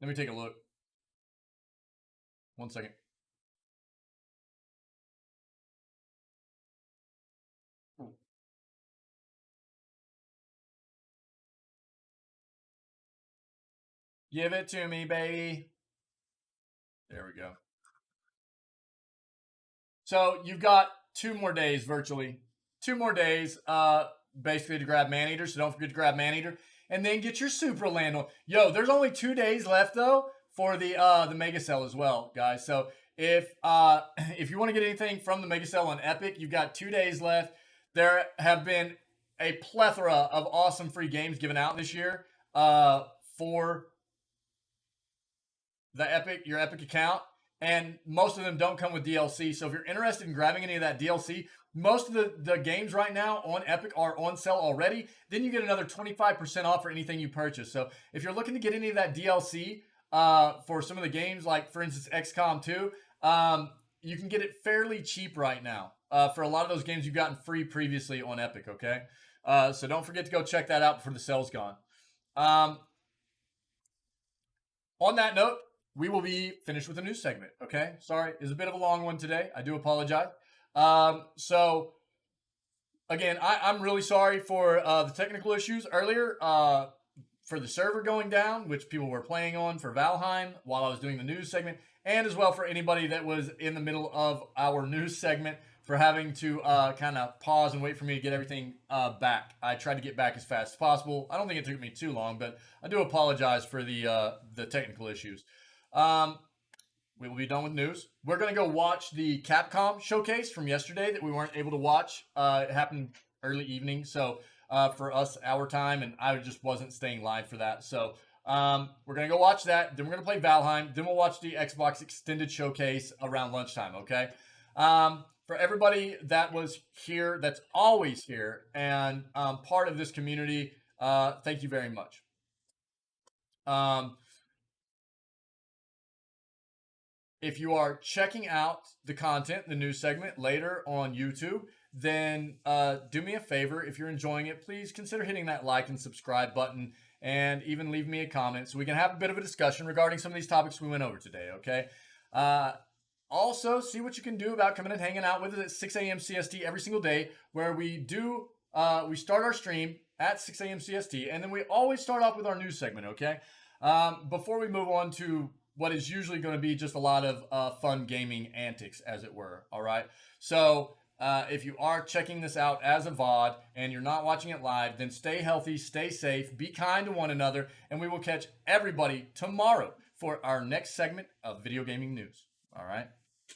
Let me take a look. 1 second. Give it to me, baby. There we go. So you've got 2 more days, virtually. 2 more days, basically, to grab Maneater. So don't forget to grab Maneater. And then get your Supra Land on. Yo, there's only 2 days left, though, for the Mega Sale as well, guys. So if you want to get anything from the Mega Sale on Epic, you've got 2 days left. There have been a plethora of awesome free games given out this year for your Epic account, and most of them don't come with DLC. So if you're interested in grabbing any of that DLC, most of the games right now on Epic are on sale already. Then you get another 25% off for anything you purchase. So if you're looking to get any of that DLC for some of the games, like for instance XCOM 2, you can get it fairly cheap right now for a lot of those games you've gotten free previously on Epic. Okay, so don't forget to go check that out before the sale's gone. On that note, we will be finished with the news segment, okay? Sorry, it's a bit of a long one today. I do apologize. So, again, I'm really sorry for the technical issues earlier for the server going down, which people were playing on for Valheim while I was doing the news segment, and as well for anybody that was in the middle of our news segment for having to kind of pause and wait for me to get everything back. I tried to get back as fast as possible. I don't think it took me too long, but I do apologize for the technical issues. We will be done with news. We're going to go watch the Capcom showcase from yesterday that we weren't able to watch. It happened early evening, so for us, our time, and I just wasn't staying live for that. So we're going to go watch that. Then we're going to play Valheim. Then we'll watch the Xbox Extended Showcase around lunchtime, okay? For everybody that was here, that's always here, and part of this community, thank you very much. If you are checking out the content, the news segment later on YouTube, then do me a favor. If you're enjoying it, please consider hitting that like and subscribe button and even leave me a comment so we can have a bit of a discussion regarding some of these topics we went over today, okay? Also, see what you can do about coming and hanging out with us at 6 a.m. CST every single day, where we start our stream at 6 a.m. CST, and then we always start off with our news segment, okay? Before we move on to what is usually going to be just a lot of fun gaming antics, as it were, all right? So if you are checking this out as a VOD and you're not watching it live, then stay healthy, stay safe, be kind to one another, and we will catch everybody tomorrow for our next segment of video gaming news, all right?